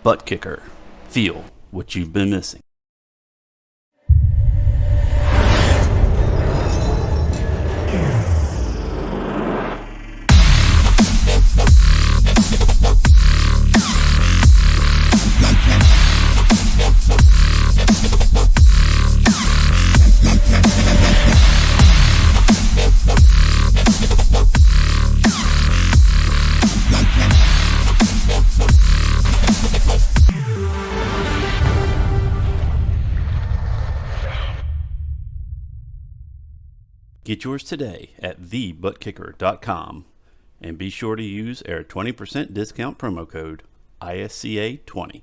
ButtKicker. Feel what you've been missing. Get yours today at thebuttkicker.com and be sure to use our 20% discount promo code ISCA20.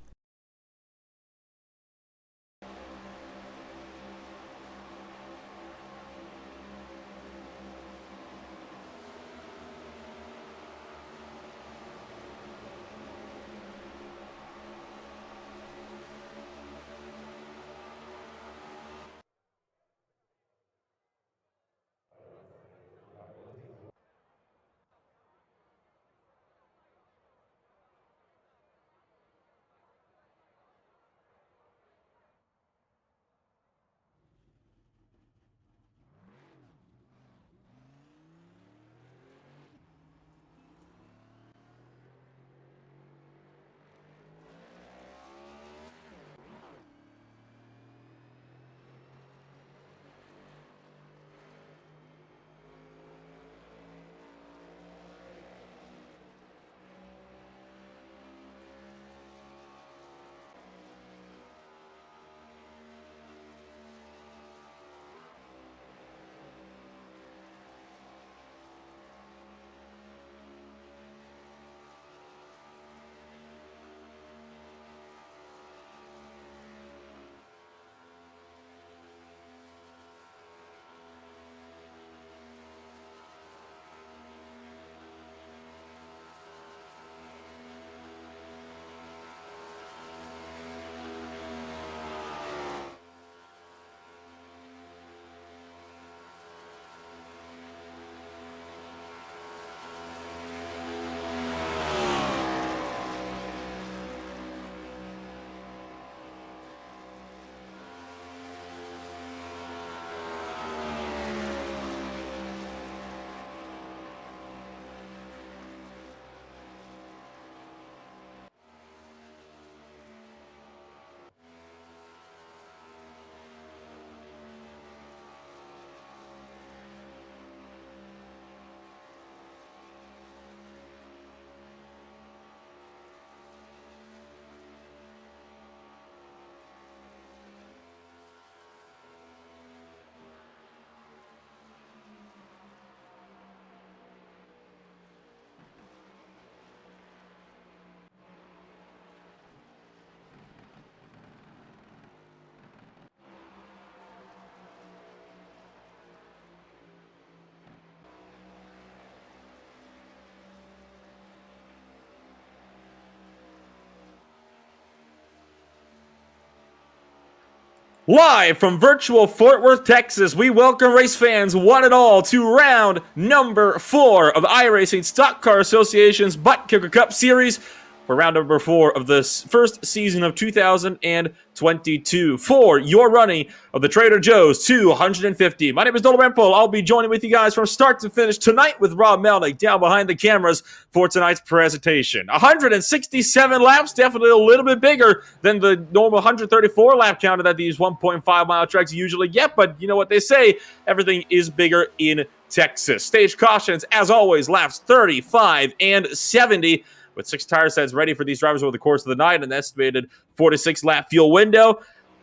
Live from virtual Fort Worth, Texas, we welcome race fans one and all to round number 4 of the iRacing Stock Car Association's ButtKicker Cup Series for round number 4 of this first season of 2022 for your running of the Trader Joe's 250. My name is Donald Rempel. I'll be joining with you guys from start to finish tonight with Rob Melnick down behind the cameras for tonight's presentation. 167 laps, definitely a little bit bigger than the normal 134 lap counter that these 1.5 mile tracks usually get, but you know what they say, everything is bigger in Texas. Stage cautions, as always, laps 35 and 70. With 6 tire sets ready for these drivers over the course of the night, an estimated 4-6 lap fuel window.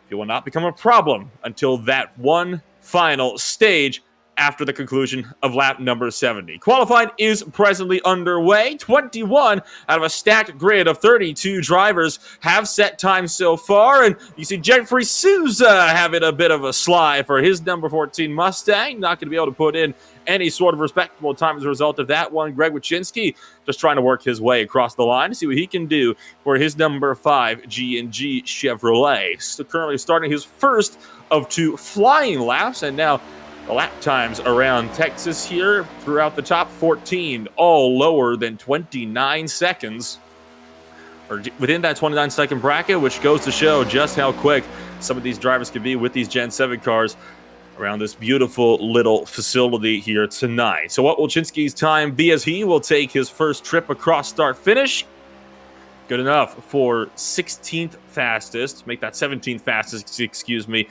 It will not become a problem until that one final stage after the conclusion of lap number 70. Qualifying is presently underway. 21 out of a stacked grid of 32 drivers have set times so far, and you see Jeffrey Souza having a bit of a slide for his number 14 Mustang. Not going to be able to put in any sort of respectable time as a result of that one. Greg Wyszynski just trying to work his way across the line to see what he can do for his number 5 G&G Chevrolet. So currently starting his first of 2 flying laps, and now the lap times around Texas here throughout the top 14, all lower than 29 seconds. or within that 29-second bracket, which goes to show just how quick some of these drivers can be with these Gen 7 cars around this beautiful little facility here tonight. So what will Chinsky's time be as he will take his first trip across start-finish? Good enough for 16th fastest. Make that 17th fastest, excuse me,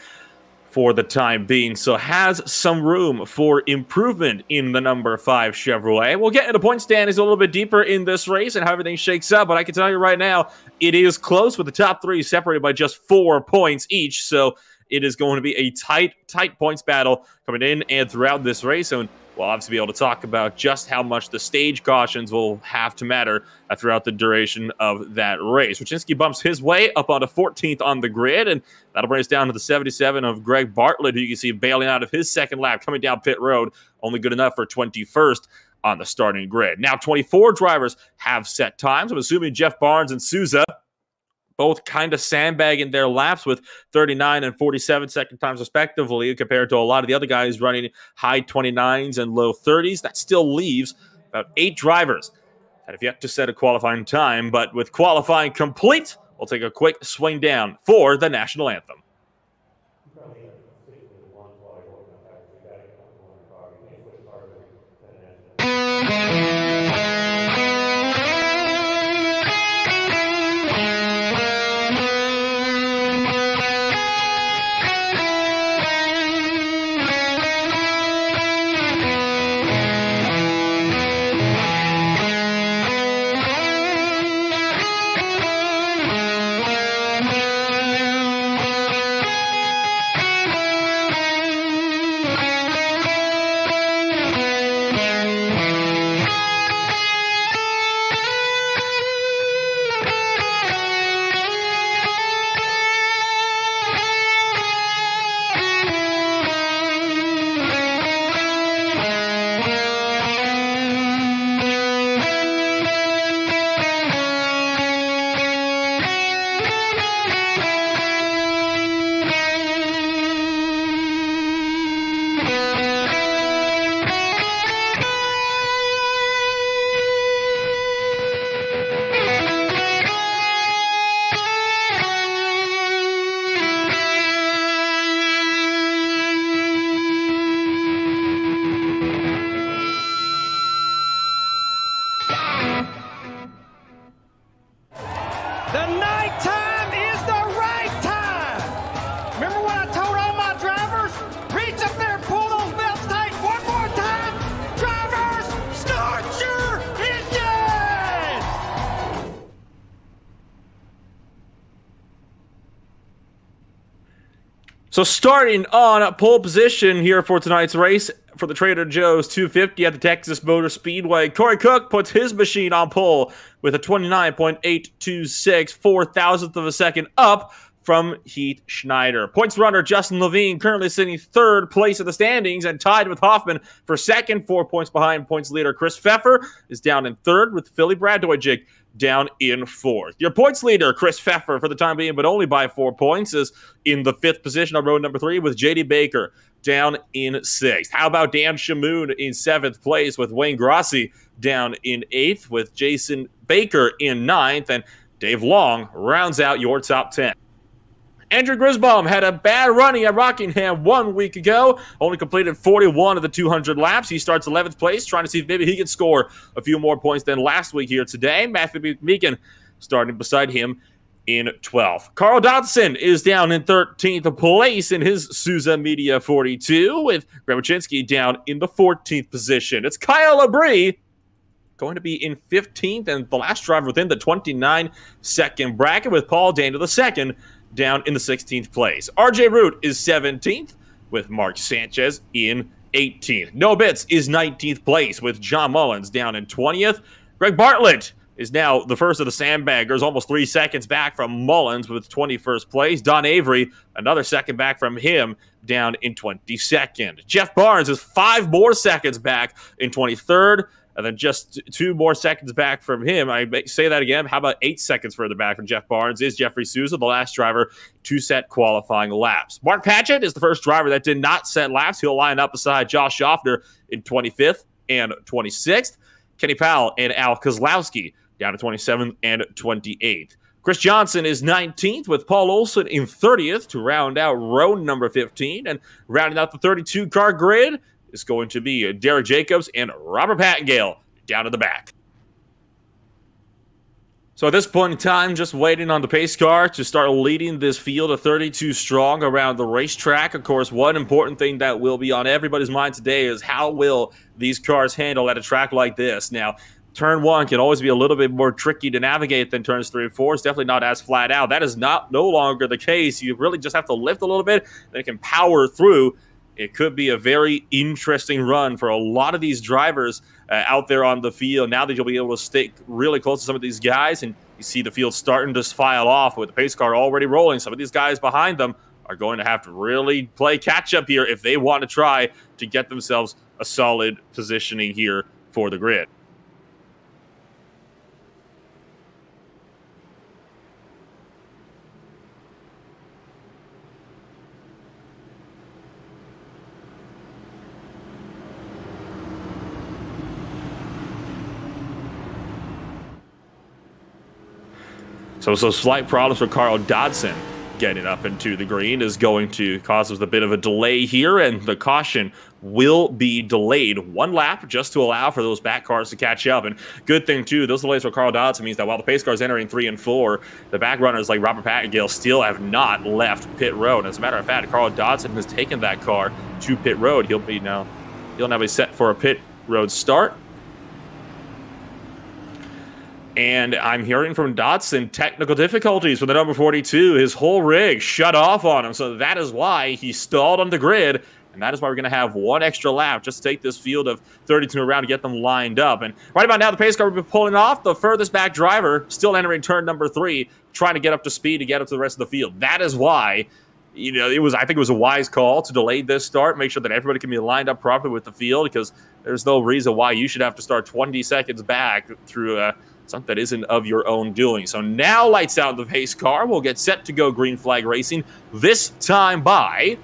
for the time being. So has some room for improvement in the number 5 Chevrolet. We'll get into the point standings a little bit deeper in this race and how everything shakes up, but I can tell you right now, it is close with the top 3 separated by just 4 points each. So it is going to be a tight points battle coming in and throughout this race. And we'll obviously be able to talk about just how much the stage cautions will have to matter throughout the duration of that race. Wojcinski bumps his way up onto 14th on the grid, and that'll bring us down to the 77 of Greg Bartlett, who you can see bailing out of his second lap, coming down pit road, only good enough for 21st on the starting grid. Now, 24 drivers have set times. I'm assuming Jeff Barnes and Souza both kind of sandbagging their laps with 39 and 47 second times respectively, compared to a lot of the other guys running high 29s and low 30s. That still leaves about 8 drivers that have yet to set a qualifying time, but with qualifying complete, we'll take a quick swing down for the national anthem. The night time is the right time. Remember what I told all my drivers? Reach up there and pull those belts tight. One more time. Drivers, start your engines. So starting on pole position here for tonight's race for the Trader Joe's 250 at the Texas Motor Speedway, Corey Cook puts his machine on pole with a 29.826, 4,000th of a second up from Heath Schneider. Points runner Justin Levine currently sitting 3rd place in the standings and tied with Hoffman for 2nd, 4 points behind. Points leader Chris Pfeffer is down in 3rd with Philly Bradojik down in 4th. Your points leader, Chris Pfeffer, for the time being, but only by 4 points, is in the 5th position on road number 3 with J.D. Baker down in 6th. How about Dan Shamoon in 7th place with Wayne Grossi down in 8th with Jason Baker in 9th, and Dave Long rounds out your top 10. Andrew Grisbaum had a bad running at Rockingham 1 week ago, only completed 41 of the 200 laps. He starts 11th place, trying to see if maybe he can score a few more points than last week here today. Matthew Meekin starting beside him in 12th. Carl Dodson is down in 13th place in his Souza Media 42, with Greg Wojcinski down in the 14th position. It's Kyle Labrie going to be in 15th, and the last driver within the 29-second bracket, with Paul Daniel II down in the 16th place. RJ Root is 17th, with Mark Sanchez in 18th. No Bits is 19th place, with John Mullins down in 20th. Greg Bartlett is now the first of the sandbaggers, almost 3 seconds back from Mullins with 21st place. Don Avery, another second back from him, down in 22nd. Jeff Barnes is 5 more seconds back in 23rd, and then just 2 more seconds back from him. I say that again. How about 8 seconds further back from Jeff Barnes is Jeffrey Souza, the last driver to set qualifying laps. Mark Patchett is the first driver that did not set laps. He'll line up beside Josh Schaffner in 25th and 26th. Kenny Powell and Al Kozlowski down to 27th and 28th. Chris Johnson is 19th with Paul Olson in 30th to round out row number 15. And rounding out the 32-car grid is going to be Derek Jacobs and Robert Pattingale down at the back. So at this point in time, just waiting on the pace car to start leading this field of 32 strong around the racetrack. Of course, one important thing that will be on everybody's mind today is how will these cars handle at a track like this. Now, turn 1 can always be a little bit more tricky to navigate than turns 3 and 4. It's definitely not as flat out. That is no longer the case. You really just have to lift a little bit, then it can power through. It could be a very interesting run for a lot of these drivers out there on the field. Now that you'll be able to stick really close to some of these guys, and you see the field starting to file off with the pace car already rolling. Some of these guys behind them are going to have to really play catch-up here if they want to try to get themselves a solid positioning here for the grid. So slight problems for Carl Dodson getting up into the green is going to cause us a bit of a delay here, and the caution will be delayed 1 lap just to allow for those back cars to catch up. And good thing, too, those delays for Carl Dodson means that while the pace cars entering 3 and 4, the back runners like Robert Pattingale still have not left pit road. As a matter of fact, Carl Dodson has taken that car to pit road. He'll now be set for a pit road start. And I'm hearing from Dodson technical difficulties with the number 42. His whole rig shut off on him. So that is why he stalled on the grid. And that is why we're going to have 1 extra lap just to take this field of 32 around to get them lined up. And right about now, the pace car will be pulling off. The furthest back driver still entering turn number 3, trying to get up to speed to get up to the rest of the field. That is why, I think it was a wise call to delay this start, make sure that everybody can be lined up properly with the field, because there's no reason why you should have to start 20 seconds back through something that isn't of your own doing. So now lights out the pace car. We'll get set to go green flag racing, this time by.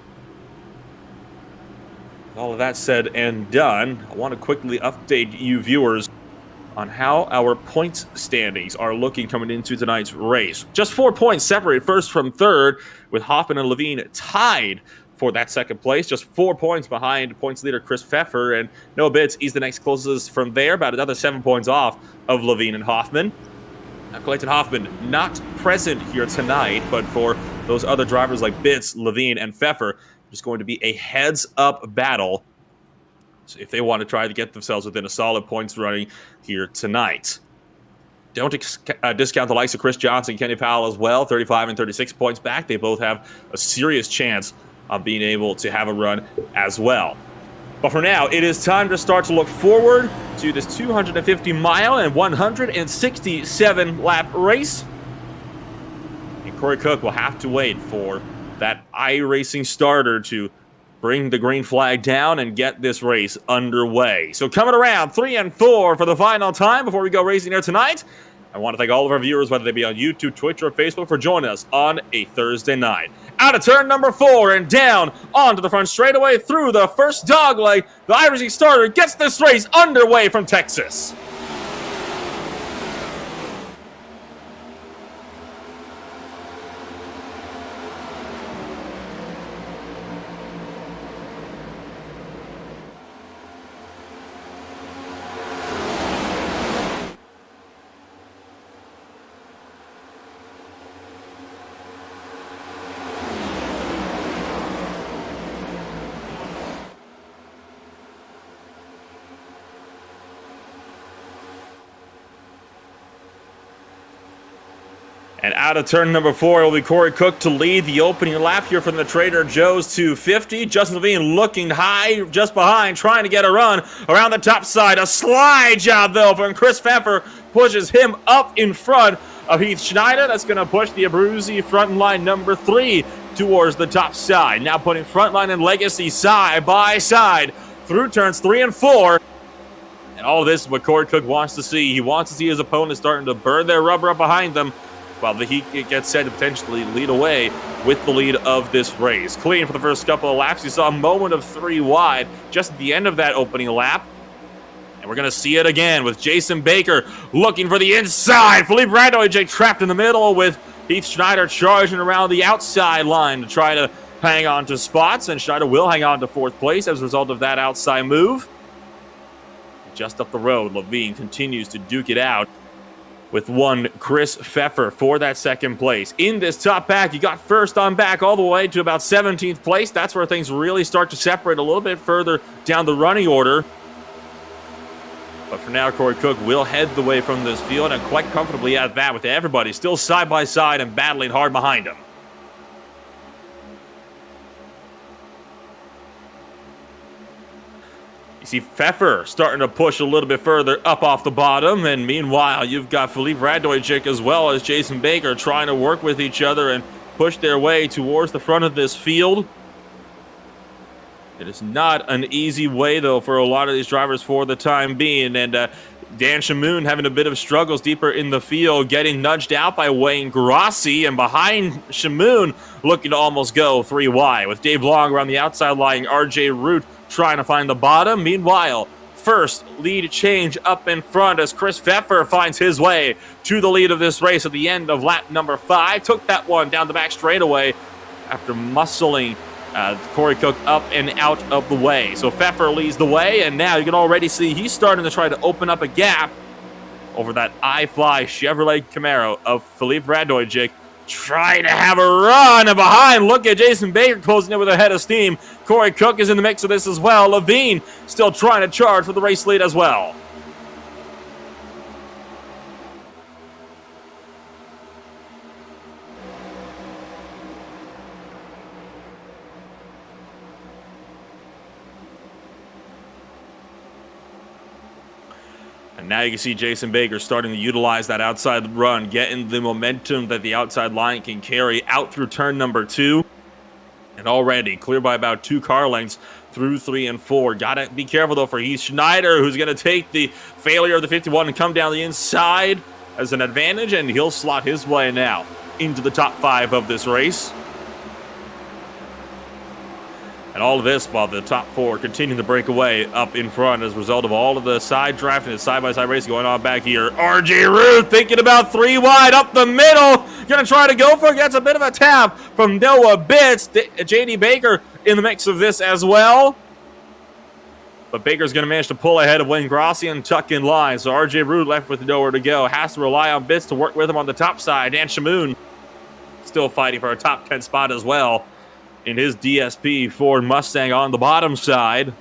All of that said and done, I want to quickly update you viewers on how our points standings are looking coming into tonight's race. Just 4 points separate first from third, with Hoffman and Levine tied for that second place, just 4 points behind points leader Chris Pfeffer, and no bits. He's the next closest from there, about another 7 points off of Levine and Hoffman. Now, Clayton Hoffman not present here tonight, but for those other drivers like Bitts, Levine, and Pfeffer, there's going to be a heads-up battle so if they want to try to get themselves within a solid points running here tonight. Don't discount the likes of Chris Johnson and Kenny Powell as well, 35 and 36 points back. They both have a serious chance of being able to have a run as well. But for now, it is time to start to look forward to this 250-mile and 167-lap race. And Corey Cook will have to wait for that iRacing starter to bring the green flag down and get this race underway. So coming around 3 and 4 for the final time before we go racing here tonight. I want to thank all of our viewers, whether they be on YouTube, Twitch, or Facebook, for joining us on a Thursday night. Out of turn number 4 and down onto the front straightaway through the first dogleg. The iRacing starter gets this race underway from Texas. And out of turn number 4, it will be Corey Cook to lead the opening lap here from the Trader Joe's 250. Justin Levine looking high just behind, trying to get a run around the top side. A slide job, though, from Chris Pfeffer pushes him up in front of Heath Schneider. That's going to push the Abruzzi front line number 3 towards the top side. Now putting Frontline and Legacy side by side through turns 3 and 4. And all of this is what Corey Cook wants to see. He wants to see his opponent starting to burn their rubber up behind them, while the Heat gets set to potentially lead away with the lead of this race. Clean for the first couple of laps. You saw a moment of 3 wide just at the end of that opening lap. And we're going to see it again with Jason Baker looking for the inside. Philippe Radojcic trapped in the middle with Heath Schneider charging around the outside line to try to hang on to spots. And Schneider will hang on to 4th place as a result of that outside move. Just up the road, Levine continues to duke it out with one Chris Pfeffer for that 2nd place. In this top pack, you got first on back all the way to about 17th place. That's where things really start to separate a little bit further down the running order. But for now, Corey Cook will head the way from this field, and quite comfortably at that, with everybody still side by side and battling hard behind him. You see Pfeffer starting to push a little bit further up off the bottom, and meanwhile, you've got Philippe Radojcic as well as Jason Baker trying to work with each other and push their way towards the front of this field. It is not an easy way, though, for a lot of these drivers for the time being. And Dan Shamoon having a bit of struggles deeper in the field, getting nudged out by Wayne Grossi. And behind Shamoon, looking to almost go 3 wide. With Dave Long around the outside line, RJ Root trying to find the bottom. Meanwhile, first lead change up in front as Chris Pfeffer finds his way to the lead of this race at the end of lap number 5. Took that one down the back straightaway after muscling Corey Cook up and out of the way. So Pfeffer leads the way, and now you can already see he's starting to try to open up a gap over that iFly Chevrolet Camaro of Philippe Radojcic, trying to have a run, and behind, look at Jason Baker closing in with a head of steam. Corey Cook is in the mix of this as well. Levine still trying to charge for the race lead as well. And now you can see Jason Baker starting to utilize that outside run, getting the momentum that the outside line can carry out through turn number 2. And already clear by about 2 car lengths through 3 and 4. Gotta be careful, though, for Heath Schneider, who's going to take the failure of the 51 and come down the inside as an advantage, and he'll slot his way now into the top 5 of this race. And all of this while the top 4 continue to break away up in front as a result of all of the side draft and the side-by-side race going on back here. RJ Root thinking about 3 wide up the middle. Going to try to go for it. Gets a bit of a tap from Noah Bitts. JD Baker in the mix of this as well. But Baker's going to manage to pull ahead of Wayne Grossi and tuck in line. So RJ Root left with nowhere to go. Has to rely on Bitts to work with him on the top side. Dan Shamoon still fighting for a top 10 spot as well in his DSP Ford Mustang on the bottom side.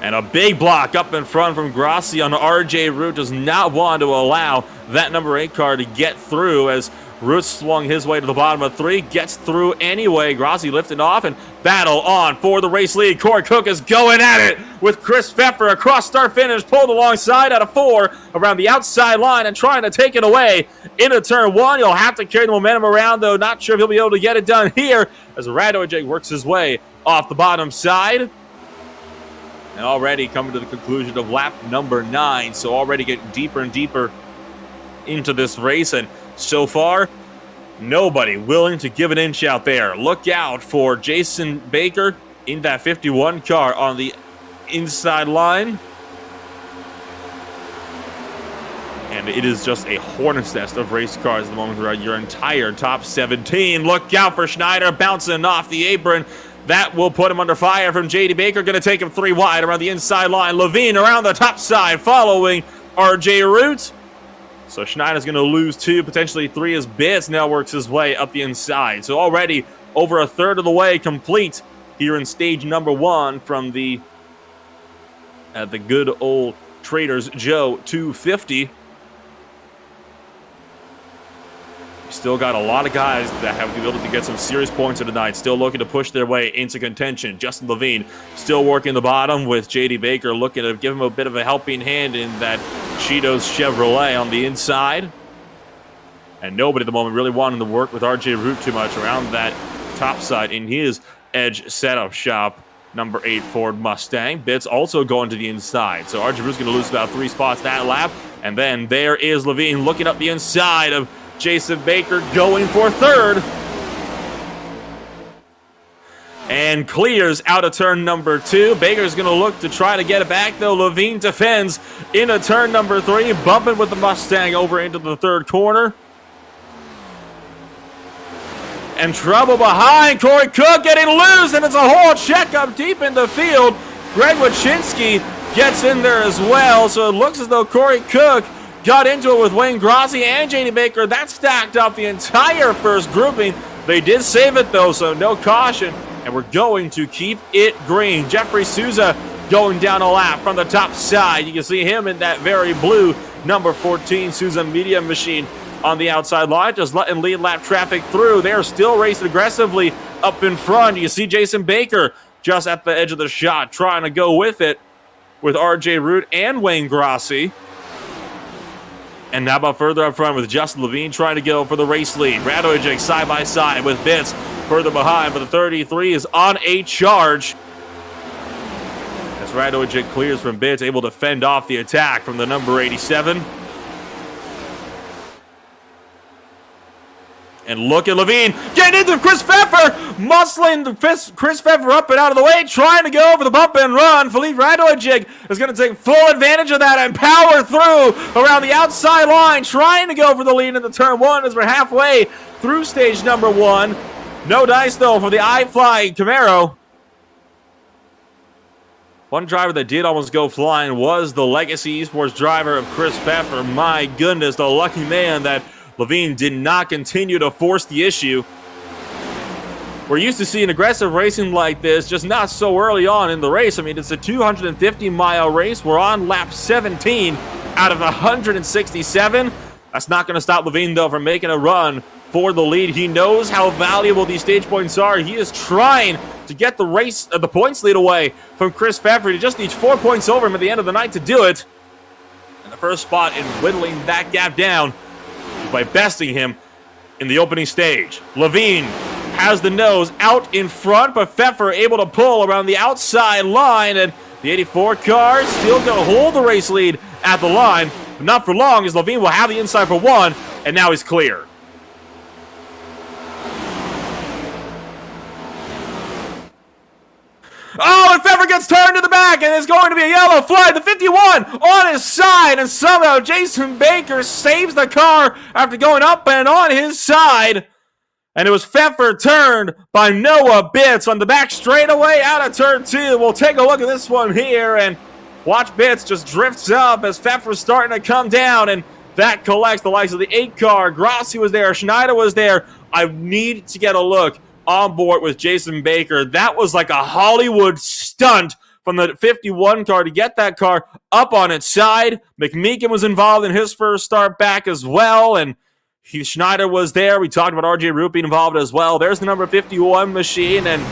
And a big block up in front from Grossi on RJ Root. Does not want to allow that number 8 car to get through as Root swung his way to the bottom of 3. Gets through anyway. Grossi lifted off and battle on for the race lead. Corey Cook is going at it with Chris Pfeffer across start finish. Pulled alongside out of 4 around the outside line and trying to take it away into turn 1. He'll have to carry the momentum around, though. Not sure if he'll be able to get it done here as Radojcic works his way off the bottom side. And already coming to the conclusion of lap number 9. So already getting deeper and deeper into this race. And so far, nobody willing to give an inch out there. Look out for Jason Baker in that 51 car on the inside line. And it is just a hornet's nest of race cars at the moment throughout your entire top 17. Look out for Schneider bouncing off the apron. That will put him under fire from JD Baker. Going to take him 3 wide around the inside line. Levine around the top side following RJ Root. So Schneider's going to lose 2, potentially 3 as Bitts now works his way up the inside. So already over a third of the way complete here in stage number 1 from the good old Trader's Joe 250. Still got a lot of guys that have been able to get some serious points tonight. Still looking to push their way into contention. Justin Levine still working the bottom with JD Baker looking to give him a bit of a helping hand in that Cheetos Chevrolet on the inside. And nobody at the moment really wanting to work with RJ Root too much around that top side in his Edge setup shop. Number 8 Ford Mustang. Bitts also going to the inside. So RJ Root's going to lose about 3 spots that lap. And then there is Levine looking up the inside of Jason Baker going for 3rd. and clears out of turn number 2. Baker's going to look to try to get it back, though. Levine defends into turn number 3, bumping with the Mustang over into the 3rd corner. And trouble behind. Corey Cook getting loose, and it's a whole checkup deep in the field. Greg Wyszynski gets in there as well, so it looks as though Corey Cook got into it with Wayne Grossi and J.D. Baker. That stacked up the entire first grouping. They did save it, though, so no caution. And we're going to keep it green. Jeffrey Souza going down a lap from the top side. You can see him in that very blue number 14 Souza Media Machine on the outside line, just letting lead lap traffic through. They're still racing aggressively up in front. You see Jason Baker just at the edge of the shot, trying to go with it with RJ Root and Wayne Grossi. And how about further up front with Justin Levine trying to go for the race lead. Radojic side by side with Bitts further behind, but the 33 is on a charge. As Radojic clears from Bitts, able to fend off the attack from the number 87. And look at Levine getting into Chris Pfeffer, muscling Chris Pfeffer up and out of the way, trying to go for the bump and run. Felipe Radojic is going to take full advantage of that and power through around the outside line, trying to go for the lead into turn 1 as we're halfway through stage number 1. No dice, though, for the iFly Camaro. One driver that did almost go flying was the Legacy Esports driver of Chris Pfeffer. My goodness, the lucky man that Levine did not continue to force the issue. We're used to seeing aggressive racing like this, just not so early on in the race. I mean, it's a 250-mile race. We're on lap 17 out of 167. That's not going to stop Levine, though, from making a run for the lead. He knows how valuable these stage points are. He is trying to get the points lead away from Chris Pfeffer. He just needs 4 points over him at the end of the night to do it. And the first spot in whittling that gap down by besting him in the opening stage. Levine has the nose out in front, but Pfeffer able to pull around the outside line, and the 84 car still going to hold the race lead at the line, but not for long, as Levine will have the inside for 1, and now he's clear. Oh, and Pfeffer gets turned to the back, and it's going to be a yellow flag. The 51 on his side, and somehow Jason Baker saves the car after going up and on his side. And it was Pfeffer turned by Noah Bitts on the back straightaway out of turn 2. We'll take a look at this one here, and watch Bitts just drifts up as Pfeffer's starting to come down, and that collects the likes of the 8 car. Grossi was there, Schneider was there. I need to get a look on board with Jason Baker. That was like a Hollywood stunt from the 51 car to get that car up on its side. McMeekin was involved in his first start back as well, and Schneider was there. We talked about RJ Root being involved as well. There's the number 51 machine, and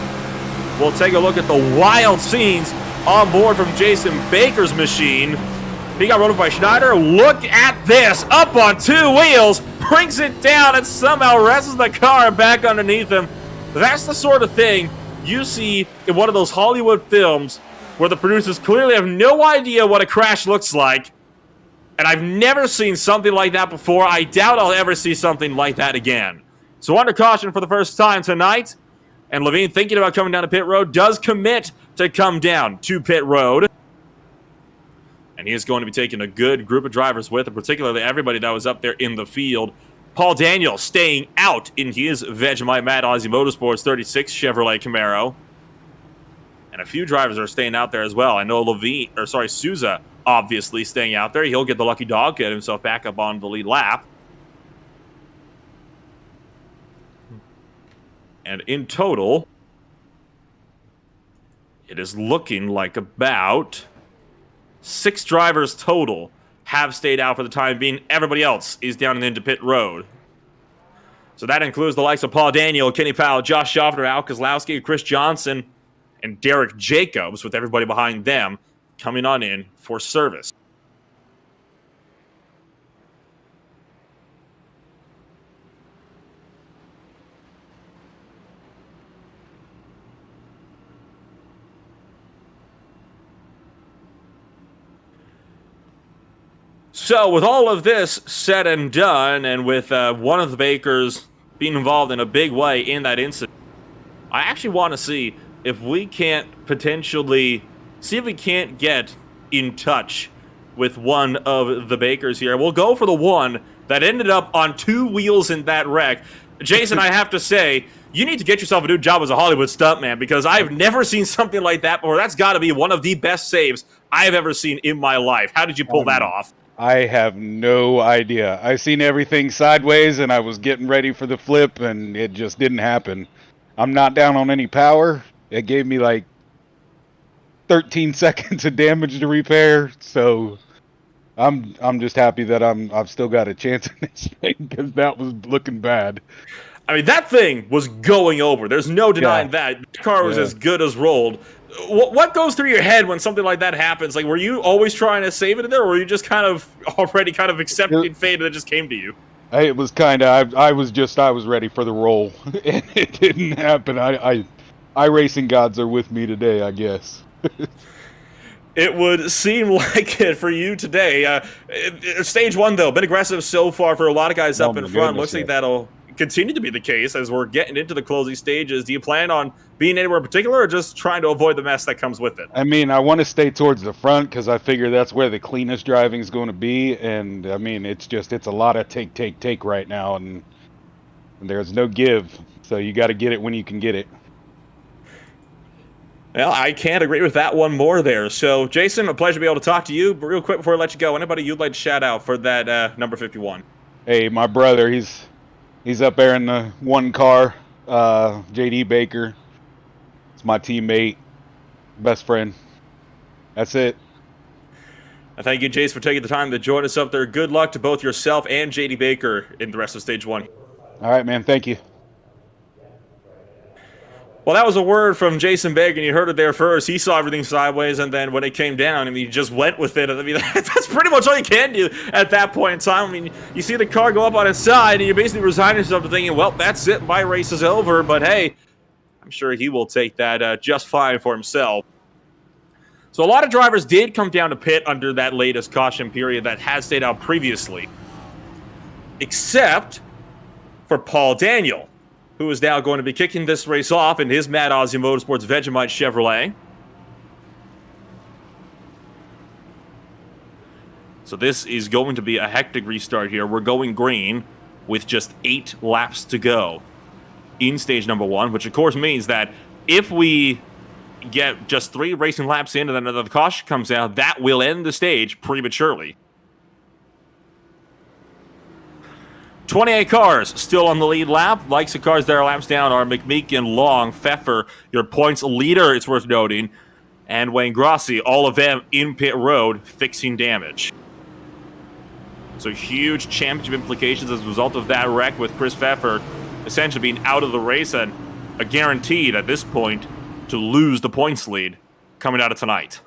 we'll take a look at the wild scenes on board from Jason Baker's machine. He got run over by Schneider. Look at this. Up on 2 wheels, brings it down, and somehow wrestles the car back underneath him. That's the sort of thing you see in one of those Hollywood films where the producers clearly have no idea what a crash looks like. And I've never seen something like that before. I doubt I'll ever see something like that again. So under caution for the first time tonight. And Levine, thinking about coming down to pit road, does commit to come down to pit road. And he is going to be taking a good group of drivers with him, particularly everybody that was up there in the field. Paul Daniel staying out in his Vegemite Mad Aussie Motorsports 36 Chevrolet Camaro. And a few drivers are staying out there as well. I know Souza obviously staying out there. He'll get the lucky dog, get himself back up on the lead lap. And in total, it is looking like about 6 drivers total have stayed out for the time being. Everybody else is down and into pit road. So that includes the likes of Paul Daniel, Kenny Powell, Josh Schaffner, Al Kozlowski, Chris Johnson, and Derek Jacobs, with everybody behind them coming on in for service. So with all of this said and done, and with one of the Bakers being involved in a big way in that incident, I actually want to see if we can't potentially see if we can't get in touch with one of the Bakers here. We'll go for the one that ended up on 2 wheels in that wreck. Jason, I have to say, you need to get yourself a new job as a Hollywood stuntman, because I've never seen something like that before. That's got to be one of the best saves I've ever seen in my life. How did you pull that off? I have no idea. I've seen everything sideways, and I was getting ready for the flip, and it just didn't happen. I'm not down on any power. It gave me like 13 seconds of damage to repair, so I'm just happy that I've still got a chance in this thing, because that was looking bad. I mean, that thing was going over. There's no denying that. The car was as good as rolled. What goes through your head when something like that happens? Like, were you always trying to save it in there, or were you just kind of already kind of accepting fate that just came to you? It was kind of, I was ready for the roll, and it didn't happen. iRacing gods are with me today, I guess. It would seem like it for you today. Stage 1, though, been aggressive so far for a lot of guys up in front. Looks like that'll continue to be the case as we're getting into the closing stages. Do you plan on being anywhere in particular, or just trying to avoid the mess that comes with it? I mean, I want to stay towards the front, because I figure that's where the cleanest driving is going to be. And I mean, it's a lot of take right now, and there's no give. So you got to get it when you can get it. Well, I can't agree with that one more there. So, Jason, a pleasure to be able to talk to you. But real quick before I let you go, anybody you'd like to shout out for that number 51? Hey, my brother, he's up there in the one car, JD Baker. It's my teammate, best friend. That's it. I thank you, Jace, for taking the time to join us up there. Good luck to both yourself and JD Baker in the rest of Stage 1. All right, man. Thank you. Well, that was a word from Jason Baker, and you heard it there first. He saw everything sideways, and then when it came down, I mean, he just went with it. I mean, that's pretty much all you can do at that point in time. I mean, you see the car go up on its side, and you basically resign yourself to thinking, well, that's it. My race is over. But, hey, I'm sure he will take that just fine for himself. So a lot of drivers did come down to pit under that latest caution period that has stayed out previously, except for Paul Daniel, who is now going to be kicking this race off in his Mad Aussie Motorsports Vegemite Chevrolet. So this is going to be a hectic restart here. We're going green with just 8 laps to go in stage number 1, which of course means that if we get just 3 racing laps in and then another caution comes out, that will end the stage prematurely. 28 cars still on the lead lap. Likes of cars that are laps down are McMeekin, Long, Pfeffer, your points leader, it's worth noting, and Wayne Grossi, all of them in pit road fixing damage. So huge championship implications as a result of that wreck, with Chris Pfeffer essentially being out of the race and a guaranteed at this point to lose the points lead coming out of tonight.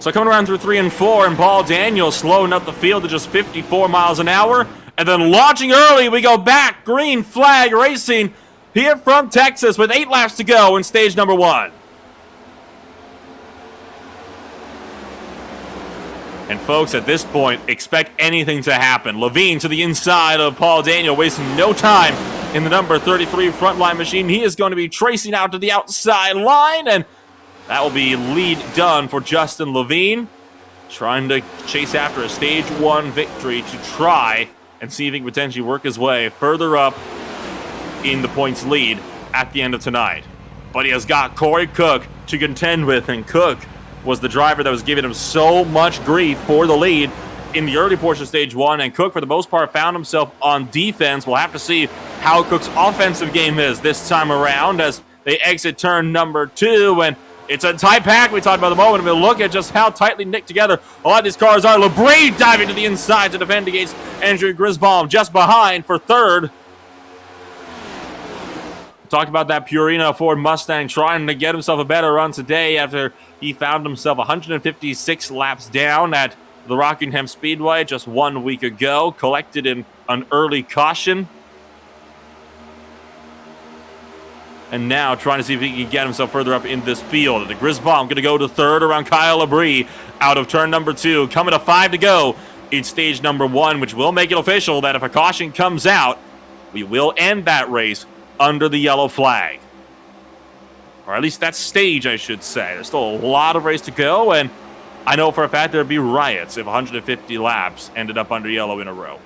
So coming around through 3 and 4, and Paul Daniel slowing up the field to just 54 miles an hour. And then launching early, we go back. Green flag racing here from Texas with 8 laps to go in stage number 1. And folks, at this point, expect anything to happen. Levine to the inside of Paul Daniel, wasting no time in the number 33 frontline machine. He is going to be tracing out to the outside line, and that will be lead done for Justin Levine, trying to chase after a stage 1 victory to try and see if he can potentially work his way further up in the points lead at the end of tonight. But he has got Corey Cook to contend with, and Cook was the driver that was giving him so much grief for the lead in the early portion of stage 1, and Cook, for the most part, found himself on defense. We'll have to see how Cook's offensive game is this time around as they exit turn number 2, and it's a tight pack we talked about a moment ago. Look at just how tightly knit together a lot of these cars are. LeBray diving to the inside to defend against Andrew Grisbaum just behind for third. Talked about that Purina Ford Mustang trying to get himself a better run today after he found himself 156 laps down at the Rockingham Speedway just 1 week ago. Collected in an early caution. And now trying to see if he can get himself further up in this field. The Grisbaum going to go to third around Kyle Labrie out of turn number 2. Coming to 5 to go in stage number 1, which will make it official that if a caution comes out, we will end that race under the yellow flag. Or at least that stage, I should say. There's still a lot of race to go, and I know for a fact there would be riots if 150 laps ended up under yellow in a row.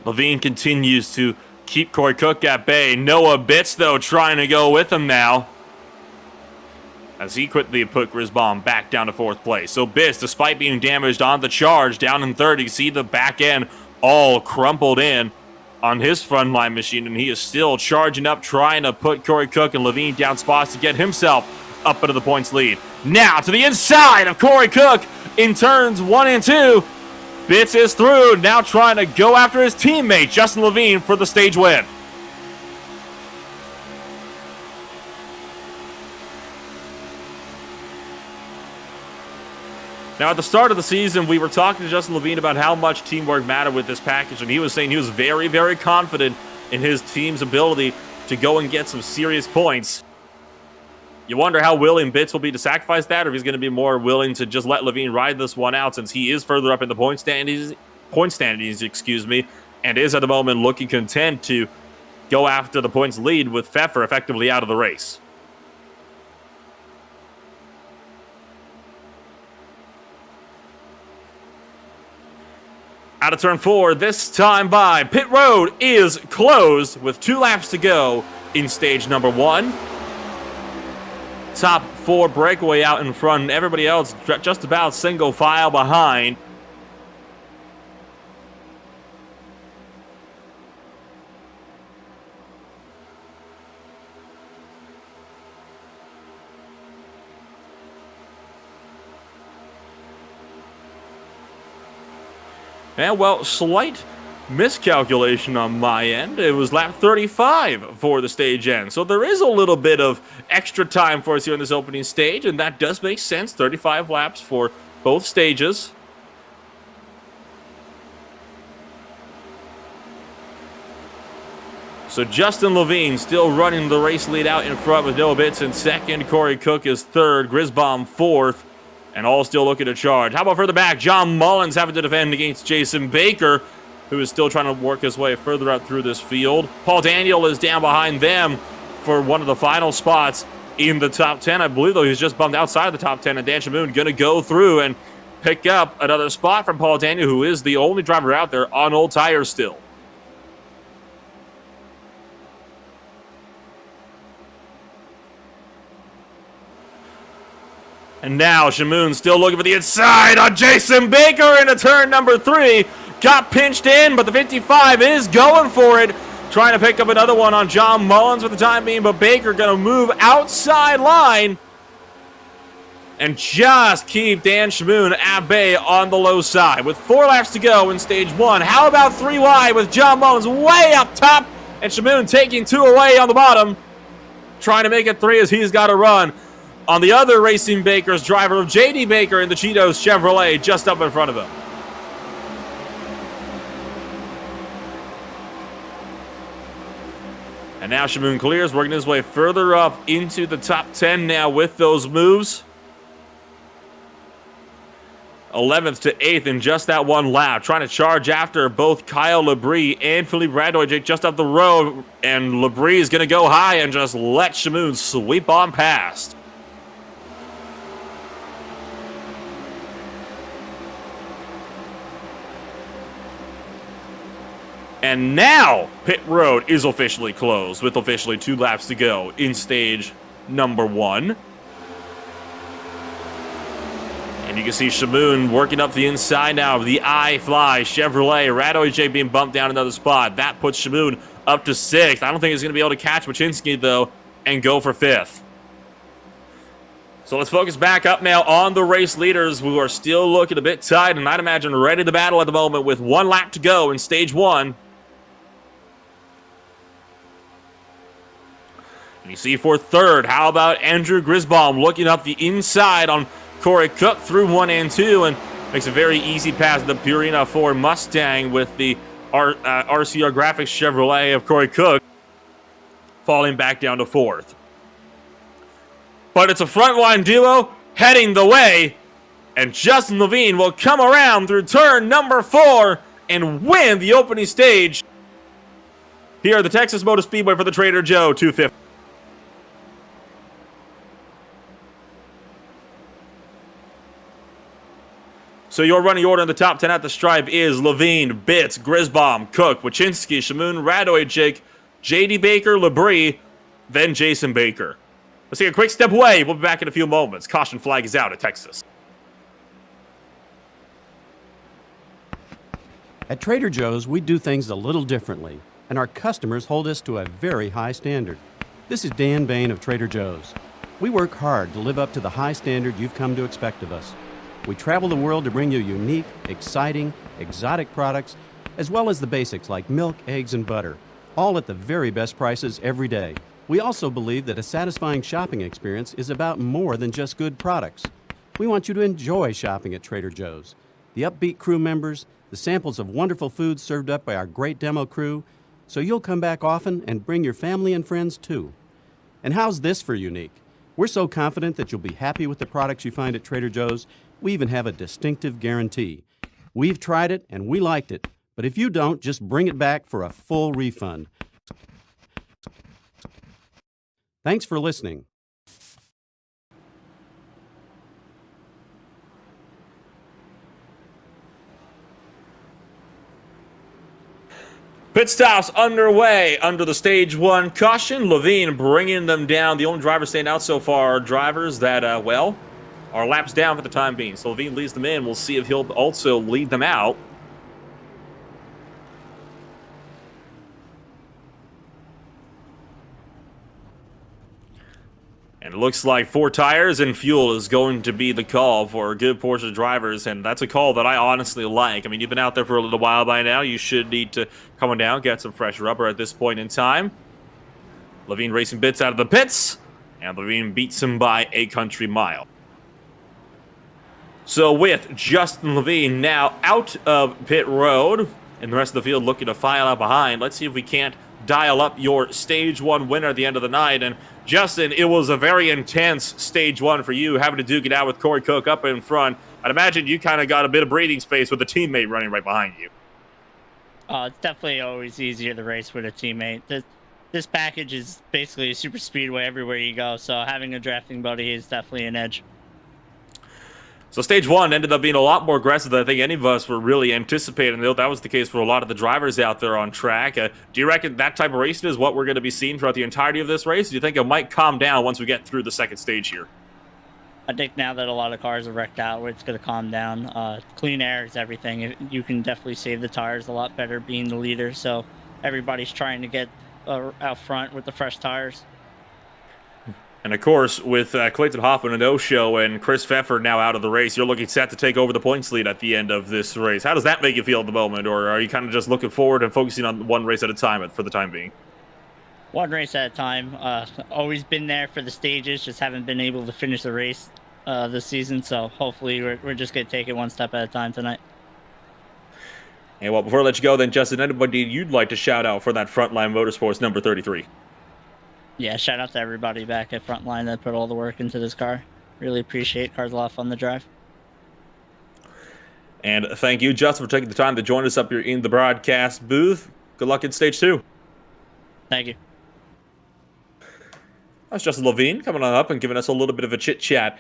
Levine continues to keep Corey Cook at bay. Noah Bitts, though, trying to go with him now, as he quickly put Grisbaum back down to 4th place. So Bitts, despite being damaged on the charge, down in 3rd. You see the back end all crumpled in on his frontline machine, and he is still charging up, trying to put Corey Cook and Levine down spots to get himself up into the points lead. Now to the inside of Corey Cook in turns 1 and 2. Bitts is through, now trying to go after his teammate, Justin Levine, for the stage win. Now, at the start of the season, we were talking to Justin Levine about how much teamwork mattered with this package, and he was saying he was very, very confident in his team's ability to go and get some serious points. You wonder how willing Bitts will be to sacrifice that, or if he's going to be more willing to just let Levine ride this one out, since he is further up in the point standings, and is at the moment looking content to go after the points lead with Pfeffer effectively out of the race. Out of turn 4, this time by pit road is closed with 2 laps to go in stage number 1. Top 4 breakaway out in front, everybody else just about single file behind. And, well, slight miscalculation on my end. It was lap 35 for the stage end. So there is a little bit of extra time for us here in this opening stage, and that does make sense. 35 laps for both stages. So Justin Levine still running the race lead out in front with Noah Bitts in 2nd. Corey Cook is 3rd. Grisbaum 4th. And all still looking to charge. How about further back? John Mullins having to defend against Jason Baker, who is still trying to work his way further out through this field. Paul Daniel is down behind them for one of the final spots in the top 10. I believe, though, he's just bumped outside of the top 10. And Dan Shamoon going to go through and pick up another spot from Paul Daniel, who is the only driver out there on old tires still. And now Shamoon still looking for the inside on Jason Baker into turn number 3. Got pinched in, but the 55 is going for it. Trying to pick up another one on John Mullins for the time being, but Baker going to move outside line and just keep Dan Shamoon at bay on the low side. With 4 laps to go in stage 1. How about 3 wide with John Mullins way up top and Shamoon taking 2 away on the bottom. Trying to make it 3 as he's got to run on the other Racing Baker's driver of J.D. Baker in the Cheetos Chevrolet just up in front of him. And now Shamoon clears, working his way further up into the top 10 now with those moves. 11th to 8th in just that one lap. Trying to charge after both Kyle Labrie and Philippe Radojic just up the road. And Labrie is going to go high and just let Shamoon sweep on past. And now, pit road is officially closed with officially 2 laps to go in stage number 1. And you can see Shamoon working up the inside now of the I-Fly Chevrolet. Radojic being bumped down another spot. That puts Shamoon up to 6th. I don't think he's going to be able to catch Wachinski, though, and go for 5th. So let's focus back up now on the race leaders, who are still looking a bit tight and I'd imagine ready to battle at the moment with 1 lap to go in stage 1. And you see for 3rd, how about Andrew Grisbaum looking up the inside on Corey Cook through 1 and 2 and makes a very easy pass to the Purina 4 Mustang with the RCR Graphics Chevrolet of Corey Cook falling back down to 4th. But it's a frontline duo heading the way. And Justin Levine will come around through turn number 4 and win the opening stage here at the Texas Motor Speedway for the Trader Joe 250. So your running order in the top 10 at the stripe is Levine, Bitts, Grisbaum, Cook, Wachinski, Shamoon, Radoy, Jake, J.D. Baker, Labrie, then Jason Baker. Let's take a quick step away. We'll be back in a few moments. Caution flag is out at Texas. At Trader Joe's, we do things a little differently, and our customers hold us to a very high standard. This is Dan Bain of Trader Joe's. We work hard to live up to the high standard you've come to expect of us. We travel the world to bring you unique, exciting, exotic products, as well as the basics like milk, eggs, and butter, all at the very best prices every day. We also believe that a satisfying shopping experience is about more than just good products. We want you to enjoy shopping at Trader Joe's. The upbeat crew members, the samples of wonderful food served up by our great demo crew, so you'll come back often and bring your family and friends too. And how's this for unique? We're so confident that you'll be happy with the products you find at Trader Joe's, we even have a distinctive guarantee. We've tried it and we liked it, but if you don't, just bring it back for a full refund. Thanks for listening. Pit stops underway under the stage 1 caution. Levine bringing them down. The only drivers staying out so far are drivers that, are laps down for the time being. So Levine leads them in. We'll see if he'll also lead them out. And it looks like 4 tires and fuel is going to be the call for a good portion of drivers, and that's a call that I honestly like. I mean, you've been out there for a little while by now. You should need to come on down, get some fresh rubber at this point in time. Levine racing bits out of the pits, and Levine beats him by a country mile. So with Justin Levine now out of pit road, and the rest of the field looking to file out behind, let's see if we can't dial up your stage 1 winner at the end of the night. And Justin, it was a very intense stage 1 for you, having to duke it out with Corey Cook up in front. I'd imagine you kind of got a bit of breathing space with a teammate running right behind you. It's definitely always easier to race with a teammate. This package is basically a super speedway everywhere you go, so having a drafting buddy is definitely an edge. So stage 1 ended up being a lot more aggressive than I think any of us were really anticipating. That was the case for a lot of the drivers out there on track. Do you reckon that type of racing is what we're going to be seeing throughout the entirety of this race? Do you think it might calm down once we get through the second stage here? I think now that a lot of cars are wrecked out, it's going to calm down. Clean air is everything. You can definitely save the tires a lot better being the leader, so everybody's trying to get out front with the fresh tires. And of course, with Clayton Hoffman a no-show and Chris Pfeffer now out of the race, you're looking set to take over the points lead at the end of this race. How does that make you feel at the moment, or are you kind of just looking forward and focusing on one race at a time for the time being? One race at a time. Always been there for the stages, just haven't been able to finish the race this season, so hopefully we're just going to take it one step at a time tonight. And well, before I let you go then, Justin, anybody you'd like to shout out for that Frontline Motorsports number 33? Yeah, shout out to everybody back at Frontline that put all the work into this car. Really appreciate it. Car's a lot of fun to drive. And thank you, Justin, for taking the time to join us up here in the broadcast booth. Good luck in stage 2. Thank you. That's Justin Levine coming on up and giving us a little bit of a chit-chat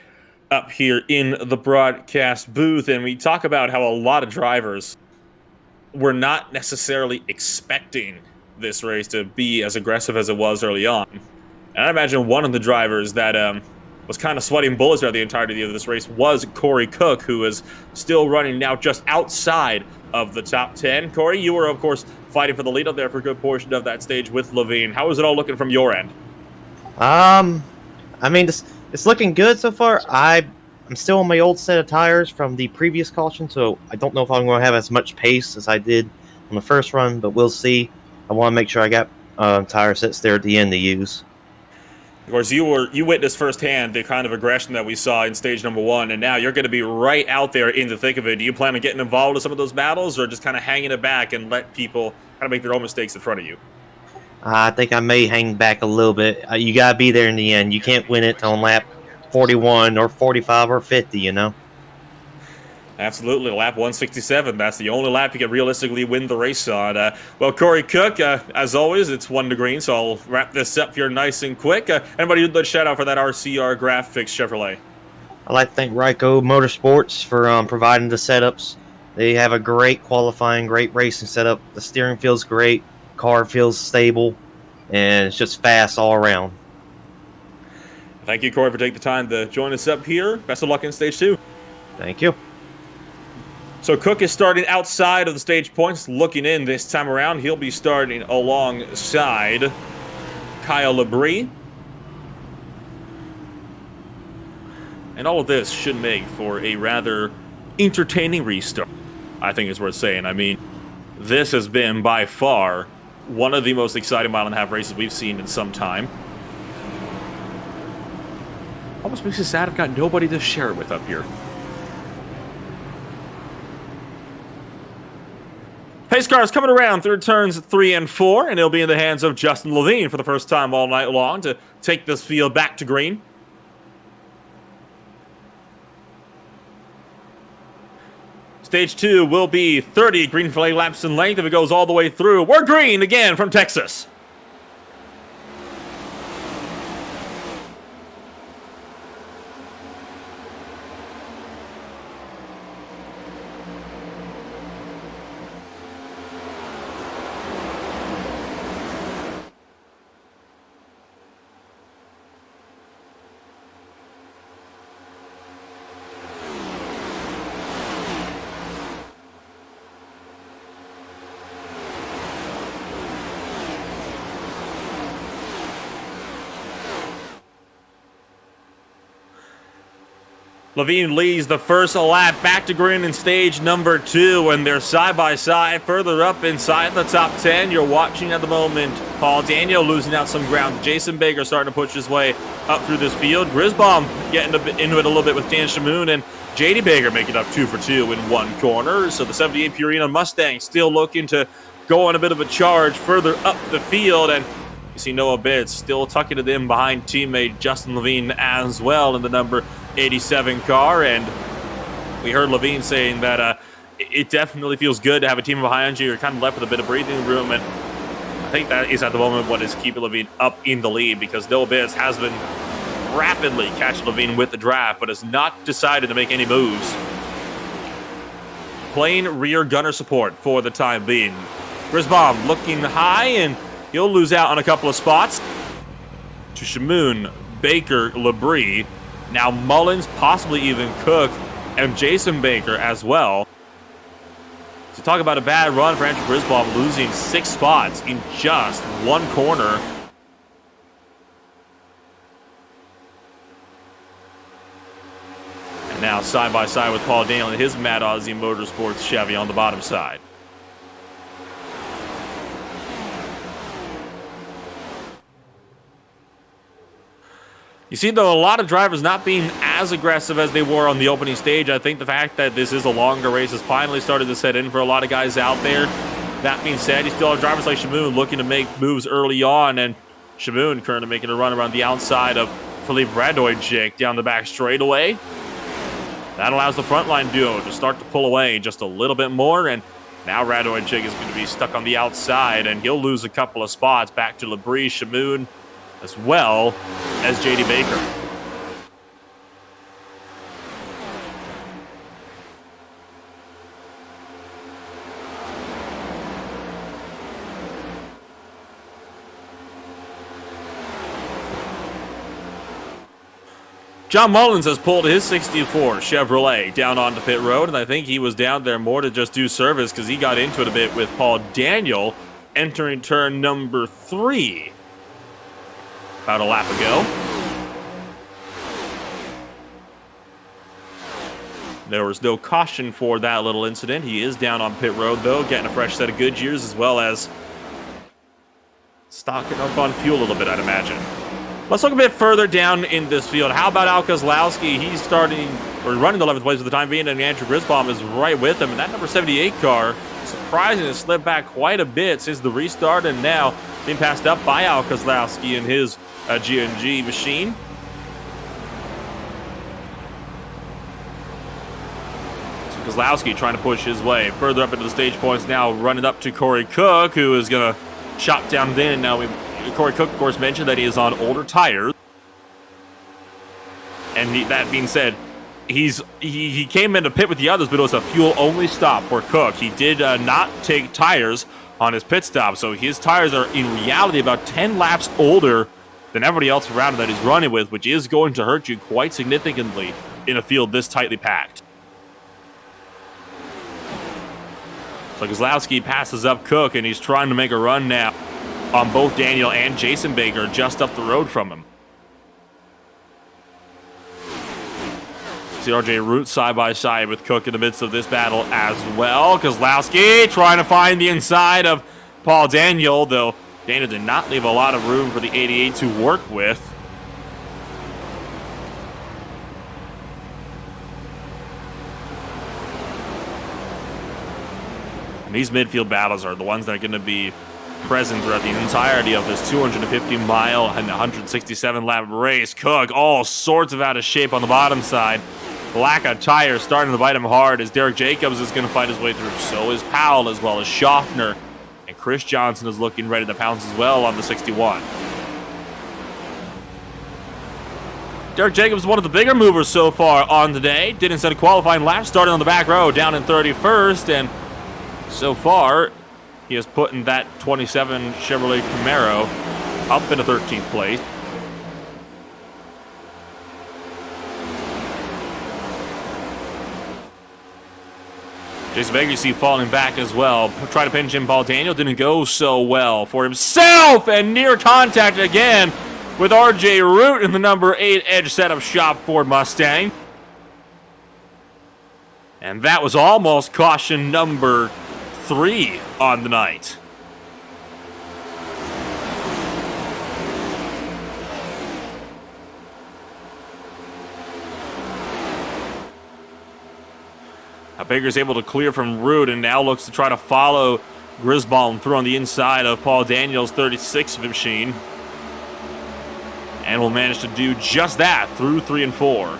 up here in the broadcast booth. And we talk about how a lot of drivers were not necessarily expecting this race to be as aggressive as it was early on. And I imagine one of the drivers that was kind of sweating bullets throughout the entirety of this race was Corey Cook, who is still running now just outside of the top 10. Corey, you were, of course, fighting for the lead up there for a good portion of that stage with Levine. How is it all looking from your end? I mean, it's looking good so far. I'm still on my old set of tires from the previous caution, so I don't know if I'm going to have as much pace as I did on the first run, but we'll see. I want to make sure I got tire sets there at the end to use. Of course, you witnessed firsthand the kind of aggression that we saw in stage number 1, and now you're going to be right out there in the thick of it. Do you plan on getting involved in some of those battles, or just kind of hanging it back and let people kind of make their own mistakes in front of you? I think I may hang back a little bit. You got to be there in the end. You can't win it on lap 41 or 45 or 50, you know? Absolutely, lap 167. That's the only lap you can realistically win the race on. Well, Corey Cook, as always, it's 1 to green, so I'll wrap this up here nice and quick. Anybody would shout out for that RCR Graphics Chevrolet? I'd like to thank Ryko Motorsports for providing the setups. They have a great qualifying, great racing setup. The steering feels great, car feels stable, and it's just fast all around. Thank you, Corey, for taking the time to join us up here. Best of luck in Stage 2. Thank you. So Cook is starting outside of the stage points, looking in this time around. He'll be starting alongside Kyle Labrie. And all of this should make for a rather entertaining restart, I think is worth saying. I mean, this has been by far one of the most exciting mile-and-a-half races we've seen in some time. Almost makes me sad I've got nobody to share it with up here. Pace cars coming around through turns 3 and 4, and it'll be in the hands of Justin Levine for the first time all night long to take this field back to green. Stage 2 will be 30 green flag laps in length if it goes all the way through. We're green again from Texas. Levine leads the first lap back to green in stage number 2, and they're side by side further up inside the top 10. You're watching at the moment Paul Daniel losing out some ground. Jason Baker starting to push his way up through this field. Grisbaum getting into it a little bit with Dan Shamoon, and JD Baker making up 2 for 2 in one corner. So the 78 Purina Mustang still looking to go on a bit of a charge further up the field, and you see Noah Bitts still tucking it in behind teammate Justin Levine as well in the number 87 car. And we heard Levine saying that it definitely feels good to have a team behind you. You're kind of left with a bit of breathing room, and I think that is at the moment what is keeping Levine up in the lead, because Noah Bitts has been rapidly catching Levine with the draft, but has not decided to make any moves. Plain rear gunner support for the time being. Grisbaum looking high, and he'll lose out on a couple of spots to Shamoon, Baker, Labrie. Now Mullins, possibly even Cook, and Jason Baker as well. So talk about a bad run for Andrew Grisbaum, losing 6 spots in just one corner. And now side by side with Paul Daniel and his Mad Aussie Motorsports Chevy on the bottom side. You see, though, a lot of drivers not being as aggressive as they were on the opening stage. I think the fact that this is a longer race has finally started to set in for a lot of guys out there. That being said, you still have drivers like Shamoon looking to make moves early on, and Shamoon currently making a run around the outside of Philippe Radojic down the back straightaway. That allows the frontline duo to start to pull away just a little bit more, and now Radojic is going to be stuck on the outside, and he'll lose a couple of spots back to Labrie, Shamoon, as well as JD Baker. John Mullins has pulled his 64 Chevrolet down onto pit road, and I think he was down there more to just do service because he got into it a bit with Paul Daniel entering turn number 3. About a lap ago. There was no caution for that little incident. He is down on pit road, though, getting a fresh set of Goodyears, as well as stocking up on fuel a little bit, I'd imagine. Let's look a bit further down in this field. How about Al Kozlowski? He's running the 11th place for the time being, and Andrew Grisbaum is right with him. And that number 78 car, surprisingly, slipped back quite a bit since the restart, and now being passed up by Al Kozlowski in his G&G machine. Kozlowski trying to push his way further up into the stage points now, running up to Corey Cook, who is going to chop down in. Now, Corey Cook, of course, mentioned that he is on older tires. And that being said, he came into pit with the others, but it was a fuel-only stop for Cook. He did not take tires on his pit stop, so his tires are in reality about 10 laps older than everybody else around him that he's running with, which is going to hurt you quite significantly in a field this tightly packed. So Kozlowski passes up Cook, and he's trying to make a run now on both Daniel and Jason Baker just up the road from him. See RJ Root side by side with Cook in the midst of this battle as well. Kozlowski trying to find the inside of Paul Daniel, though Daniel did not leave a lot of room for the 88 to work with. And these midfield battles are the ones that are going to be present throughout the entirety of this 250-mile and 167-lap race. Cook all sorts of out of shape on the bottom side. Lack of tires starting to bite him hard as Derek Jacobs is going to fight his way through. So is Powell, as well as Schaffner. And Chris Johnson is looking ready to pounce as well on the 61. Derek Jacobs, one of the bigger movers so far on the day. Did instead of qualifying lap, starting on the back row, down in 31st. And so far, he has put in that 27 Chevrolet Camaro up into 13th place. Jason Baker, you see, falling back as well. Try to pinch in Paul Daniel. Didn't go so well for himself. And near contact again with RJ Root in the number 8 Edge setup shop Ford Mustang. And that was almost caution number 3 on the night. Baker's able to clear from Root and now looks to try to follow Grisbaum through on the inside of Paul Daniel's 36 machine. And will manage to do just that through 3 and 4.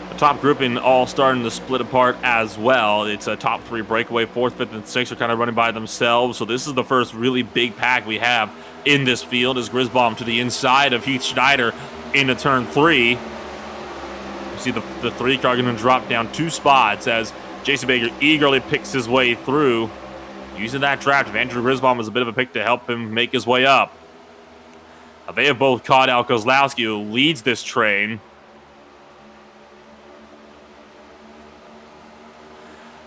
The top grouping all starting to split apart as well. It's a top 3 breakaway. 4th, 5th, and 6th are kind of running by themselves. So this is the first really big pack we have in this field as Grisbaum to the inside of Heath Schneider into turn 3. You see the 3 car going to drop down 2 spots as Jason Baker eagerly picks his way through. Using that draft of Andrew Grisbaum as a bit of a pick to help him make his way up. Now they have both caught out Kozlowski, who leads this train.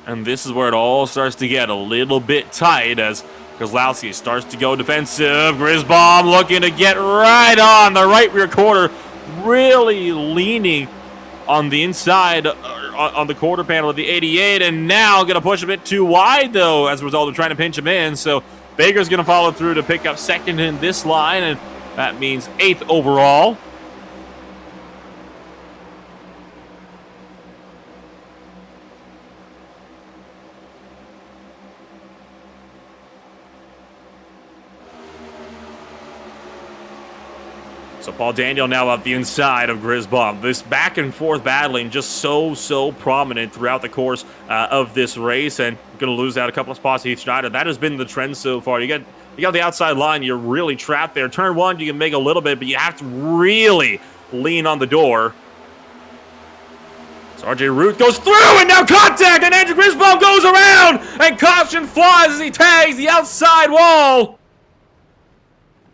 And this is where it all starts to get a little bit tight as Kozlowski starts to go defensive. Grisbaum looking to get right on the right rear quarter. Really leaning on the inside, on the quarter panel of the 88. And now going to push a bit too wide, though, as a result of trying to pinch him in. So Baker's going to follow through to pick up 2nd in this line. And that means 8th overall. So Paul Daniel now up the inside of Grisbaum. This back and forth battling just so prominent throughout the course of this race, and going to lose out a couple of spots to Heath Schneider. That has been the trend so far. You got the outside line. You're really trapped there. Turn 1, you can make a little bit, but you have to really lean on the door. So RJ Root goes through, and now contact, and Andrew Grisbaum goes around, and caution flies as he tags the outside wall.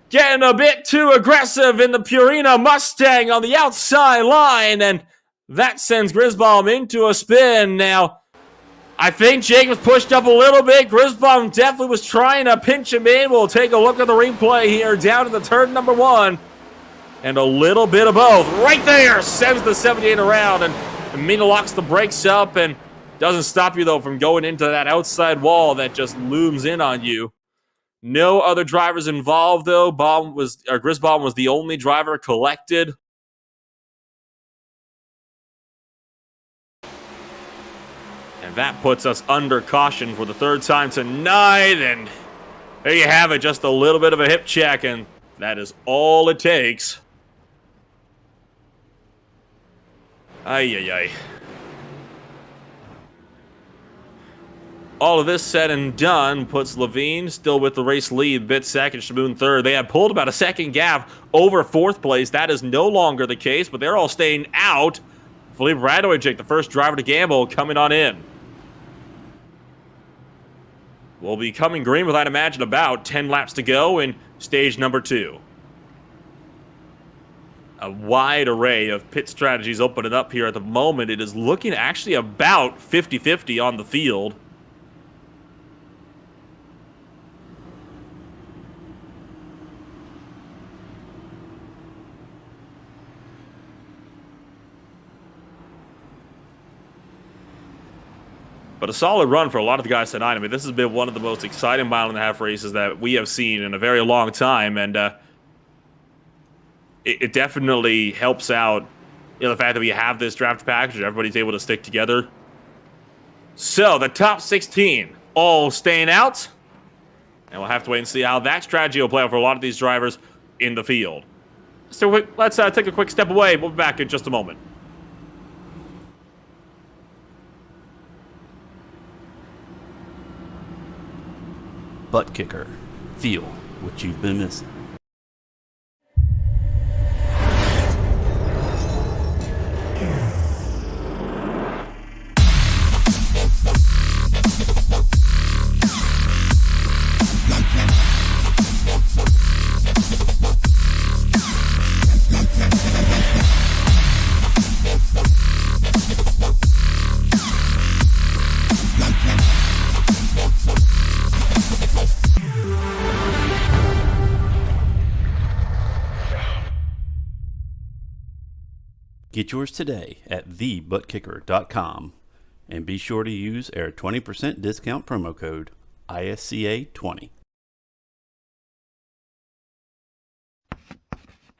Getting a bit too aggressive in the Purina Mustang on the outside line, and that sends Grisbaum into a spin. Now, I think Jacobs pushed up a little bit. Grisbaum definitely was trying to pinch him in. We'll take a look at the replay here down to the turn number 1. And a little bit of both. Right there sends the 78 around, and Mina locks the brakes up and doesn't stop you, though, from going into that outside wall that just looms in on you. No other drivers involved, though. Grisbaum was the only driver collected. And that puts us under caution for the 3rd time tonight. And there you have it, just a little bit of a hip check. And That is all it takes. Ay. All of this said and done puts Levine still with the race lead, Bit second, Shaboon third. They have pulled about a second gap over fourth place. That is no longer the case, but they're all staying out. Philippe Radojcic, the first driver to gamble, coming on in. Will be coming green with, I'd imagine, about 10 laps to go in stage number 2. A wide array of pit strategies opening up here at the moment. It is looking actually about 50-50 on the field. But a solid run for a lot of the guys tonight. I mean, this has been one of the most exciting mile-and-a-half races that we have seen in a very long time, and it definitely helps out, the fact that we have this draft package and everybody's able to stick together. So, the top 16 all staying out, and we'll have to wait and see how that strategy will play out for a lot of these drivers in the field. So, let's take a quick step away. We'll be back in just a moment. ButtKicker. Feel what you've been missing. Get yours today at TheButtKicker.com and be sure to use our 20% discount promo code ISCA20.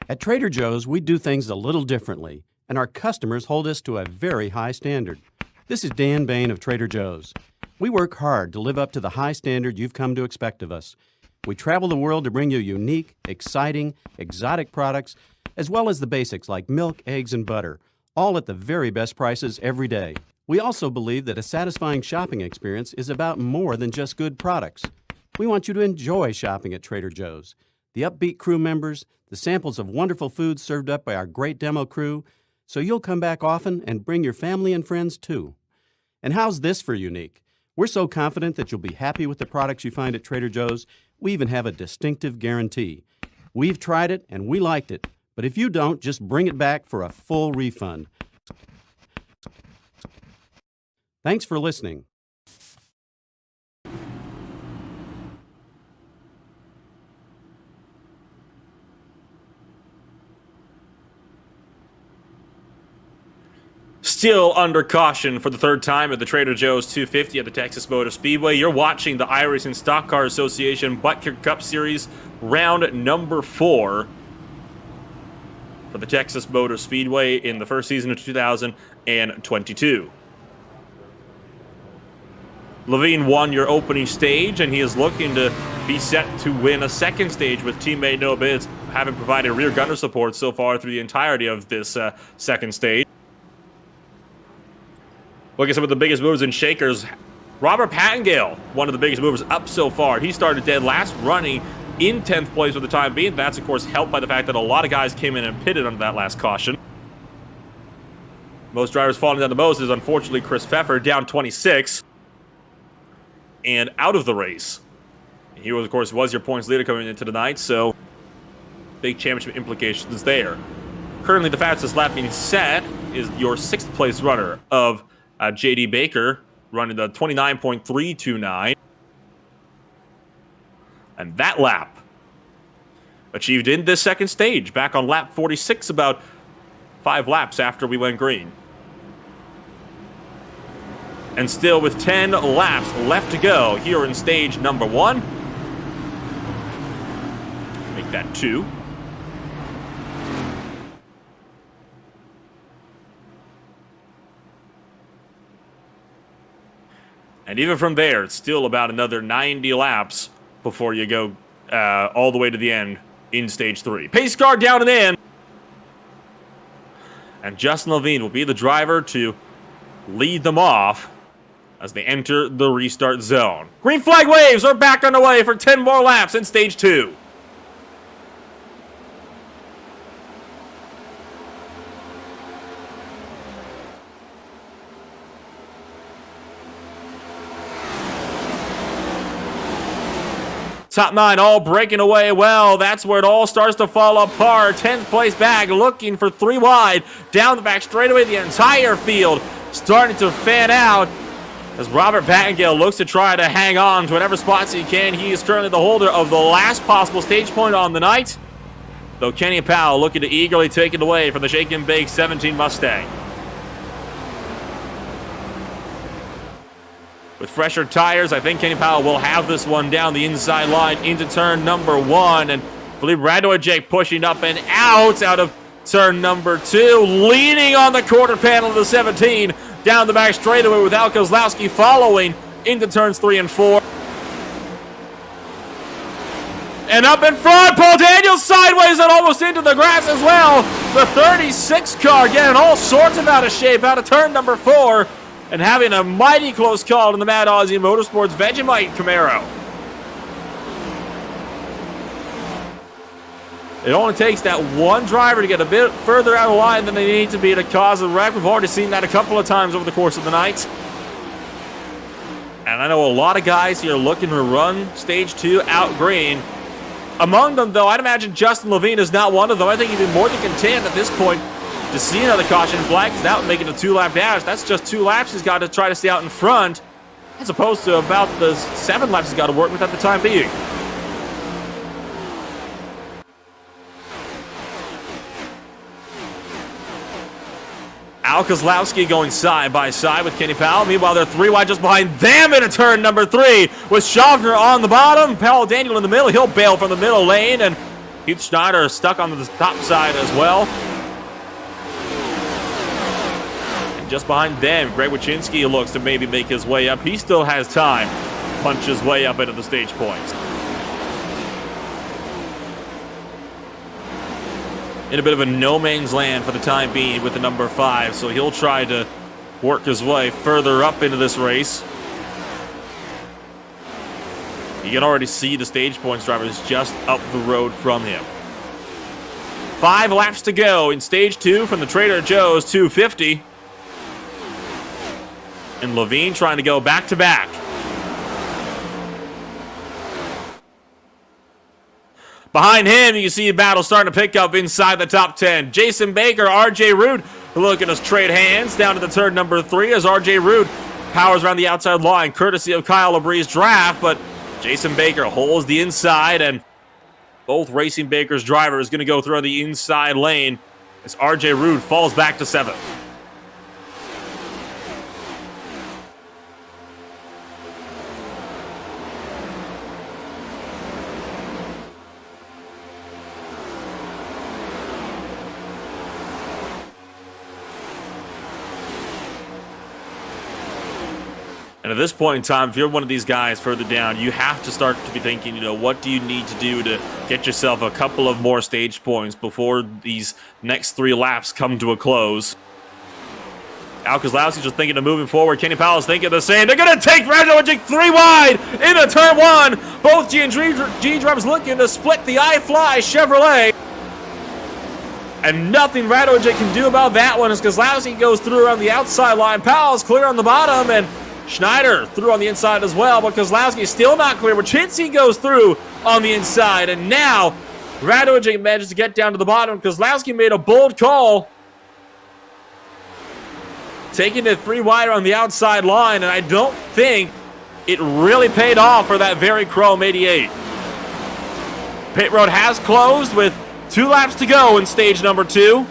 At Trader Joe's, we do things a little differently, and our customers hold us to a very high standard. This is Dan Bain of Trader Joe's. We work hard to live up to the high standard you've come to expect of us. We travel the world to bring you unique, exciting, exotic products, as well as the basics like milk, eggs, and butter, all at the very best prices every day. We also believe that a satisfying shopping experience is about more than just good products. We want you to enjoy shopping at Trader Joe's. The upbeat crew members, the samples of wonderful food served up by our great demo crew, so you'll come back often and bring your family and friends too. And how's this for unique? We're so confident that you'll be happy with the products you find at Trader Joe's, we even have a distinctive guarantee. We've tried it and we liked it. But if you don't, just bring it back for a full refund. Thanks for listening. Still under caution for the third time at the Trader Joe's 250 at the Texas Motor Speedway. You're watching the iRacing Stock Car Association ButtKicker Cup Series round number 4. For the Texas Motor Speedway in the first season of 2022. Levine won your opening stage, and he is looking to be set to win a second stage with teammate Noah Bids having provided rear gunner support so far through the entirety of this second stage. Look at some of the biggest movers and shakers. Robert Pattengale, one of the biggest movers up so far. He started dead last, running in 10th place for the time being. That's, of course, helped by the fact that a lot of guys came in and pitted under that last caution. Most drivers falling down the most is, unfortunately, Chris Pfeffer, down 26. And out of the race. He, of course, was your points leader coming into the night, so big championship implications there. Currently, the fastest lap being set is your 6th place runner of J.D. Baker, running the 29.329. And that lap achieved in this second stage, back on lap 46, about 5 laps after we went green. And still with 10 laps left to go here in stage number 1. Make that 2. And even from there, it's still about another 90 laps before you go all the way to the end in stage 3. Pace car down and in. And Justin Levine will be the driver to lead them off as they enter the restart zone. Green flag waves are back underway for 10 more laps in stage 2. Top 9 all breaking away well. That's where it all starts to fall apart. 10th place back, looking for 3 wide. Down the back straightaway, the entire field starting to fan out as Robert Battengale looks to try to hang on to whatever spots he can. He is currently the holder of the last possible stage point on the night, though Kenny Powell looking to eagerly take it away from the Shake and Bake 17 Mustang. With fresher tires, I think Kenny Powell will have this one down the inside line into turn number 1. And Philippe Radojcic pushing up and out of turn number 2. Leaning on the quarter panel of the 17. Down the back straightaway with Al Kozlowski following into turns 3 and 4. And up in front, Paul Daniels sideways and almost into the grass as well. The 36 car getting all sorts of out of shape out of turn number 4. And having a mighty close call in the Mad Aussie Motorsports Vegemite Camaro. It only takes that one driver to get a bit further out of line than they need to be to cause a wreck. We've already seen that a couple of times over the course of the night. And I know a lot of guys here looking to run stage 2 out green. Among them, though, I'd imagine Justin Levine is not one of them. I think he'd be more than content at this point to see another caution flag, because that would make it a 2-lap dash. That's just 2 laps he's got to try to stay out in front, as opposed to about the 7 laps he's got to work with at the time being. Al Kozlowski going side by side with Kenny Powell. Meanwhile, they're 3 wide just behind them into turn number 3 with Schaffner on the bottom. Paul Daniel in the middle. He'll bail from the middle lane, and Heath Schneider stuck on the top side as well. Just behind them, Greg Wyszynski looks to maybe make his way up. He still has time to punch his way up into the stage points. In a bit of a no man's land for the time being with the number 5, so he'll try to work his way further up into this race. You can already see the stage points drivers just up the road from him. 5 laps to go in stage 2 from the Trader Joe's 250. And Levine trying to go back-to-back. Behind him, you can see a battle starting to pick up inside the top 10. Jason Baker, R.J. Root looking to trade hands down to the turn number 3 as R.J. Root powers around the outside line, courtesy of Kyle Labree's draft, but Jason Baker holds the inside, and both Racing Baker's drivers going to go through on the inside lane as R.J. Root falls back to 7th. And at this point in time, if you're one of these guys further down, you have to start to be thinking, what do you need to do to get yourself a couple of more stage points before these next 3 laps come to a close. Al Kozlowski just thinking of moving forward. Kenny Powell's thinking the same. They're going to take Radojcic 3 wide into turn 1. Both G drivers looking to split the iFly Chevrolet. And nothing Radojcic can do about that one as Kozlowski goes through around the outside line. Powell's clear on the bottom, and Schneider through on the inside as well, but Kozlowski is still not clear. Wyszynski goes through on the inside, and now Radojcic manages to get down to the bottom. Kozlowski made a bold call, taking it 3 wider on the outside line, and I don't think it really paid off for that very chrome 88. Pit road has closed with 2 laps to go in stage number 2.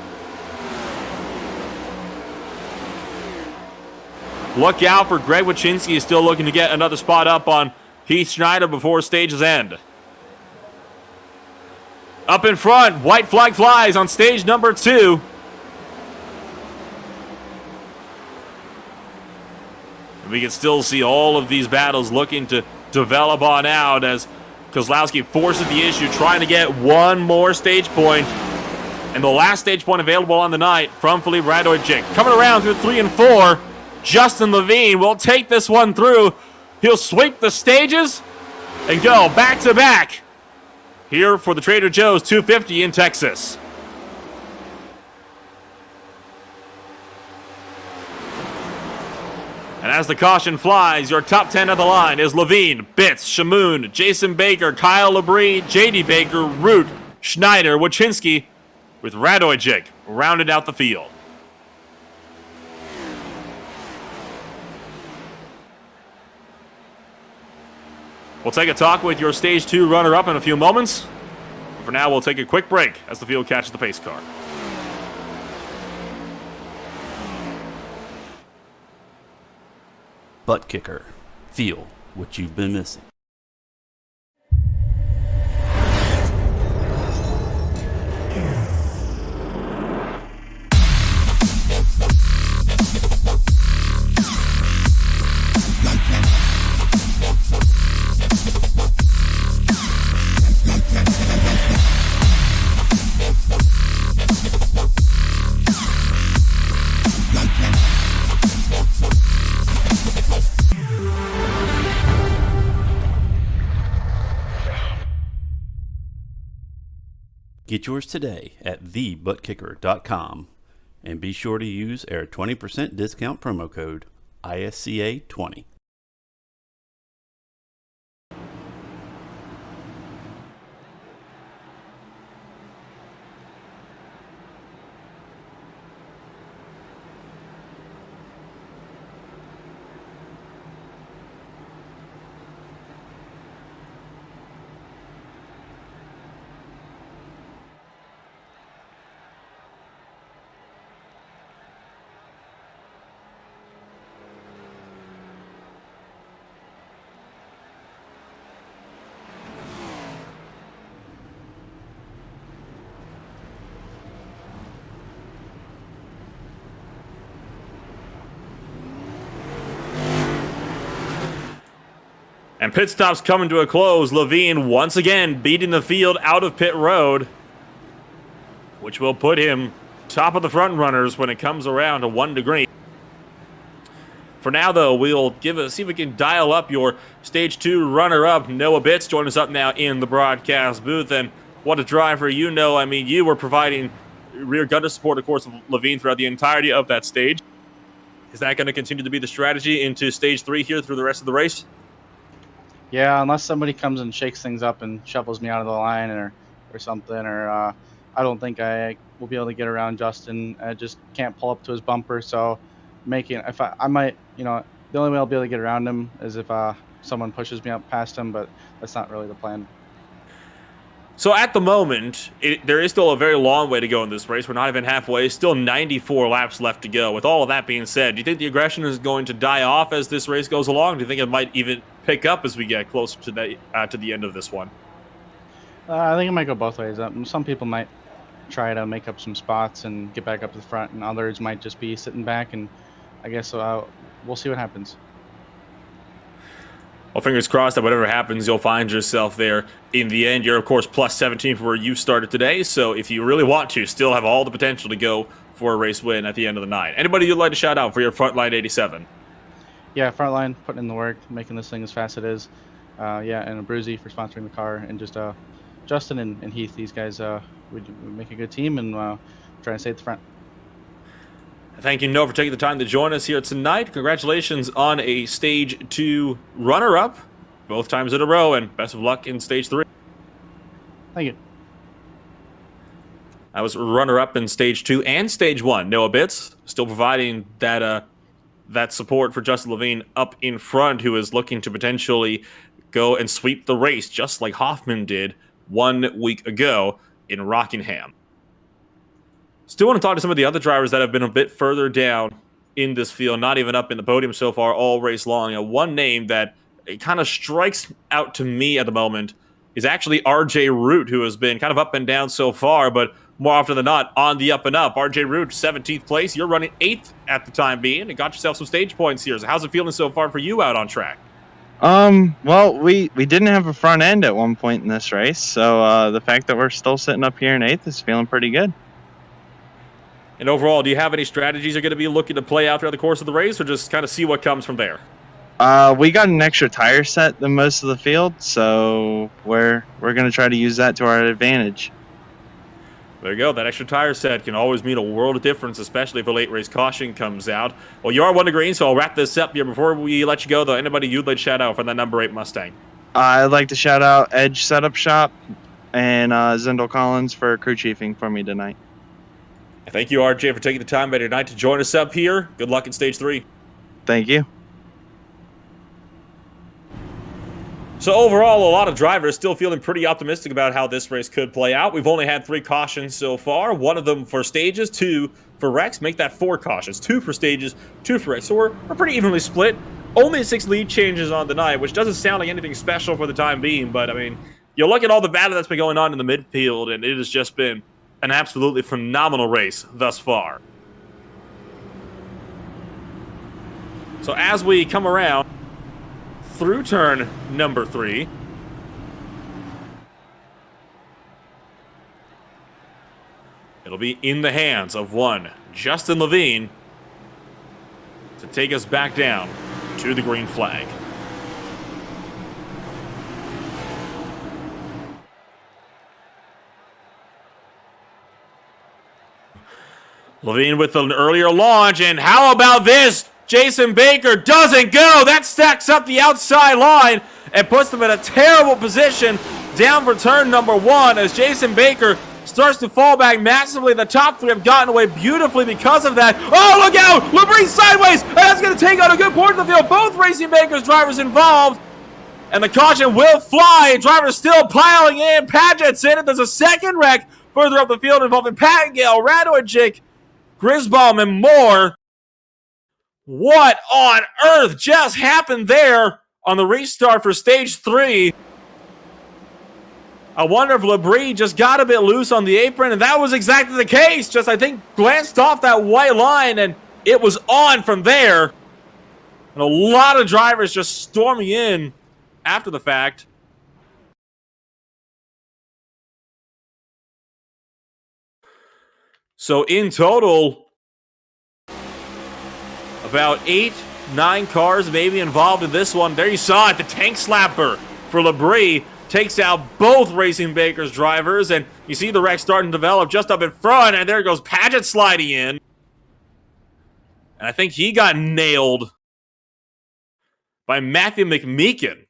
Look out for Greg Wyszynski. He's still looking to get another spot up on Heath Schneider before stage's end. Up in front, white flag flies on stage number 2. We can still see all of these battles looking to develop on out as Kozlowski forces the issue, trying to get one more stage point. And the last stage point available on the night from Filip Radojcic. Coming around through 3 and 4, Justin Levine will take this one through. He'll sweep the stages and go back-to-back here for the Trader Joe's 250 in Texas. And as the caution flies, your top 10 of the line is Levine, Bitts, Shamoon, Jason Baker, Kyle Labrie, JD Baker, Root, Schneider, Wachinski, with Radojcic rounded out the field. We'll take a talk with your Stage 2 runner-up in a few moments. For now, we'll take a quick break as the field catches the pace car. ButtKicker. Feel what you've been missing. Get yours today at TheButtKicker.com and be sure to use our 20% discount promo code ISCA20. And pit stops coming to a close. Levine once again beating the field out of pit road, which will put him top of the front runners when it comes around to 1 degree. For now, though, we'll see if we can dial up your Stage 2 runner-up. Noah Bitts joining us up now in the broadcast booth. And what a driver. You know, I mean, you were providing rear gutter support, of course, of Levine throughout the entirety of that stage. Is that going to continue to be the strategy into Stage 3 here through the rest of the race? Yeah, unless somebody comes and shakes things up and shovels me out of the line or something, or I don't think I will be able to get around Justin. I just can't pull up to his bumper, so I might, the only way I'll be able to get around him is if someone pushes me up past him, but that's not really the plan. So at the moment, there is still a very long way to go in this race. We're not even halfway. Still 94 laps left to go. With all of that being said, do you think the aggression is going to die off as this race goes along? Do you think it might even pick up as we get closer to the end of this one? I think it might go both ways. Some people might try to make up some spots and get back up to the front, and others might just be sitting back, and I guess we'll see what happens. Well, fingers crossed that whatever happens, you'll find yourself there in the end. You're, of course, plus 17 for where you started today, so if you really want to, still have all the potential to go for a race win at the end of the night. Anybody you'd like to shout out for your Frontline 87? Yeah, Frontline, putting in the work, making this thing as fast as it is. And Bruzy for sponsoring the car, and just Justin and Heath, these guys, we make a good team, and try to stay at the front. Thank you, Noah, for taking the time to join us here tonight. Congratulations on a Stage 2 runner-up, both times in a row, and best of luck in Stage 3. Thank you. I was runner-up in Stage 2 and Stage 1. Noah Bitts still providing that support for Justin Levine up in front, who is looking to potentially go and sweep the race, just like Hoffman did 1 week ago in Rockingham. Still want to talk to some of the other drivers that have been a bit further down in this field, not even up in the podium so far all race long. One name that kind of strikes out to me at the moment is actually RJ Root, who has been kind of up and down so far, but more often than not on the up and up. RJ Root, 17th place. You're running 8th at the time being and got yourself some stage points here. So how's it feeling so far for you out on track? Well, we didn't have a front end at one point in this race, so the fact that we're still sitting up here in 8th is feeling pretty good. And overall, do you have any strategies you're going to be looking to play out throughout the course of the race, or just kind of see what comes from there? We got an extra tire set than most of the field, so we're gonna try to use that to our advantage. There you go. That extra tire set can always mean a world of difference, especially if a late race caution comes out. Well, you are 1 to green, so I'll wrap this up here. Before we let you go, though, anybody you'd like to shout out for that number 8 Mustang? I'd like to shout out Edge Setup Shop and Zendel Collins for crew chiefing for me tonight. Thank you, RJ, for taking the time out of your night to join us up here. Good luck in Stage 3. Thank you. So overall, a lot of drivers still feeling pretty optimistic about how this race could play out. We've only had 3 cautions so far, 1 of them for stages, 2 for wrecks. Make that 4 cautions, 2 for stages, 2 for wrecks. So we're pretty evenly split. Only 6 lead changes on the night, which doesn't sound like anything special for the time being, but I mean, you look at all the battle that's been going on in the midfield, and it has just been an absolutely phenomenal race thus far. So as we come around through turn number 3, it'll be in the hands of one Justin Levine to take us back down to the green flag. Levine with an earlier launch, and how about this? Jason Baker doesn't go. That stacks up the outside line and puts them in a terrible position down for turn number 1 as Jason Baker starts to fall back massively. The top 3 have gotten away beautifully because of that. Oh, look out! Labrie sideways, and that's going to take out a good portion of the field. Both Racing Baker's drivers involved, and the caution will fly. Drivers still piling in. Paget's in it. There's a second wreck further up the field involving Pattingale, Radojcic, Grisbaum, and more. What on earth just happened there on the restart for stage 3? I wonder if Labrie just got a bit loose on the apron, and that was exactly the case. Just, I think, glanced off that white line, and it was on from there. And a lot of drivers just storming in after the fact. So in total, about 8, 9 cars maybe involved in this one. There you saw it, the tank slapper for Labrie takes out both Racing Baker's drivers, and you see the wreck starting to develop just up in front, and there goes Paget sliding in. And I think he got nailed by Matthew McMeekin.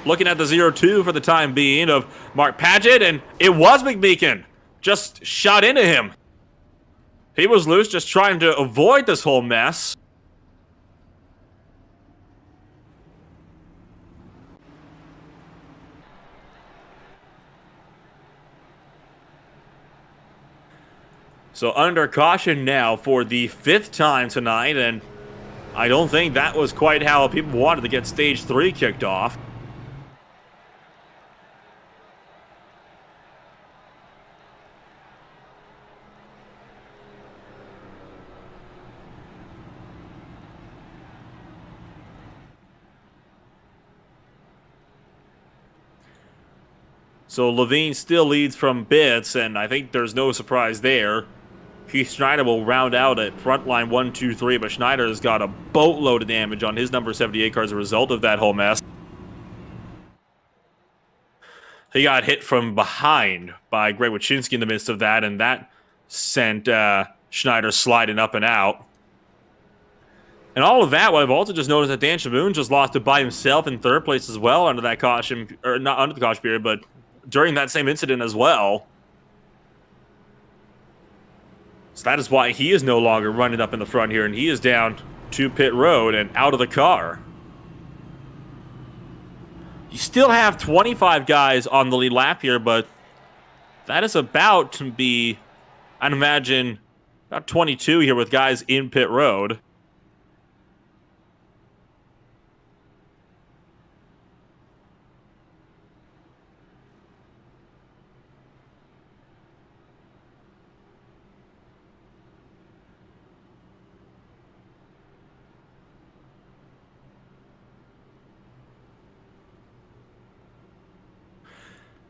Looking at the 0-2 for the time being of Mark Paget, and it was McMeekin. Just shot into him. He was loose, just trying to avoid this whole mess. So under caution now for the 5th time tonight, and I don't think that was quite how people wanted to get stage 3 kicked off. So Levine still leads from bits, and I think there's no surprise there. Keith Schneider will round out at frontline 1, 2, 3, but Schneider has got a boatload of damage on his number 78 car as a result of that whole mess. He got hit from behind by Greg Wyszynski in the midst of that, and that sent Schneider sliding up and out. And all of that, what I've also just noticed that Dan Shaboon just lost it by himself in 3rd place as well under that caution, or not under the caution period, but during that same incident as well. So that is why he is no longer running up in the front here, and he is down to pit road and out of the car. You still have 25 guys on the lead lap here, but that is about to be, I'd imagine, about 22 here with guys in pit road.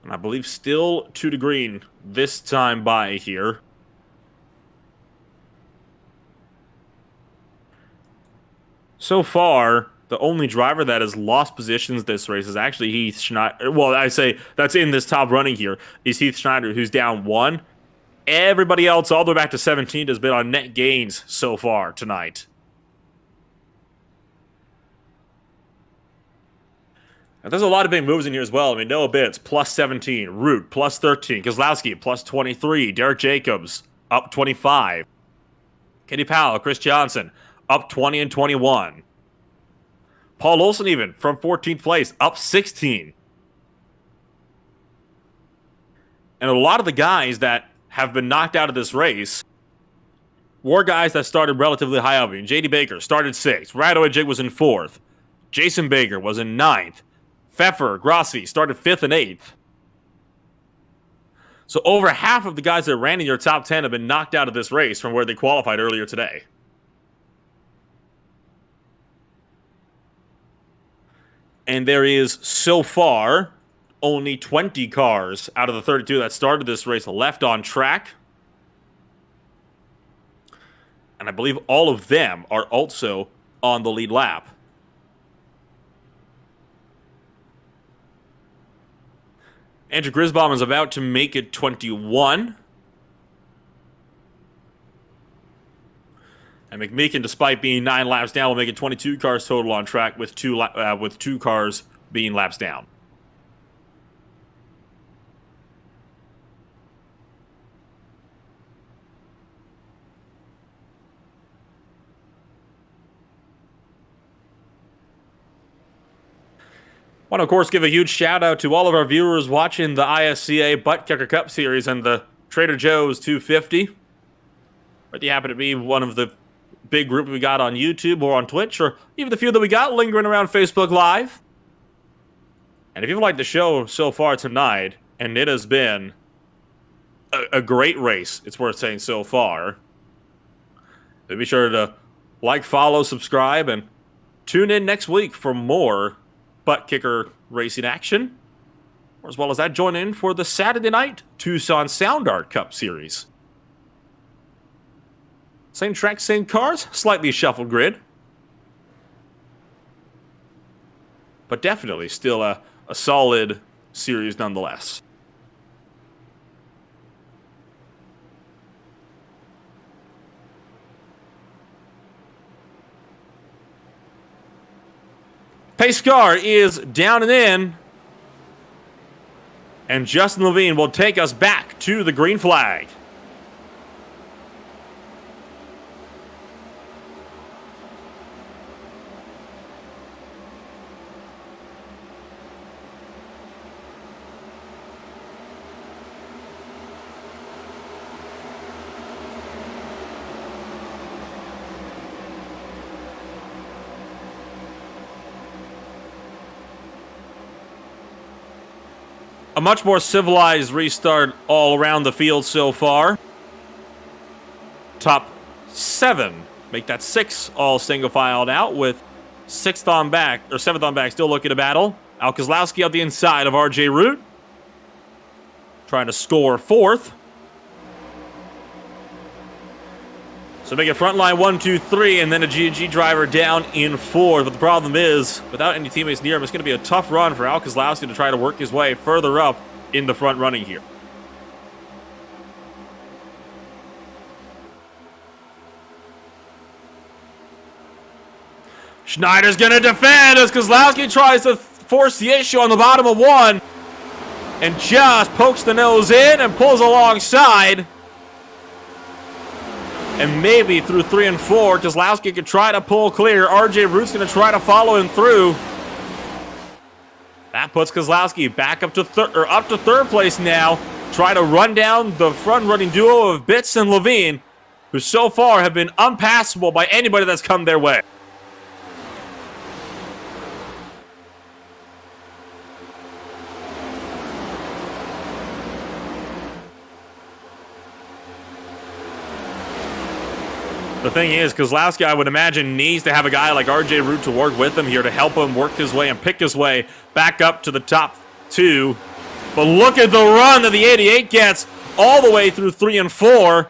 And I believe still 2 to green this time by here. So far, the only driver that has lost positions this race is actually Heath Schneider. Well, I say that's in this top running here is Heath Schneider, who's down 1. Everybody else, all the way back to 17, has been on net gains so far tonight. Now, there's a lot of big moves in here as well. I mean, Noah Bitts, plus 17. Root, plus 13. Kozlowski, plus 23. Derek Jacobs, up 25. Kenny Powell, Chris Johnson, up 20 and 21. Paul Olsen even, from 14th place, up 16. And a lot of the guys that have been knocked out of this race were guys that started relatively high up. I mean, J.D. Baker started 6th. Radaway Jig was in 4th. Jason Baker was in 9th. Pfeffer, Grossi started 5th and 8th. So over half of the guys that ran in your top 10 have been knocked out of this race from where they qualified earlier today. And there is, so far, only 20 cars out of the 32 that started this race left on track. And I believe all of them are also on the lead lap. Andrew Grisbaum is about to make it 21. And McMeekin, despite being 9 laps down, will make it 22 cars total on track with two cars being laps down. I want to, of course, give a huge shout-out to all of our viewers watching the ISCA ButtKicker Cup Series and the Trader Joe's 250. Whether you happen to be one of the big group we got on YouTube or on Twitch, or even the few that we got lingering around Facebook Live. And if you've liked the show so far tonight, and it has been a great race, it's worth saying so far, then be sure to like, follow, subscribe, and tune in next week for more ButtKicker racing action. Or as well as that, join in for the Saturday night Tucson Sound Art Cup Series. Same track, same cars, slightly shuffled grid. But definitely still a solid series nonetheless. Pace car is down and in. And Justin Levine will take us back to the green flag. A much more civilized restart all around the field so far. Top 7 make that 6 all single filed out with 7th on back still looking to battle. Al Kozlowski out the inside of RJ Root, trying to score 4th. So make it front line 1, 2, 3, and then a G&G driver down in 4th. But the problem is, without any teammates near him, it's going to be a tough run for Al Kozlowski to try to work his way further up in the front running here. Schneider's going to defend as Kozlowski tries to force the issue on the bottom of 1 and just pokes the nose in and pulls alongside. And maybe through 3 and 4, Kozlowski could try to pull clear. RJ Root's going to try to follow him through. That puts Kozlowski back up to third place now. Try to run down the front-running duo of Bitts and Levine, who so far have been unpassable by anybody that's come their way. The thing is, Kozlowski, I would imagine, needs to have a guy like RJ Root to work with him here to help him work his way and pick his way back up to the top 2 But look at the run that the 88 gets all the way through 3 and 4.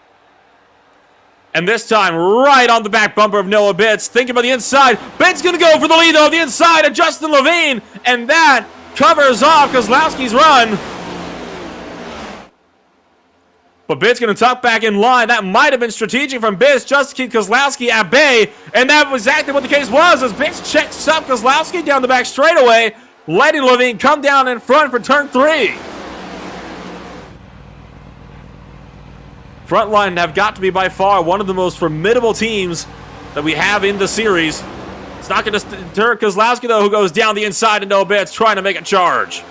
And this time, right on the back bumper of Noah Bitts. Thinking about the inside. Bitts going to go for the lead, though. The inside of Justin Levine. And that covers off Kozlowski's run. But Bitts going to tuck back in line. That might have been strategic from Bitts just to keep Kozlowski at bay. And that was exactly what the case was, as Bitts checks up Kozlowski down the back straightaway, letting Levine come down in front for turn 3. Frontline have got to be by far one of the most formidable teams that we have in the series. It's not going to deter Kozlowski, though, who goes down the inside and no bits, trying to make a charge.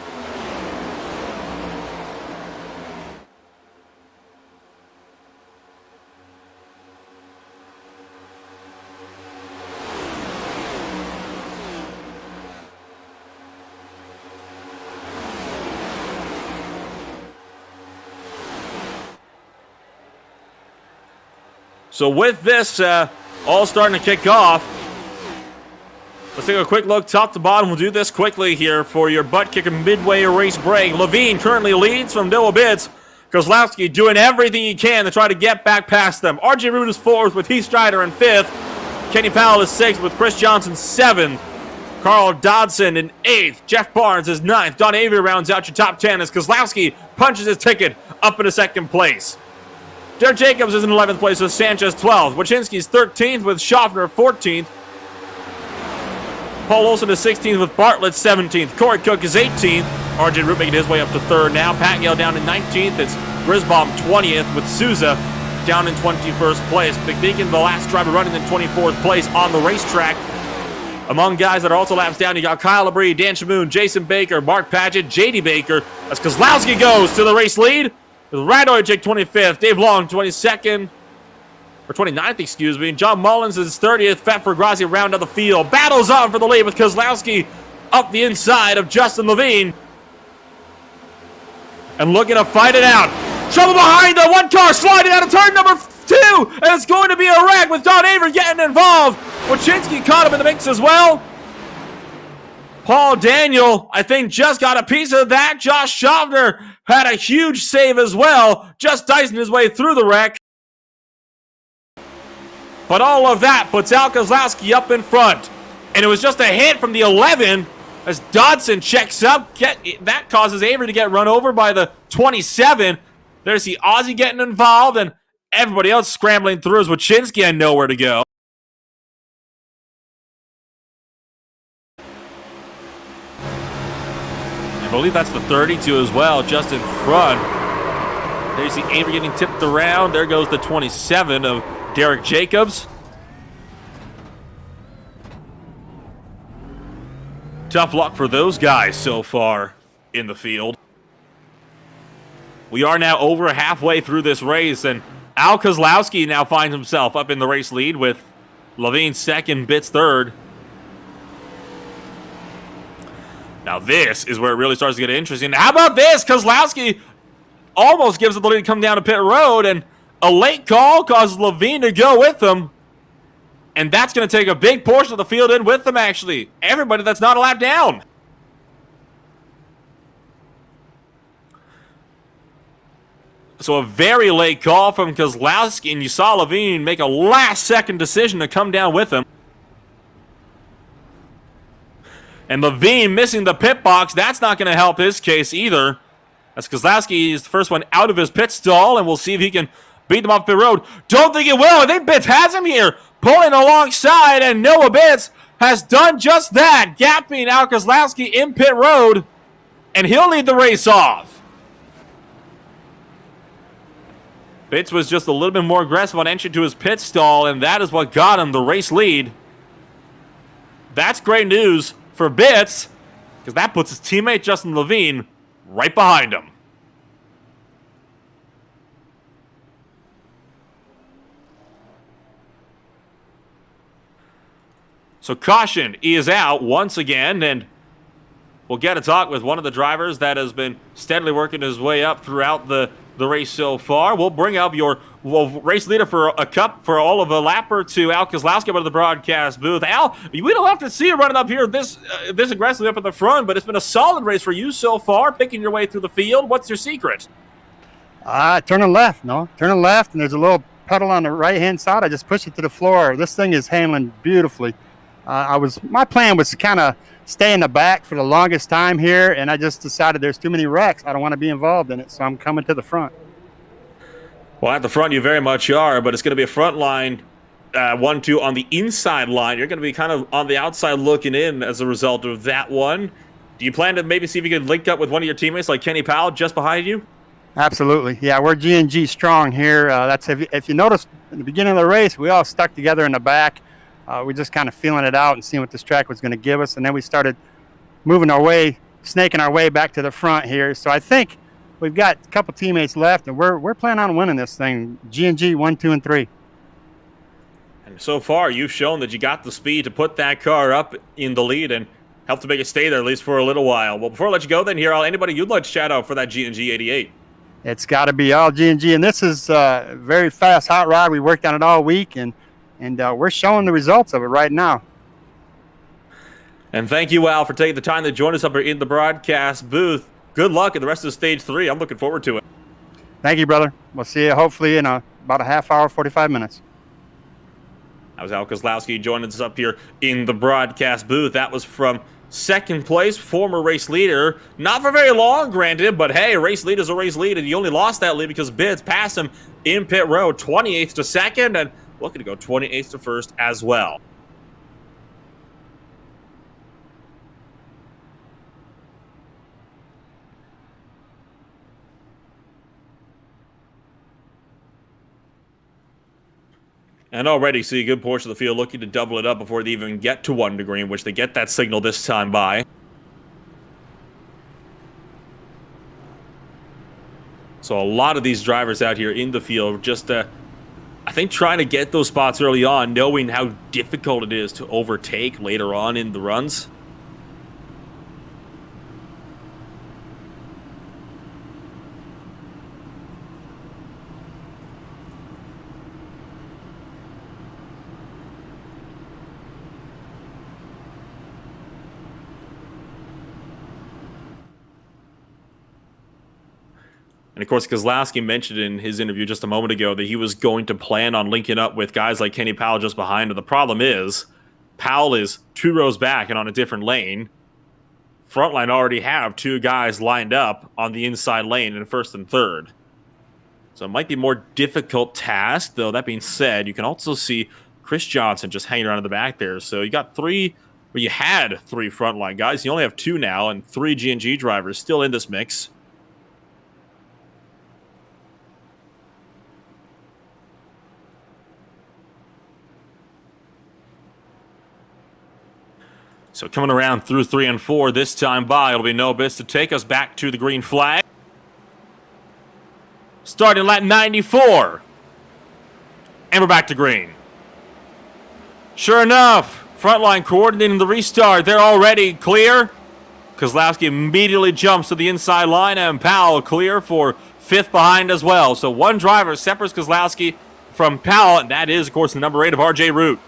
So with this all starting to kick off, let's take a quick look top to bottom. We'll do this quickly here for your ButtKicker midway race break. Levine currently leads from Noah Bitts. Kozlowski doing everything he can to try to get back past them. RJ Root is 4th with Heath Strider in 5th. Kenny Powell is 6th with Chris Johnson 7th. Carl Dodson in 8th. Jeff Barnes is 9th. Don Avery rounds out your top 10 as Kozlowski punches his ticket up into 2nd place. Derek Jacobs is in 11th place with Sanchez 12th. Wachinski's 13th with Schaffner 14th. Paul Olson is 16th with Bartlett 17th. Corey Cook is 18th. RJ Root making his way up to 3rd now. Pat Gale down in 19th. It's Grisbaum 20th with Souza down in 21st place. McBeacon, the last driver, running in 24th place on the racetrack. Among guys that are also laps down, you got Kyle Labrie, Dan Shamoon, Jason Baker, Mark Padgett, JD Baker. As Kozlowski goes to the race lead. With Radojic 25th, Dave Long 22nd, or 29th, excuse me. John Mullins is 30th. Fat Fergrazzi round out the field. Battles on for the lead with Kozlowski up the inside of Justin Levine. And looking to fight it out. Trouble behind the one car sliding out of turn number 2. And it's going to be a wreck with Don Avery getting involved. Wachinski caught him in the mix as well. Paul Daniel, I think, just got a piece of that. Josh Schaffner had a huge save as well, just dicing his way through the wreck. But all of that puts Al Kozlowski up in front. And it was just a hit from the 11 as Dodson checks up. That causes Avery to get run over by the 27. There's the Aussie getting involved, and everybody else scrambling through as Wachinski had nowhere to go. I believe that's the 32 as well, just in front. There's the Avery getting tipped around. There goes the 27 of Derek Jacobs. Tough luck for those guys so far in the field. We are now over halfway through this race, and Al Kozlowski now finds himself up in the race lead with Levine 2nd, Bitts 3rd. Now this is where it really starts to get interesting. How about this? Kozlowski almost gives it the lead to come down to pit road, and a late call causes Levine to go with them. And that's going to take a big portion of the field in with them, actually. Everybody that's not a lap down. So a very late call from Kozlowski, and you saw Levine make a last-second decision to come down with him. And Levine missing the pit box, that's not going to help his case either. As Kozlowski is the first one out of his pit stall, and we'll see if he can beat them off pit road. Don't think it will. I think Bitts has him here, pulling alongside, and Noah Bitts has done just that, gapping out Kozlowski in pit road, and he'll lead the race off. Bitts was just a little bit more aggressive on entry to his pit stall, and that is what got him the race lead. That's great news for Bitts, because that puts his teammate Justin Levine right behind him. So caution is out once again, and we'll get a talk with one of the drivers that has been steadily working his way up throughout the the race so far. We'll bring up your race leader for a cup for all of a lapper to Al Kozlowski out of the broadcast booth. Al, we don't have to see you running up here this aggressively up at the front, but it's been a solid race for you so far, picking your way through the field. What's your secret? Turning left, turning left, and there's a little pedal on the right-hand side. I just push it to the floor. This thing is handling beautifully. My plan was to kind of stay in the back for the longest time here, and I just decided there's too many wrecks. I don't want to be involved in it, so I'm coming to the front. Well, at the front you very much are, but it's going to be a front line 1-2 on the inside line. You're going to be kind of on the outside looking in as a result of that one. Do you plan to maybe see if you can link up with one of your teammates like Kenny Powell just behind you? Absolutely. Yeah, we're G&G strong here. That's if you notice in the beginning of the race, we all stuck together in the back. We're just kind of feeling it out and seeing what this track was going to give us. And then we started moving our way, snaking our way back to the front here. So I think we've got a couple teammates left, and we're planning on winning this thing. G&G 1, 2, and 3. And so far, you've shown that you got the speed to put that car up in the lead and help to make it stay there at least for a little while. Well, before I let you go then, here, anybody you'd like to shout out for that G&G 88? It's got to be all G&G, and this is a very fast hot rod. We worked on it all week, and we're showing the results of it right now. And thank you, Al, for taking the time to join us up here in the broadcast booth. Good luck in the rest of Stage 3. I'm looking forward to it. Thank you, brother. We'll see you hopefully in about a half hour, 45 minutes. That was Al Kozlowski joining us up here in the broadcast booth. That was from second place, former race leader. Not for very long, granted, but hey, race lead is a race lead, and he only lost that lead because Bids passed him in pit road, 28th to second, and looking to go 28th to first as well. And already see a good portion of the field looking to double it up before they even get to 1 degree, in which they get that signal this time by. So a lot of these drivers out here in the field just, I think, trying to get those spots early on, knowing how difficult it is to overtake later on in the runs. And, of course, Kozlowski mentioned in his interview just a moment ago that he was going to plan on linking up with guys like Kenny Powell just behind him. The problem is, Powell is 2 rows back and on a different lane. Frontline already have 2 guys lined up on the inside lane in first and third. So it might be a more difficult task, though. That being said, you can also see Chris Johnson just hanging around in the back there. So you got 3, or you had 3 frontline guys. You only have 2 now, and 3 G&G drivers still in this mix. So coming around through 3 and 4 this time by, it'll be no bits to take us back to the green flag. Starting lap 94. And we're back to green. Sure enough, frontline coordinating the restart. They're already clear. Kozlowski immediately jumps to the inside line, and Powell clear for 5th behind as well. So 1 driver separates Kozlowski from Powell, and that is, of course, the number 8 of RJ Root.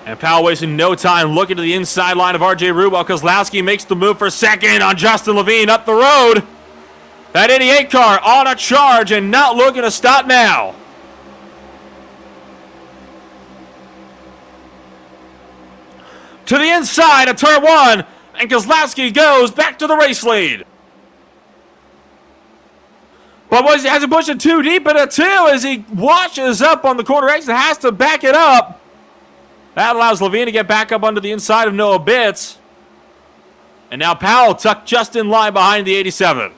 And Powell wasting no time looking to the inside line of RJ Root while Kozlowski makes the move for second on Justin Levine up the road. That 88 car on a charge and not looking to stop now. To the inside of turn 1, and Kozlowski goes back to the race lead. But hasn't pushed it too deep into 2 as he washes up on the corner exit, has to back it up. That allows Levine to get back up under the inside of Noah Bitts. And now Powell tucked just in line behind the 87.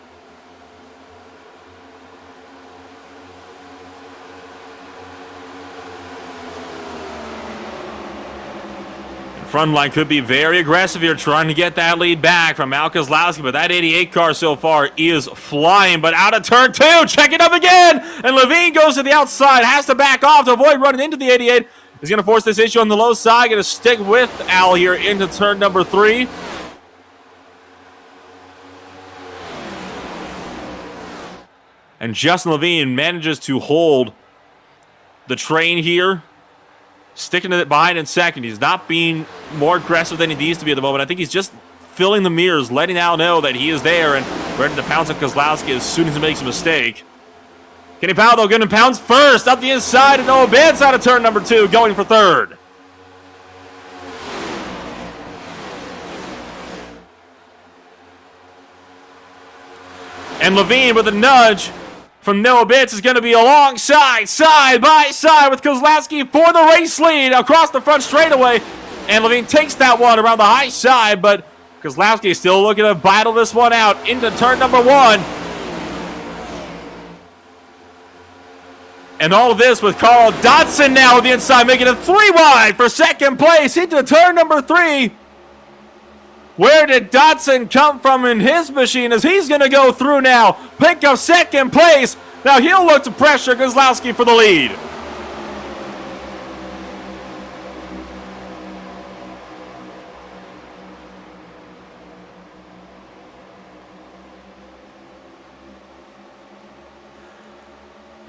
Front line could be very aggressive here, trying to get that lead back from Al Kozlowski, but that 88 car so far is flying. But out of turn 2, check it up again, and Levine goes to the outside, has to back off to avoid running into the 88. He's going to force this issue on the low side, going to stick with Al here into turn number 3. And Justin Levine manages to hold the train here, sticking to it behind in second. He's not being more aggressive than he needs to be at the moment. I think he's just filling the mirrors, letting Al know that he is there and ready to pounce on Kozlowski as soon as he makes a mistake. Kenny Powell, though, going to pounce first up the inside, and Noah Bitts out of turn number 2, going for third. And Levine with a nudge from Noah Bitts is going to be alongside, side by side with Kozlowski for the race lead across the front straightaway. And Levine takes that one around the high side, but Kozlowski still looking to battle this one out into turn number 1. And all of this with Carl Dodson now with the inside, making it 3 wide for second place into turn number 3. Where did Dodson come from in his machine as he's going to go through now? Pick up second place. Now he'll look to pressure Kozlowski for the lead.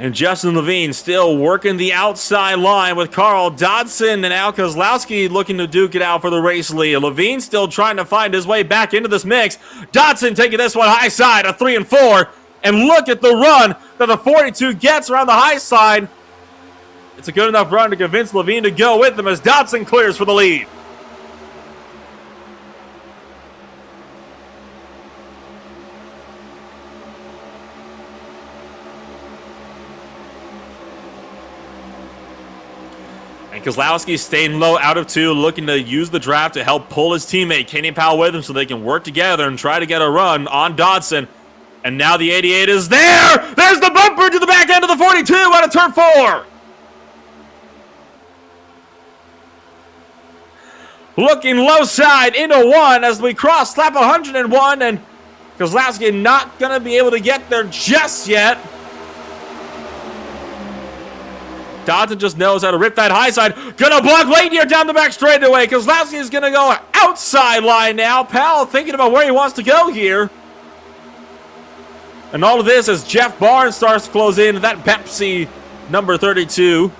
And Justin Levine still working the outside line with Carl Dodson and Al Kozlowski looking to duke it out for the race lead. Levine still trying to find his way back into this mix. Dodson taking this one high side, a 3 and 4. And look at the run that the 42 gets around the high side. It's a good enough run to convince Levine to go with him as Dodson clears for the lead. And Kozlowski staying low out of 2, looking to use the draft to help pull his teammate Kenny Powell with him so they can work together and try to get a run on Dodson. And now the 88 is there! There's the bumper to the back end of the 42 out of turn 4! Looking low side into 1 as we cross lap 101, and Kozlowski not going to be able to get there just yet. Dodson just knows how to rip that high side. Gonna block late here down the back straightaway. Kozlowski is gonna go outside line now. Powell thinking about where he wants to go here. And all of this as Jeff Barnes starts to close in that Pepsi number 32.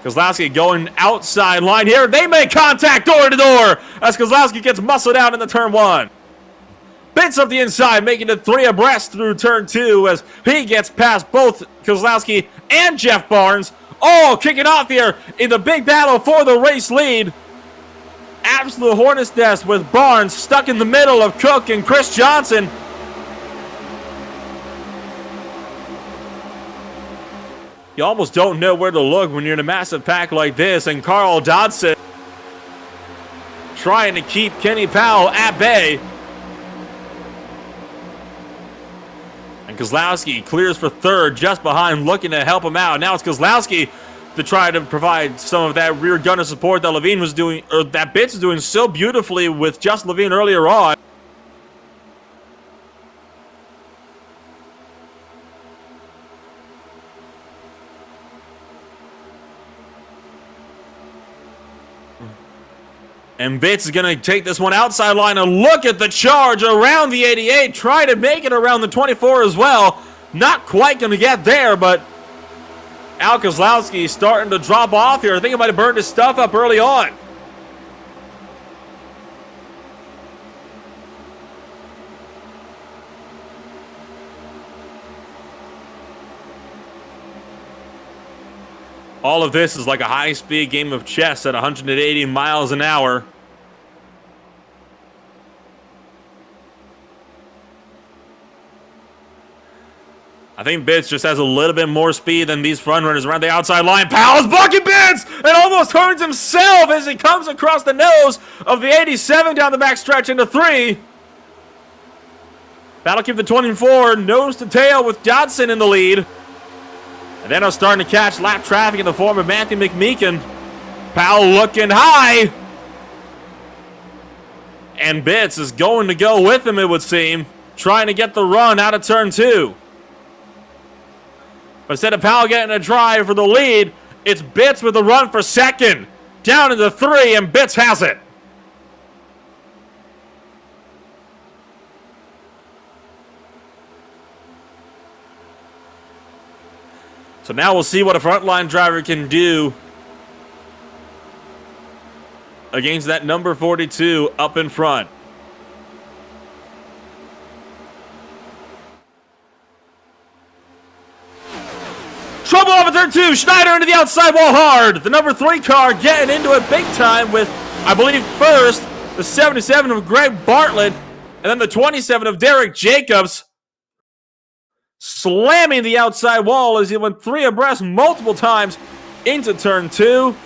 Kozlowski going outside line here. They make contact door to door as Kozlowski gets muscled out into turn 1. Bitts up the inside, making it 3 abreast through turn 2 as he gets past both Kozlowski and Jeff Barnes. All kicking off here in the big battle for the race lead. Absolute hornet's nest with Barnes stuck in the middle of Cook and Chris Johnson. You almost don't know where to look when you're in a massive pack like this. And Carl Dodson trying to keep Kenny Powell at bay. And Kozlowski clears for third, just behind, looking to help him out. Now it's Kozlowski to try to provide some of that rear gunner support that Levine was doing, or that Bitts is doing so beautifully with Justin Levine earlier on. And Bitts is going to take this one outside line, and look at the charge around the 88. Try to make it around the 24 as well. Not quite going to get there, but Al Kozlowski starting to drop off here. I think he might have burned his stuff up early on. All of this is like a high-speed game of chess at 180 miles an hour. I think Bitts just has a little bit more speed than these front runners around the outside line. Powell's blocking Bitts and almost turns himself as he comes across the nose of the 87 down the back stretch into 3. That'll keep the 24 nose to tail with Dodson in the lead. And then I'm starting to catch lap traffic in the form of Matthew McMeekin. Powell looking high. And Bitts is going to go with him, it would seem, trying to get the run out of turn 2. But instead of Powell getting a drive for the lead, it's Bitts with the run for second. Down into 3, and Bitts has it. So now we'll see what a frontline driver can do against that number 42 up in front. Trouble off at turn 2. Schneider into the outside wall hard. The number 3 car getting into it big time with, I believe, first the 77 of Greg Bartlett and then the 27 of Derek Jacobs, slamming the outside wall as he went 3 abreast multiple times into turn 2.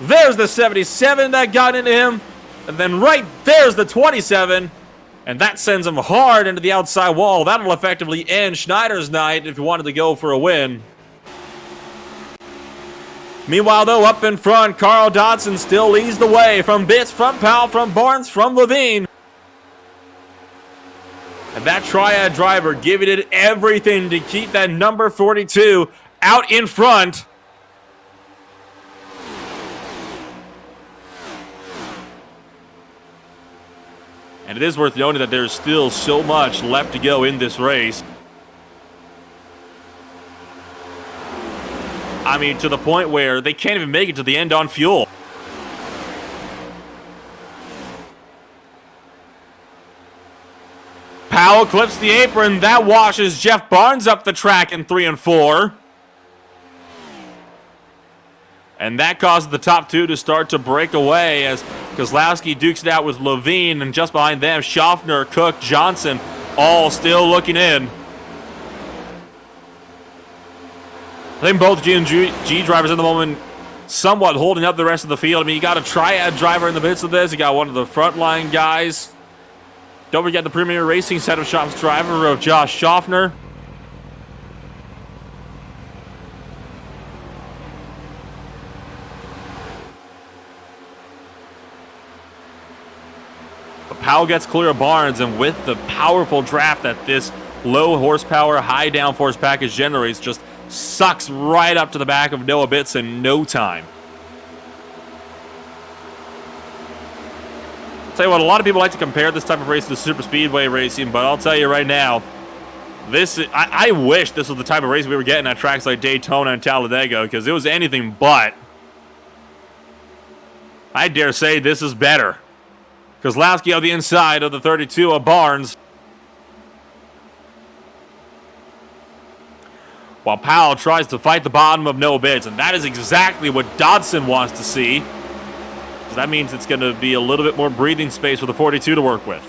There's the 77 that got into him. And then right there's the 27. And that sends him hard into the outside wall. That'll effectively end Schneider's night if he wanted to go for a win. Meanwhile, though, up in front, Carl Dodson still leads the way from Bitts, from Powell, from Barnes, from Levine. And that triad driver giving it everything to keep that number 42 out in front. And it is worth noting that there's still so much left to go in this race. I mean, to the point where they can't even make it to the end on fuel. Powell clips the apron. That washes Jeff Barnes up the track in 3 and 4. And that causes the top 2 to start to break away as Kozlowski dukes it out with Levine, and just behind them, Schaffner, Cook, Johnson, all still looking in. I think both G drivers at the moment somewhat holding up the rest of the field. I mean, you got a triad driver in the midst of this. You got one of the frontline guys. Don't forget the Premier Racing Setup Shop's driver of Josh Schaffner. But Powell gets clear of Barnes, and with the powerful draft that this low horsepower, high downforce package generates, just sucks right up to the back of Noah Bitts in no time. Tell you what, a lot of people like to compare this type of race to super speedway racing, but I'll tell you right now, I wish this was the type of race we were getting at tracks like Daytona and Talladega, because it was anything but. I dare say this is better. Kozlowski on the inside of the 32 of Barnes, while Powell tries to fight the bottom of Noah Bitts, and that is exactly what Dodson wants to see. So that means it's going to be a little bit more breathing space for the 42 to work with.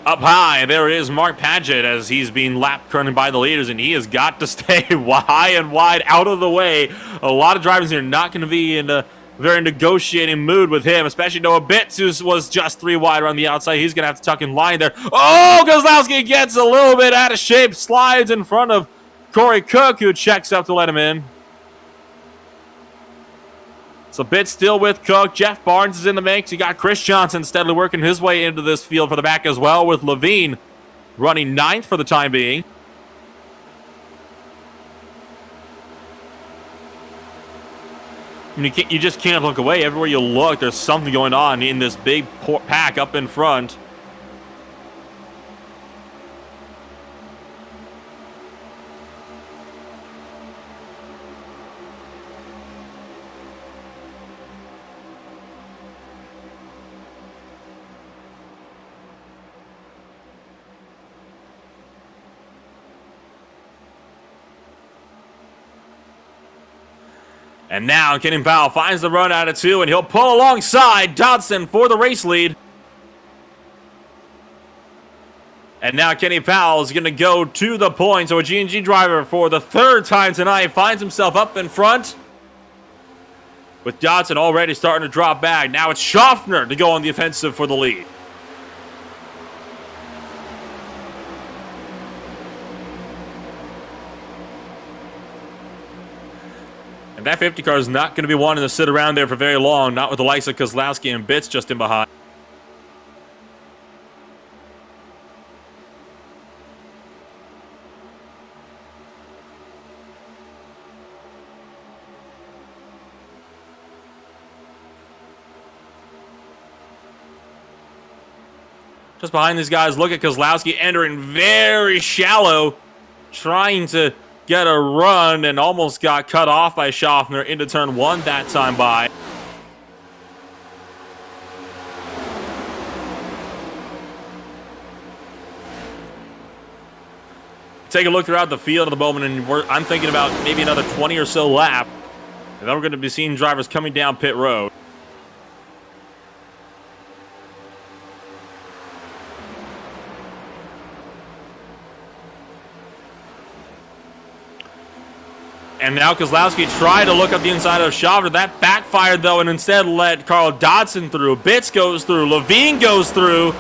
Up high, there is Mark Padgett as he's being lap running by the leaders, and he has got to stay high and wide out of the way. A lot of drivers here not going to be in a very negotiating mood with him, especially Noah Bitts, who was just 3 wide around the outside. He's going to have to tuck in line there. Oh, Kozlowski gets a little bit out of shape, slides in front of Corey Cook, who checks up to let him in. So Bitts still with Cook. Jeff Barnes is in the mix. You got Chris Johnson steadily working his way into this field for the back as well, with Levine running 9th for the time being. And you just can't look away. Everywhere you look, there's something going on in this big pack up in front. And now Kenny Powell finds the run out of 2, and he'll pull alongside Dodson for the race lead. And now Kenny Powell is going to go to the point. So a G&G driver for the 3rd time tonight finds himself up in front, with Dodson already starting to drop back. Now it's Schaffner to go on the offensive for the lead. That 50 car is not going to be wanting to sit around there for very long, not with the likes of Kozlowski and Bitts just in behind. Just behind these guys, look at Kozlowski entering very shallow, trying to get a run and almost got cut off by Schaffner into turn 1 that time by. Take a look throughout the field at the moment, and I'm thinking about maybe another 20 or so lap. And then we're going to be seeing drivers coming down pit road. And now Kozlowski tried to look up the inside of Schaffner. That backfired, though, and instead let Carl Dodson through. Bitts goes through. Levine goes through.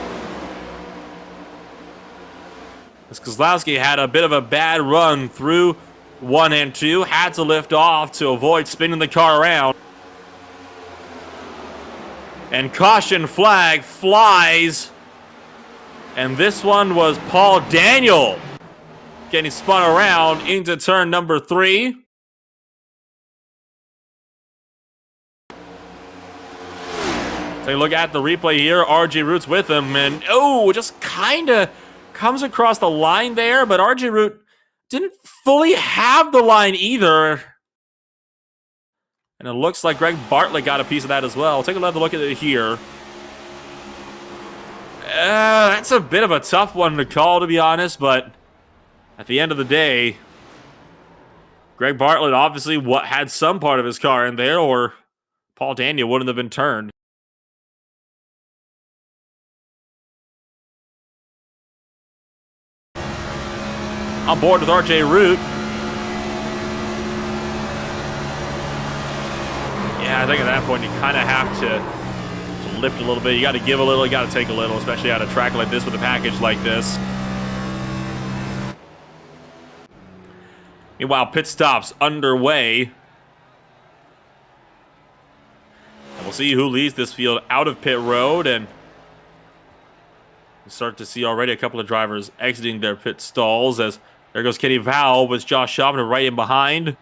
As Kozlowski had a bit of a bad run through 1 and 2. Had to lift off to avoid spinning the car around. And caution flag flies. And this one was Paul Daniel getting spun around into turn number 3. Take a look at the replay here. RJ Root's with him, and just kind of comes across the line there, but RJ Root didn't fully have the line either. And it looks like Greg Bartlett got a piece of that as well. Take another look at it here. That's a bit of a tough one to call, to be honest, but at the end of the day, Greg Bartlett obviously had some part of his car in there, or Paul Daniel wouldn't have been turned. On board with RJ Root. Yeah, I think at that point you kind of have to lift a little bit. You got to give a little, you got to take a little, especially on a track like this with a package like this. Meanwhile, pit stops underway. And we'll see who leads this field out of pit road, and we start to see already a couple of drivers exiting their pit stalls, as there goes Kenny Powell with Josh Schaffner right in behind.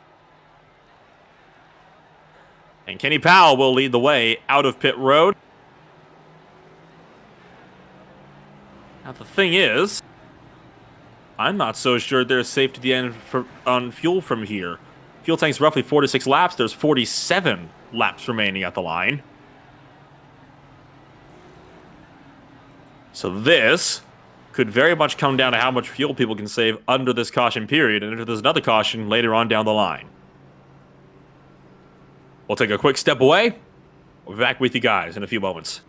And Kenny Powell will lead the way out of pit road. Now the thing is, I'm not so sure they're safe to the end on fuel from here. Fuel tank's roughly 4 to 6 laps. There's 47 laps remaining at the line. So this could very much come down to how much fuel people can save under this caution period, and if there's another caution later on down the line. We'll take a quick step away. We'll be back with you guys in a few moments.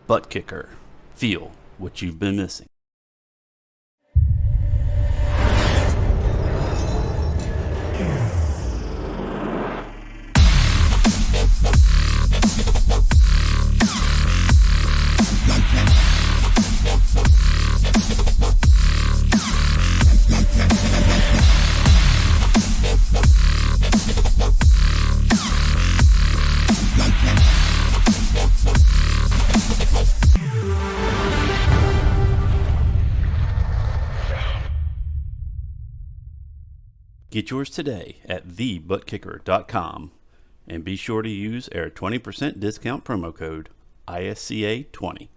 ButtKicker. Feel what you've been missing. Get yours today at TheButtKicker.com, and be sure to use our 20% discount promo code ISCA20.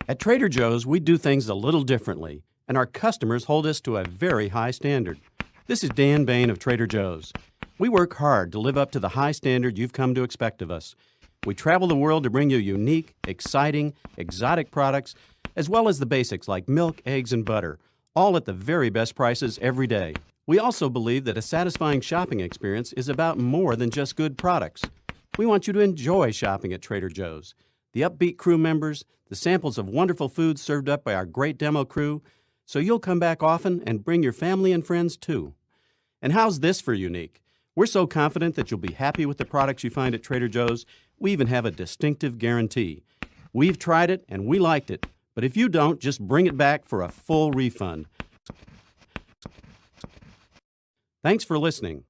At Trader Joe's, we do things a little differently, and our customers hold us to a very high standard. This is Dan Bain of Trader Joe's. We work hard to live up to the high standard you've come to expect of us. We travel the world to bring you unique, exciting, exotic products, as well as the basics like milk, eggs, and butter, all at the very best prices every day. We also believe that a satisfying shopping experience is about more than just good products. We want you to enjoy shopping at Trader Joe's. The upbeat crew members, the samples of wonderful food served up by our great demo crew, so you'll come back often and bring your family and friends too. And how's this for unique? We're so confident that you'll be happy with the products you find at Trader Joe's, we even have a distinctive guarantee. We've tried it and we liked it. But if you don't, just bring it back for a full refund. Thanks for listening.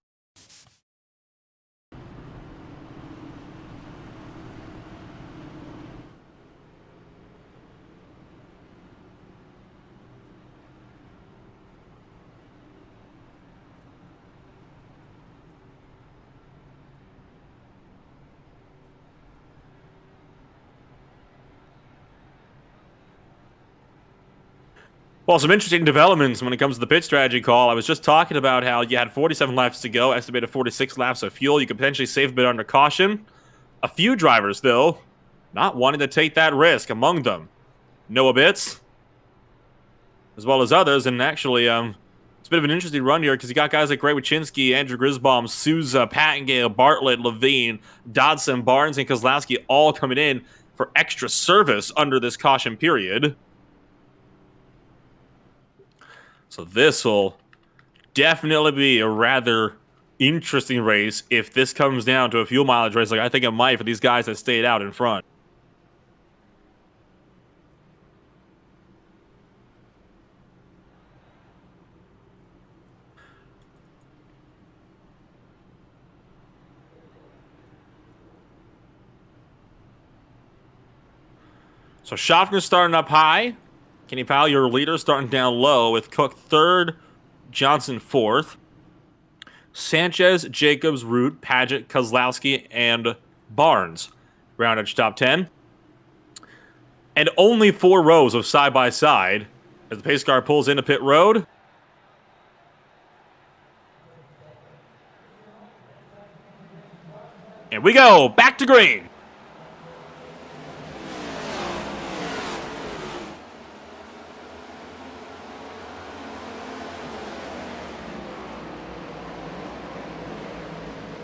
Well, some interesting developments when it comes to the pit strategy call. I was just talking about how you had 47 laps to go, estimated 46 laps of fuel. You could potentially save a bit under caution. A few drivers, though, not wanting to take that risk. Among them, Noah Bitts, as well as others. And actually, it's a bit of an interesting run here because you got guys like Ray Wachinski, Andrew Grisbaum, Souza, Pattengale, Bartlett, Levine, Dodson, Barnes, and Kozlowski all coming in for extra service under this caution period. So this will definitely be a rather interesting race if this comes down to a fuel mileage race like I think it might for these guys that stayed out in front. So Schaffner's starting up high. Kenny Powell, your leader, starting down low with Cook third, Johnson fourth. Sanchez, Jacobs, Root, Paget, Kozlowski, and Barnes round edge top 10. And only 4 rows of side-by-side as the pace car pulls into pit road. And we go back to green.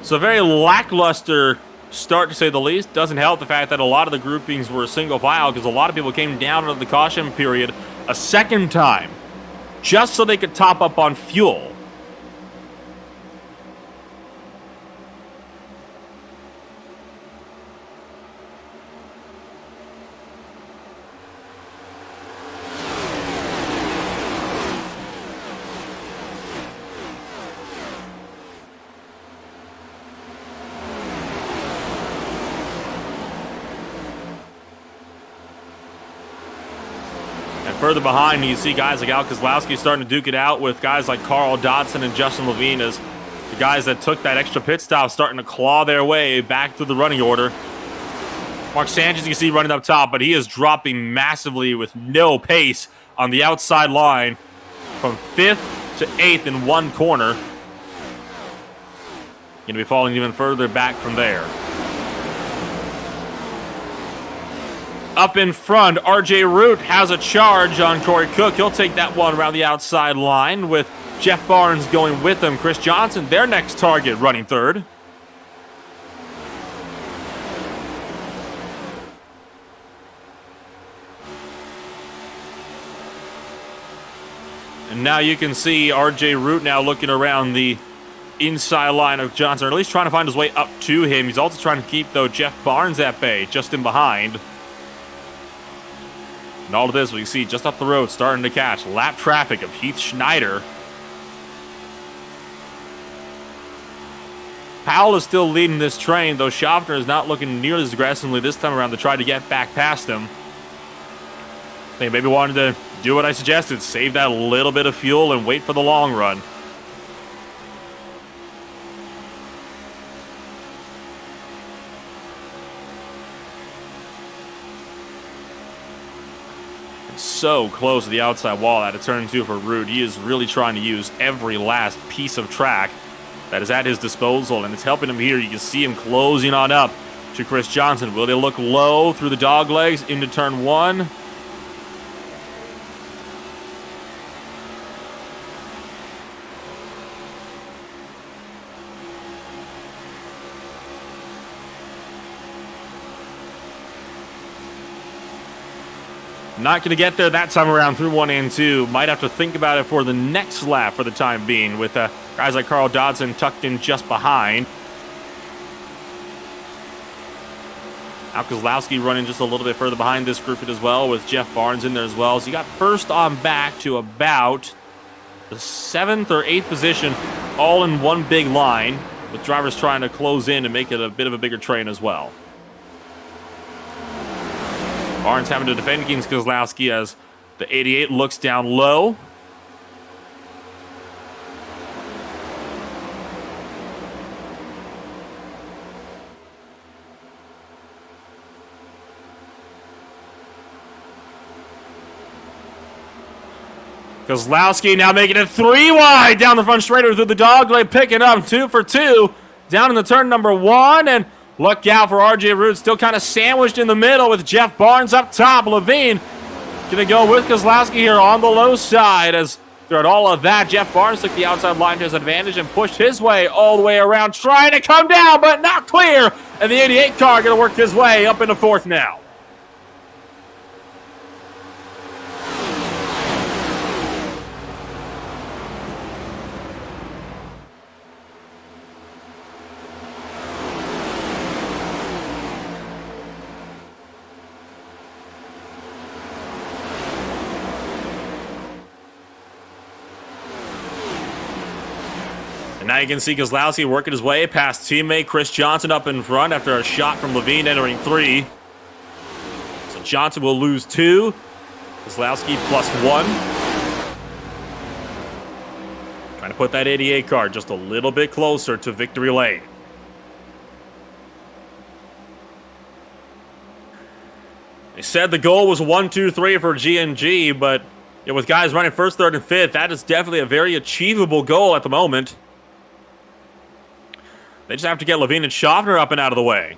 So a very lackluster start, to say the least. Doesn't help the fact that a lot of the groupings were single file because a lot of people came down into the caution period a second time just so they could top up on fuel. Further behind, you see guys like Al Kozlowski starting to duke it out with guys like Carl Dodson and Justin Levine as the guys that took that extra pit stop starting to claw their way back through the running order. Mark Sanchez, you can see running up top, but he is dropping massively with no pace on the outside line from 5th to 8th in one corner. Going to be falling even further back from there. Up in front, RJ Root has a charge on Corey Cook. He'll take that one around the outside line with Jeff Barnes going with him. Chris Johnson, their next target, running third. And now you can see RJ Root now looking around the inside line of Johnson, or at least trying to find his way up to him. He's also trying to keep, though, Jeff Barnes at bay, just in behind. And all of this, we see just up the road, starting to catch lap traffic of Heath Schneider. Powell is still leading this train, though Schaffner is not looking nearly as aggressively this time around to try to get back past him. They maybe wanted to do what I suggested, save that little bit of fuel and wait for the long run. So close to the outside wall at a turn 2 for Root. He is really trying to use every last piece of track that is at his disposal, and it's helping him here. You can see him closing on up to Chris Johnson. Will they look low through the dog legs into turn 1? Not going to get there that time around through 1 and 2. Might have to think about it for the next lap for the time being, with guys like Carl Dodson tucked in just behind. Al Kozlowski running just a little bit further behind this group as well, with Jeff Barnes in there as well. So you got first on back to about the 7th or 8th position, all in one big line, with drivers trying to close in and make it a bit of a bigger train as well. Barnes having to defend against Kozlowski as the 88 looks down low. Kozlowski now making it 3 wide down the front straighter through the dogleg, picking up 2 for 2 down in the turn number 1. And look out for RJ Root, still kind of sandwiched in the middle with Jeff Barnes up top. Levine going to go with Kozlowski here on the low side as throughout all of that, Jeff Barnes took the outside line to his advantage and pushed his way all the way around, trying to come down, but not clear. And the 88 car going to work his way up into 4th now. Now you can see Kozlowski working his way past teammate Chris Johnson up in front after a shot from Levine entering 3. So Johnson will lose 2. Kozlowski plus 1. Trying to put that 88 car just a little bit closer to victory lane. They said the goal was 1, 2, 3 for G&G, but with guys running 1st, 3rd, and 5th, that is definitely a very achievable goal at the moment. They just have to get Levine and Schaffner up and out of the way.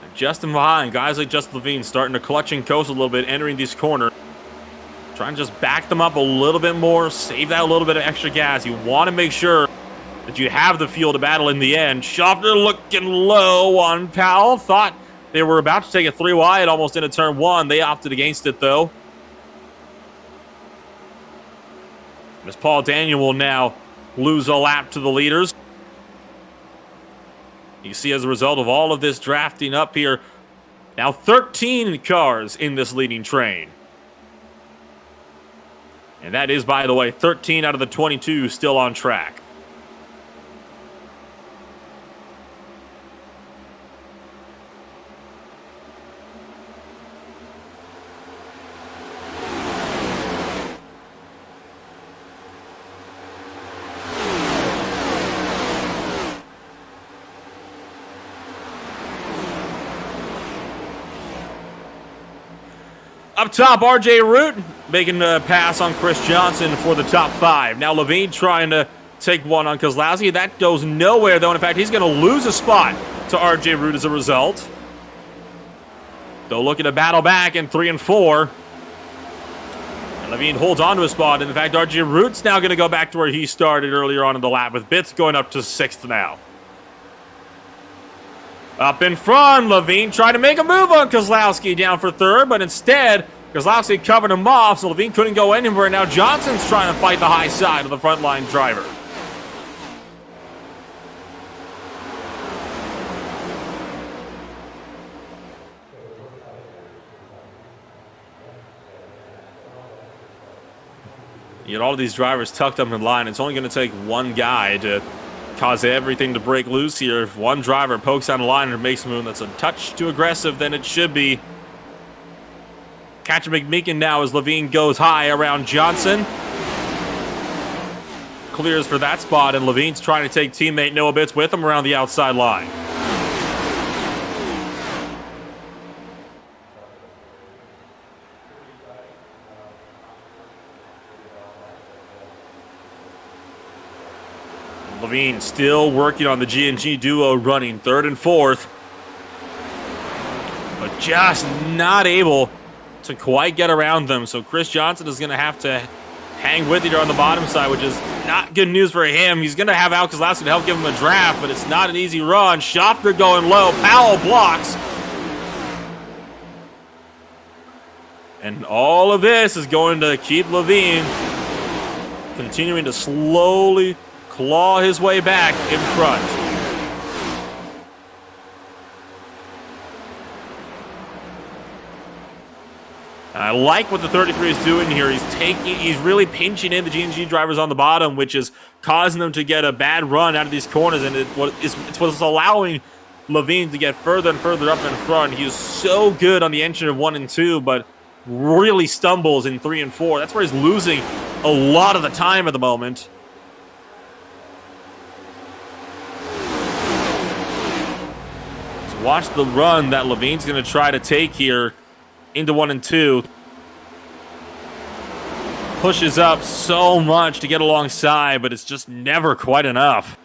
And Justin behind, guys like Justin Levine starting to clutch and coast a little bit, entering these corners. Trying to just back them up a little bit more, save that a little bit of extra gas. You want to make sure that you have the fuel to battle in the end. Schaffner looking low on Powell. Thought they were about to take a 3 wide almost into turn 1. They opted against it, though. As Paul Daniel will now lose a lap to the leaders. You see, as a result of all of this drafting up here, now 13 cars in this leading train. And that is, by the way, 13 out of the 22 still on track. Up top, RJ Root making a pass on Chris Johnson for the top 5. Now Levine trying to take one on Kozlowski. That goes nowhere, though. In fact, he's going to lose a spot to RJ Root as a result. They'll look at a battle back in 3 and 4. And Levine holds on to a spot. And in fact, RJ Root's now going to go back to where he started earlier on in the lap, with Bitts going up to 6th now. Up in front, Levine trying to make a move on Kozlowski down for 3rd, but instead, Kozlowski covered him off, so Levine couldn't go anywhere. Now Johnson's trying to fight the high side of the front line driver. You get all of these drivers tucked up in line. It's only going to take one guy to cause everything to break loose here. If one driver pokes on a line and makes a move that's a touch too aggressive, then it should be. Catcher McMeekin now as Levine goes high around Johnson. Clears for that spot, and Levine's trying to take teammate Noah Bitts with him around the outside line. Levine still working on the G&G duo, running 3rd and 4th. But just not able to quite get around them. So Chris Johnson is going to have to hang with you on the bottom side, which is not good news for him. He's going to have Al Kozlowski to help give him a draft, but it's not an easy run. Schaffner going low. Powell blocks. And all of this is going to keep Levine continuing to slowly claw his way back in front. I like what the 33 is doing here. He's really pinching in the G&G drivers on the bottom, which is causing them to get a bad run out of these corners, and it's what's allowing Levine to get further and further up in front. He is so good on the engine of 1 and 2, but really stumbles in 3 and 4. That's where he's losing a lot of the time at the moment. watch the run that Levine's going to try to take here into 1 and 2. Pushes up so much to get alongside, but it's just never quite enough.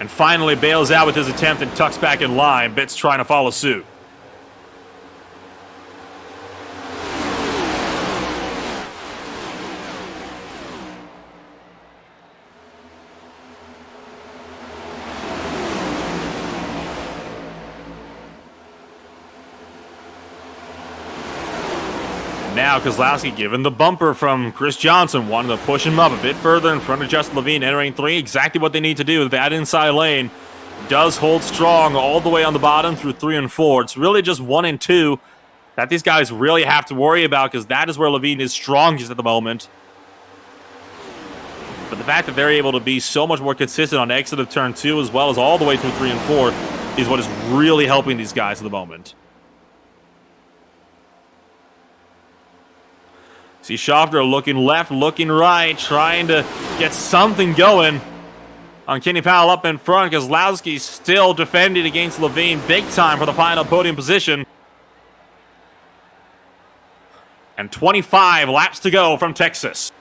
And finally bails out with his attempt and tucks back in line. Bitts trying to follow suit. Now Kozlowski given the bumper from Chris Johnson, wanting to push him up a bit further in front of Justin Levine, entering 3. Exactly what they need to do. That inside lane does hold strong all the way on the bottom through 3 and 4. It's really just 1 and 2 that these guys really have to worry about, because that is where Levine is strongest at the moment. But the fact that they're able to be so much more consistent on exit of turn 2 as well as all the way through 3 and 4 is what is really helping these guys at the moment. See Schaffner looking left, looking right, trying to get something going on Kenny Powell up in front. Kozlowski still defending against Levine big time for the final podium position. And 25 laps to go from Texas.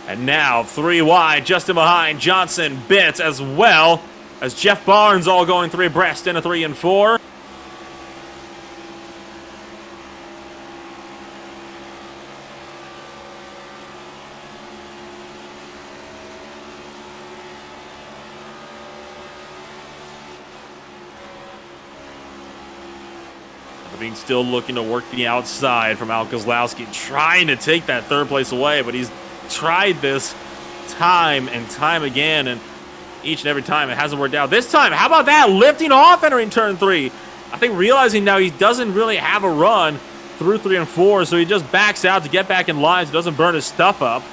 And now 3 wide, just in behind Johnson, Bitts, as well as Jeff Barnes, all going 3 abreast in a 3 and 4. Levine still looking to work the outside from Al Kozlowski, trying to take that 3rd place away, but he's tried this time and time again, and each and every time it hasn't worked out. This time, how about that? Lifting off entering turn 3. I think realizing now he doesn't really have a run through 3 and 4, so he just backs out to get back in line so doesn't burn his stuff up.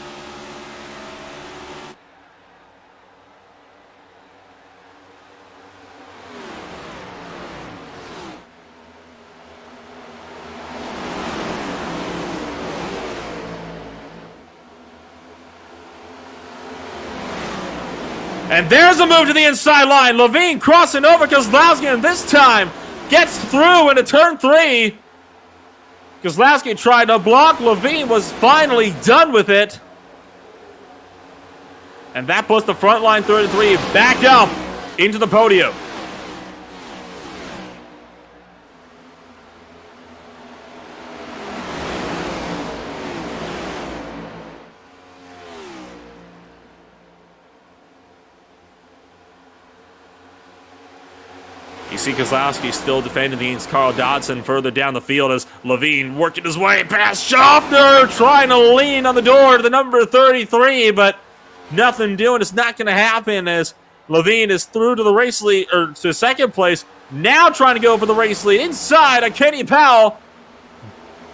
And there's a move to the inside line. Levine crossing over Kozlowski, and this time gets through into turn 3. Kozlowski tried to block. Levine was finally done with it. And that puts the front line 33 back up into the podium. You see Kozlowski still defending against Carl Dodson further down the field as Levine working his way past Schaffner, trying to lean on the door to the number 33, but nothing doing. It's not going to happen as Levine is through to the race lead, or to 2nd place, now trying to go for the race lead inside of Kenny Powell.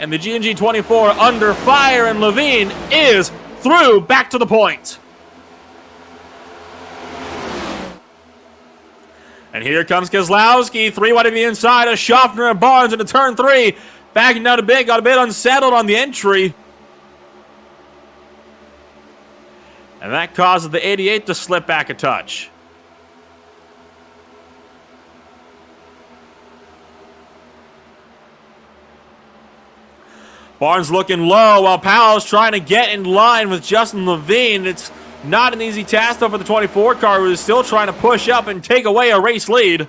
And the G&G 24 under fire, and Levine is through back to the point. And here comes Kozlowski, 3 wide to the inside of Schaffner and Barnes into turn 3. Backing down a bit, got a bit unsettled on the entry. And that causes the 88 to slip back a touch. Barnes looking low while Powell's trying to get in line with Justin Levine. It's not an easy task, though, for the 24 car, who is still trying to push up and take away a race lead.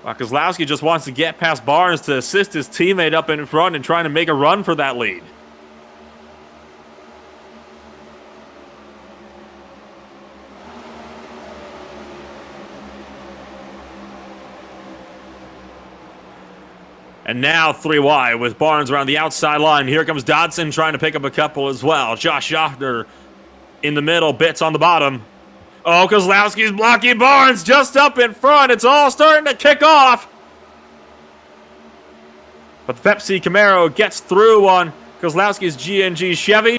Kozlowski just wants to get past Barnes to assist his teammate up in front and trying to make a run for that lead. And now 3 wide with Barnes around the outside line. Here comes Dodson trying to pick up a couple as well. Josh Schaffner in the middle, Bitts on the bottom. Oh, Kozlowski's blocking Barnes just up in front. It's all starting to kick off. But the Pepsi Camaro gets through on Kozlowski's G&G Chevy.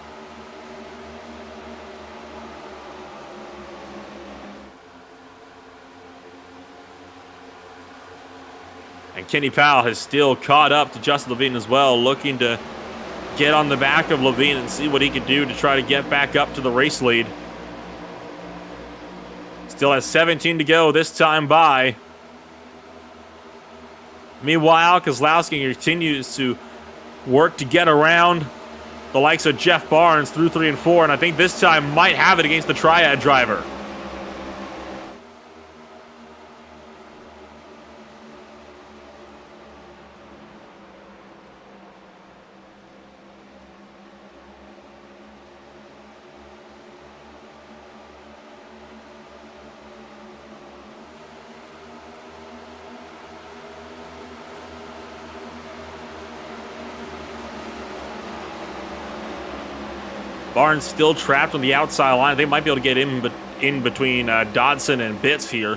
And Kenny Powell has still caught up to Justin Levine as well, looking to get on the back of Levine and see what he can do to try to get back up to the race lead. Still has 17 to go this time by. Meanwhile, Kozlowski continues to work to get around the likes of Jeff Barnes through 3 and 4, and I think this time might have it against the Triad driver. Barnes still trapped on the outside line. They might be able to get in between Dodson and Bitts here.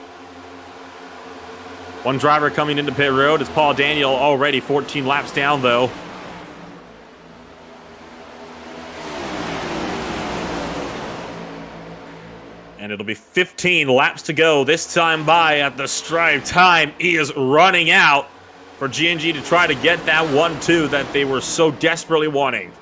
One driver coming into pit road. It's Paul Daniel, already 14 laps down, though. And it'll be 15 laps to go this time by at the stripe. Time is running out for G&G to try to get that 1-2 that they were so desperately wanting.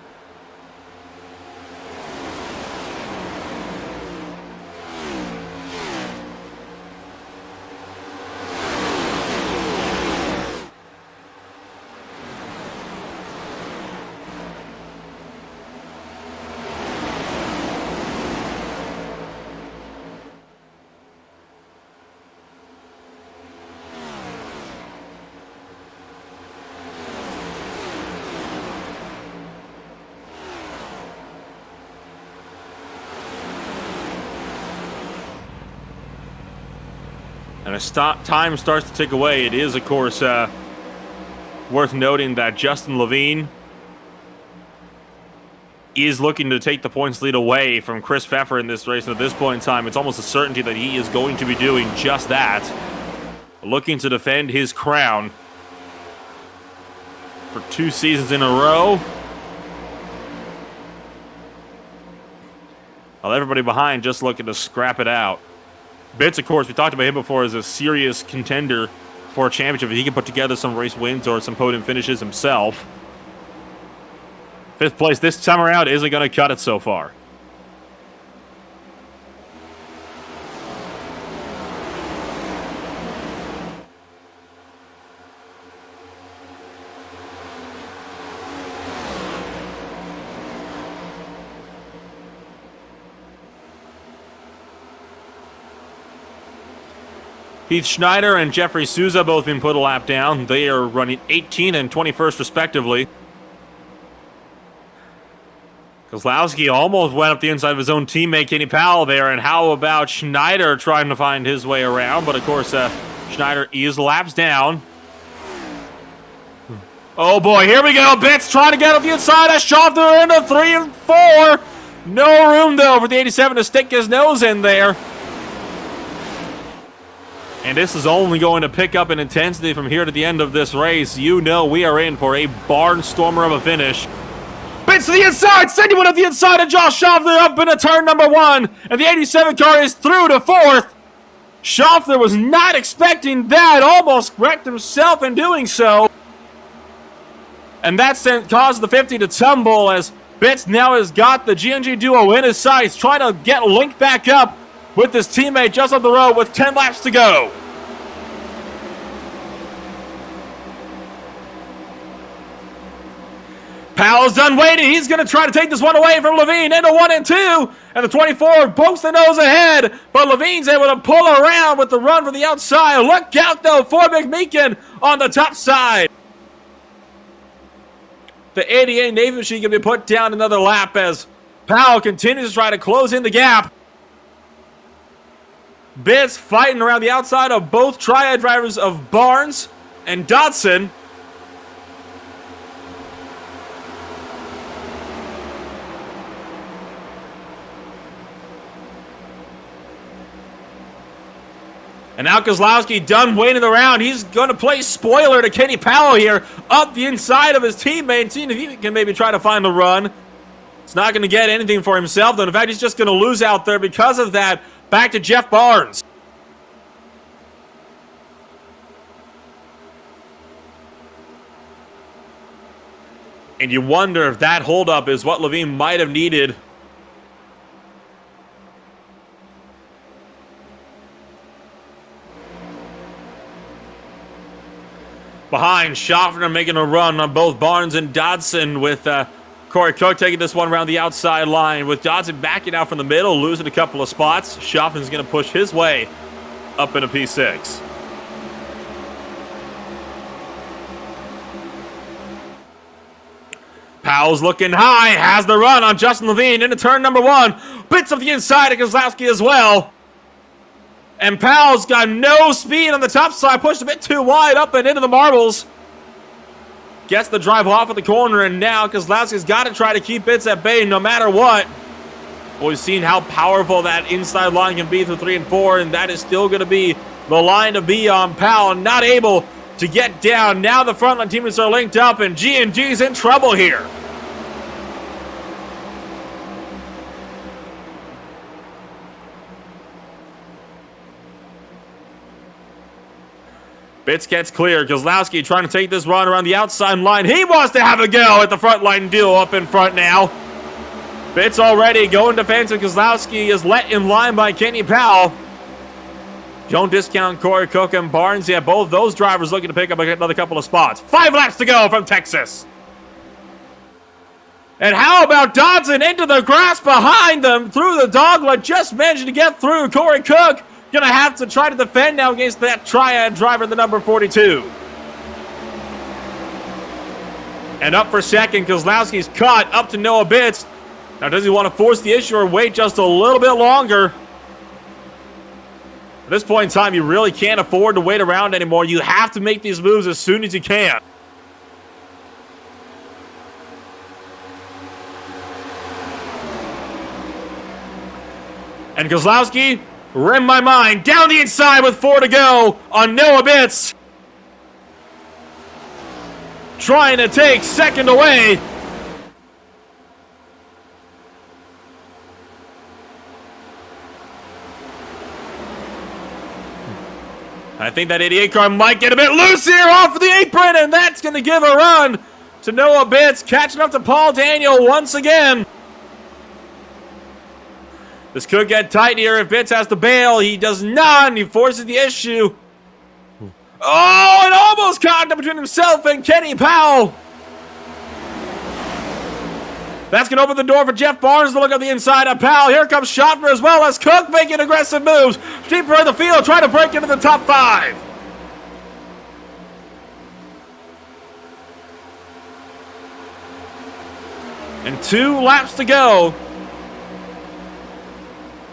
And as time starts to tick away, it is, of course, worth noting that Justin Levine is looking to take the points lead away from Chris Pfeffer in this race. And at this point in time, it's almost a certainty that he is going to be doing just that. Looking to defend his crown for 2 seasons in a row. While everybody behind just looking to scrap it out. Bitts, of course, we talked about him before as a serious contender for a championship. If he can put together some race wins or some podium finishes himself. 5th place this time around isn't going to cut it so far. Heath Schneider and Jeffrey Souza both been put a lap down. They are running 18 and 21st respectively. Kozlowski almost went up the inside of his own teammate Kenny Powell there, and how about Schneider trying to find his way around? But of course, Schneider is laps down. Oh boy, here we go. Bitts trying to get up the inside. A Schaffner into 3 and 4. No room though for the 87 to stick his nose in there. And this is only going to pick up in intensity from here to the end of this race. You know we are in for a barnstormer of a finish. Bitts to the inside, sending one up the inside of Josh Schaffner up into turn number 1. And the 87 car is through to 4th. Schaffner was not expecting that, almost wrecked himself in doing so. And that caused the 50 to tumble as Bitts now has got the G&G duo in his sights, trying to get linked back up with his teammate just up the road with 10 laps to go. Powell's done waiting. He's going to try to take this one away from Levine into 1 and 2. And the 24 pokes the nose ahead. But Levine's able to pull around with the run from the outside. Look out, though, for McMeekin on the top side. The 88 Navy machine can be put down another lap as Powell continues to try to close in the gap. Bitts fighting around the outside of both Triad drivers of Barnes and Dodson. And now Kozlowski done waiting around. He's going to play spoiler to Kenny Powell here up the inside of his teammate, seeing if he can maybe try to find the run. It's not going to get anything for himself, though. In fact, he's just going to lose out there because of that. Back to Jeff Barnes. And you wonder if that holdup is what Levine might have needed. Behind, Schaffner making a run on both Barnes and Dodson, with Corey Cook taking this one around the outside line, with Dodson backing out from the middle, losing a couple of spots. Schaffner's going to push his way up into P6. Powell's looking high, has the run on Justin Levine into turn number 1. Bits of the inside of Kozlowski as well. And Powell's got no speed on the top side, pushed a bit too wide up and into the marbles. Gets the drive off at the corner, and now Kozlowski's got to try to keep Bits at bay no matter what. Well, we've seen how powerful that inside line can be through 3 and 4, and that is still going to be the line to be on Powell. Not able to get down. Now the frontline teammates are linked up, and G&G's in trouble here. Bits gets clear. Kozlowski trying to take this run around the outside line. He wants to have a go at the front line duel up in front now. Bits already going defensive. Kozlowski is let in line by Kenny Powell. Don't discount Corey Cook and Barnes yet. Both those drivers looking to pick up another couple of spots. 5 laps to go from Texas. And how about Dodson into the grass behind them through the dogleg? Just managed to get through. Corey Cook gonna have to try to defend now against that triad driver, the number 42. And up for second, Kozlowski's caught up to Noah Bits. Now, does he want to force the issue or wait just a little bit longer? At this point in time, you really can't afford to wait around anymore. You have to make these moves as soon as you can. And Kozlowski, rim my mind, down the inside with 4 to go on Noah Bits. Trying to take second away. I think that 88 car might get a bit loose here off of the apron, and that's going to give a run to Noah Bits, catching up to Paul Daniel once again. This could get tight here if Bits has to bail. He does not, and he forces the issue. Oh, it almost caught up between himself and Kenny Powell. That's going to open the door for Jeff Barnes to look up the inside of Powell. Here comes Schaffner as well as Cook making aggressive moves. Deeper in the field, trying to break into the top 5. And 2 laps to go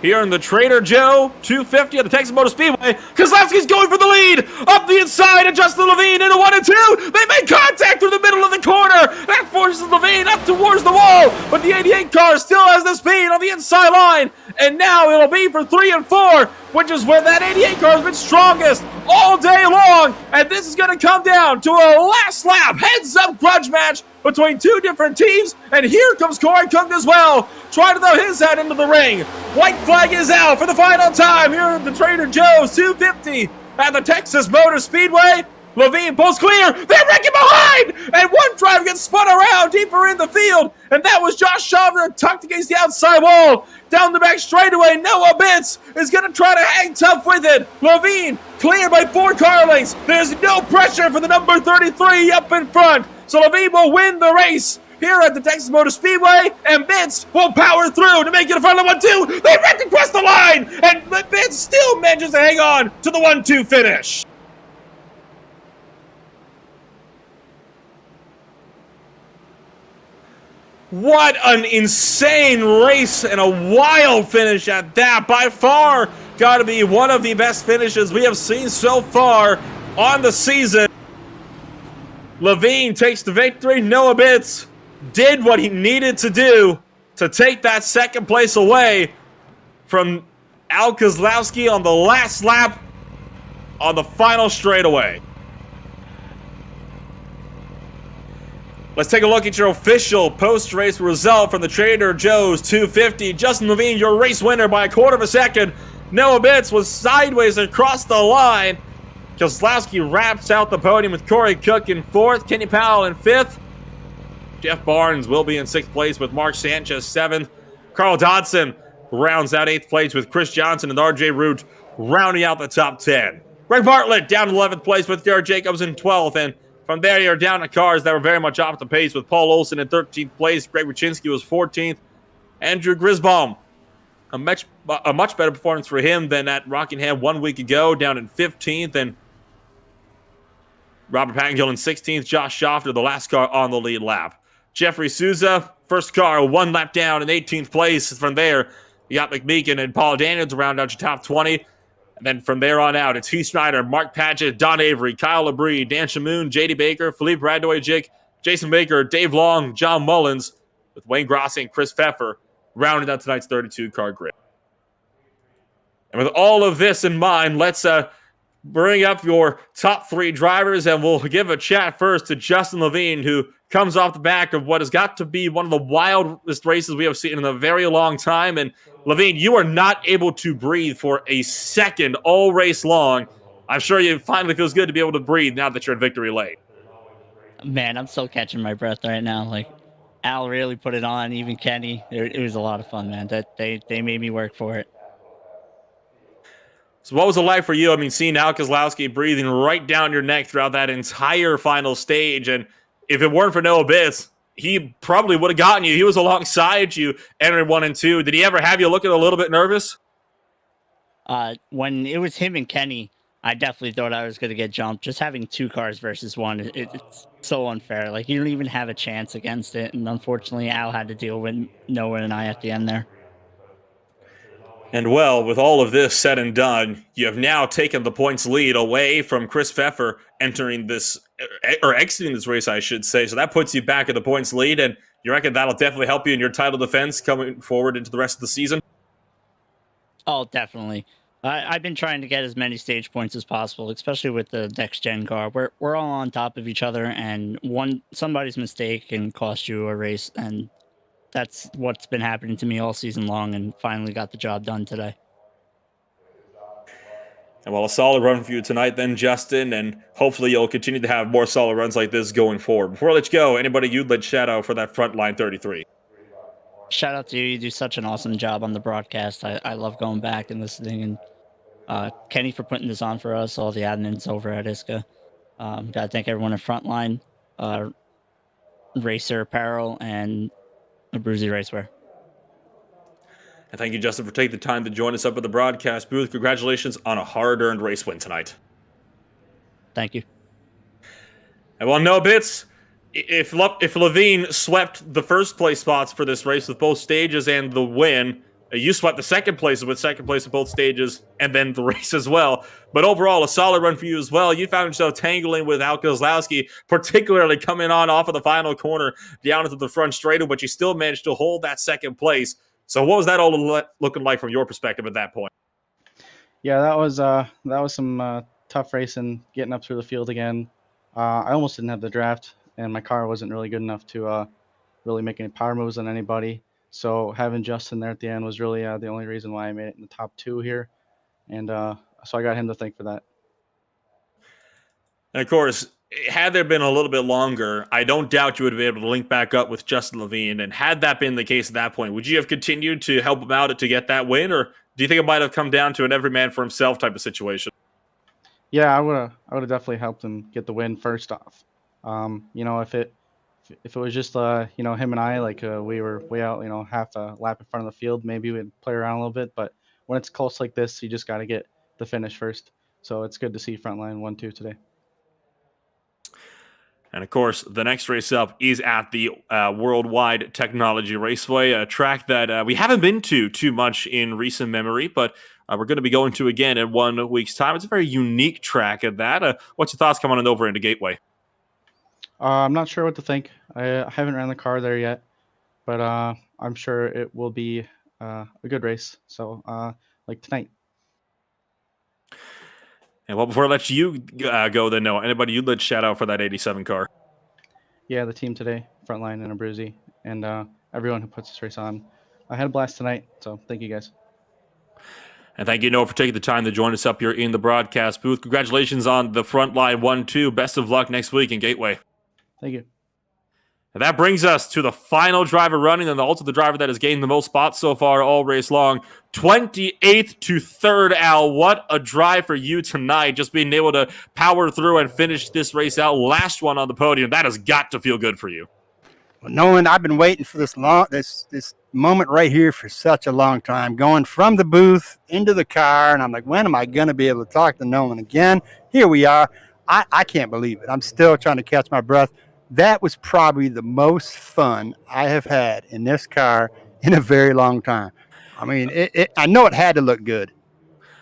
here in the Trader Joe 250 at the Texas Motor Speedway. Kozlowski's going for the lead. Up the inside of Justin Levine into 1 and 2. They make contact through the middle of the corner. That forces Levine up towards the wall. But the 88 car still has the speed on the inside line. And now it'll be for 3 and 4, which is where that 88 car has been strongest all day long. And this is going to come down to a last lap heads-up grudge match between 2 different teams. And here comes Corey Cook as well, trying to throw his head into the ring. White flag is out for the final time here at the Trader Joe's 250 at the Texas Motor Speedway. Levine pulls clear. They're wrecking behind! And one driver gets spun around deeper in the field. And that was Josh Schaffner tucked against the outside wall. Down the back straightaway, Noah Bits is going to try to hang tough with it. Levine cleared by 4 car lengths. There's no pressure for the number 33 up in front. So Levine will win the race here at the Texas Motor Speedway, and Bits will power through to make it a front of 1-2. They wrecked across the line, and Bits still manages to hang on to the 1-2 finish. What an insane race and a wild finish at that. By far, got to be one of the best finishes we have seen so far on the season. Levine takes the victory. Noah Bits did what he needed to do to take that second place away from Al Kozlowski on the last lap on the final straightaway. Let's take a look at your official post-race result from the Trader Joe's 250. Justin Levine, your race winner by a quarter of a second. Noah Bits was sideways across the line. Kozlowski wraps out the podium with Corey Cook in 4th, Kenny Powell in 5th. Jeff Barnes will be in 6th place with Mark Sanchez 7th. Carl Dodson rounds out 8th place with Chris Johnson and RJ Root rounding out the top 10. Greg Bartlett down 11th place with Derek Jacobs in 12th. And from there, you're down to cars that were very much off the pace with Paul Olson in 13th place. Greg Wychinski was 14th. Andrew Grisbaum, a much better performance for him than at Rockingham 1 week ago, down in 15th. And Robert Pattengill in 16th. Josh Schofter, the last car on the lead lap. Jeffrey Souza, first car, 1 lap down in 18th place. From there, you got McMeekin and Paul Daniels to round out your top 20. And then from there on out, it's Heath Snyder, Mark Padgett, Don Avery, Kyle Labrie, Dan Shamoon, J.D. Baker, Philippe Radojic, Jason Baker, Dave Long, John Mullins, with Wayne Grossi and Chris Pfeffer rounding out tonight's 32-car grid. And with all of this in mind, let's bring up your top 3 drivers, and we'll give a chat first to Justin Levine, who comes off the back of what has got to be one of the wildest races we have seen in a very long time. And Levine, you are not able to breathe for a second all race long. I'm sure it finally feels good to be able to breathe now that you're in victory lane. Man, I'm still catching my breath right now. Like, Al really put it on, even Kenny. It was a lot of fun, man. That they made me work for it. So what was it like for you? I mean, seeing Al Kozlowski breathing right down your neck throughout that entire final stage. And if it weren't for Noah Bitz, he probably would have gotten you. He was alongside you entering 1 and 2. Did he ever have you looking a little bit nervous? When it was him and Kenny, I definitely thought I was going to get jumped. Just having 2 cars versus 1, it's so unfair. Like, you don't even have a chance against it. And unfortunately, Al had to deal with Noah and I at the end there. And well, with all of this said and done, you have now taken the points lead away from Chris Pfeffer entering this, or exiting this race, I should say. So that puts you back at the points lead, and you reckon that'll definitely help you in your title defense coming forward into the rest of the season? Oh, definitely. I've been trying to get as many stage points as possible, especially with the next gen car. We're all on top of each other, and somebody's mistake can cost you a race, and that's what's been happening to me all season long, and finally got the job done today. And well, a solid run for you tonight then, Justin, and hopefully you'll continue to have more solid runs like this going forward. Before I let you go, anybody you'd let shout out for that frontline 33? Shout out to you. You do such an awesome job on the broadcast. I love going back and listening, and Kenny for putting this on for us, all the admins over at ISCA. Gotta thank everyone at Frontline, Racer Apparel, and Bruzy Racewear. And thank you, Justin, for taking the time to join us up at the broadcast booth. Congratulations on a hard-earned race win tonight. Thank you. And well, no bits. If Levine swept the first place spots for this race with both stages and the win, you swept the second place with second place at both stages and then the race as well. But overall, a solid run for you as well. You found yourself tangling with Al Kozlowski, particularly coming on off of the final corner down into the front straightaway, but you still managed to hold that second place. So what was that all looking like from your perspective at that point? Yeah, that was some tough racing, getting up through the field again. I almost didn't have the draft, and my car wasn't really good enough to really make any power moves on anybody. So having Justin there at the end was really the only reason why I made it in the top 2 here. And so I got him to thank for that. And of course, had there been a little bit longer, I don't doubt you would have been able to link back up with Justin Levine. And had that been the case at that point, would you have continued to help him out to get that win? Or do you think it might have come down to an every man for himself type of situation? Yeah, I would have definitely helped him get the win first off. If it was just him and I, like we were way out, half a lap in front of the field, maybe we'd play around a little bit. But when it's close like this, you just got to get the finish first. So it's good to see Frontline 1-2 today. And of course, the next race up is at the Worldwide Technology Raceway, a track that we haven't been to too much in recent memory, but we're going to be going to again in 1 week's time. It's a very unique track at that. What's your thoughts coming on over into Gateway? I'm not sure what to think. I haven't ran the car there yet, but I'm sure it will be a good race. So, like tonight. And well, before I let you go, then, Noah, anybody you'd let shout out for that 87 car? Yeah, the team today, Frontline and Abruzzi, and everyone who puts this race on. I had a blast tonight, so thank you guys. And thank you, Noah, for taking the time to join us up here in the broadcast booth. Congratulations on the Frontline 1-2. Best of luck next week in Gateway. Thank you. And that brings us to the final driver running, and also the driver that has gained the most spots so far all race long. 28th to 3rd, Al. What a drive for you tonight, just being able to power through and finish this race out. Last one on the podium. That has got to feel good for you. Well, Nolan, I've been waiting for this moment right here for such a long time, going from the booth into the car, and I'm like, when am I going to be able to talk to Nolan again? Here we are. I can't believe it. I'm still trying to catch my breath. That was probably the most fun I have had in this car in a very long time. I mean, I know it had to look good.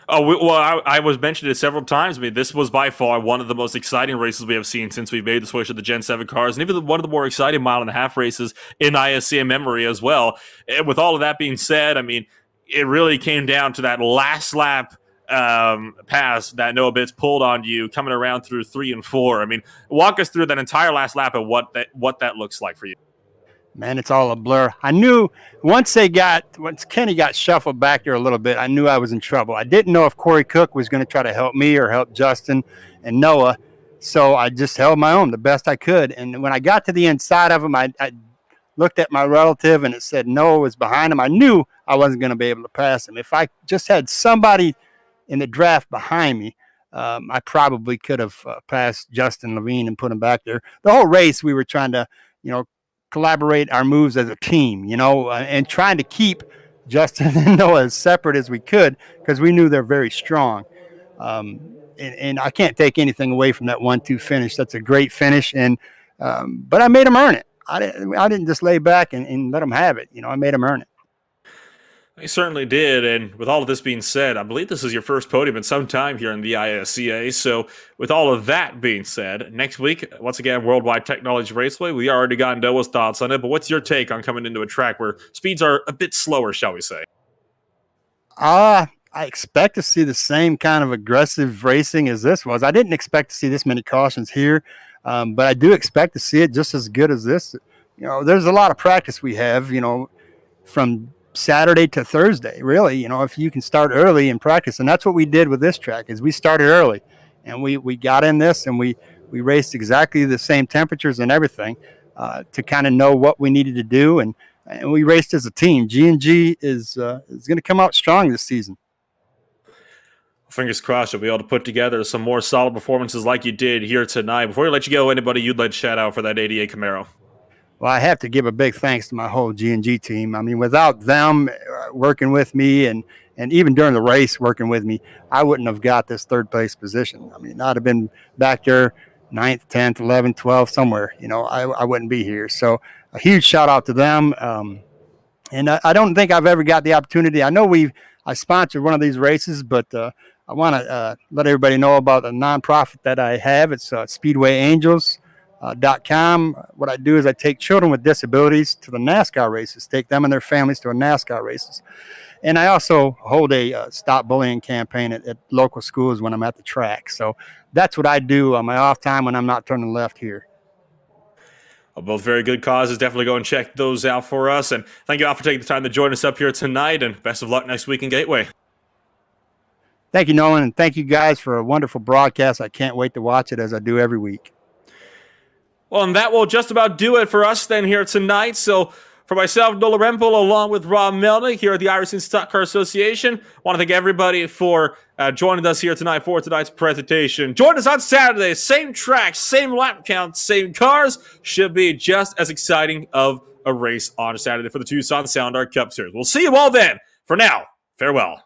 I was mentioning it several times. I mean, this was by far one of the most exciting races we have seen since we've made the switch to the Gen 7 cars, and even one of the more exciting mile-and-a-half races in ISCA memory as well. And with all of that being said, I mean, it really came down to that last lap pass that Noah Bitts pulled on you coming around through 3 and 4. I mean, walk us through that entire last lap and what that looks like for you. Man, it's all a blur. I knew once Kenny got shuffled back there a little bit, I knew I was in trouble. I didn't know if Corey Cook was going to try to help me or help Justin and Noah, so I just held my own the best I could. And when I got to the inside of him, I looked at my relative, and it said Noah was behind him. I knew I wasn't going to be able to pass him. If I just had somebody in the draft behind me, I probably could have passed Justin Levine and put him back there. The whole race, we were trying to, collaborate our moves as a team, and trying to keep Justin and Noah as separate as we could because we knew they're very strong. And I can't take anything away from that 1-2 finish. That's a great finish, but I made them earn it. I didn't just lay back and let them have it. I made them earn it. He certainly did, and with all of this being said, I believe this is your first podium in some time here in the ISCA, so with all of that being said, next week, once again, Worldwide Technology Raceway, we already got Noah's thoughts on it, but what's your take on coming into a track where speeds are a bit slower, shall we say? I expect to see the same kind of aggressive racing as this was. I didn't expect to see this many cautions here, but I do expect to see it just as good as this. There's a lot of practice we have, from Saturday to Thursday, really, if you can start early in practice. And that's what we did with this track is we started early and we got in this and we raced exactly the same temperatures and everything to kind of know what we needed to do. And we raced as a team. G&G is going to come out strong this season. Fingers crossed you'll be able to put together some more solid performances like you did here tonight. Before we let you go, anybody you'd like to shout out for that 88 Camaro? Well, I have to give a big thanks to my whole G&G team. I mean, without them working with me and even during the race working with me, I wouldn't have got this third place position. I mean, I'd have been back there 9th, 10th, 11th, 12th, somewhere. I wouldn't be here. So a huge shout out to them. And I don't think I've ever got the opportunity. I know I sponsored one of these races, but I want to let everybody know about a nonprofit that I have. It's Speedway Angels. .com. What I do is I take children with disabilities to the NASCAR races, take them and their families to a NASCAR races. And I also hold a stop bullying campaign at local schools when I'm at the track. So that's what I do on my off time when I'm not turning left here. Well, both very good causes. Definitely go and check those out for us. And thank you all for taking the time to join us up here tonight. And best of luck next week in Gateway. Thank you, Nolan. And thank you guys for a wonderful broadcast. I can't wait to watch it as I do every week. Well, and that will just about do it for us then here tonight. So for myself, Nola Rempel, along with Rob Melnick here at the Irish Stock Car Association, I want to thank everybody for joining us here tonight for tonight's presentation. Join us on Saturday. Same track, same lap count, same cars. Should be just as exciting of a race on Saturday for the Tucson Sound Art Cup Series. We'll see you all then. For now, farewell.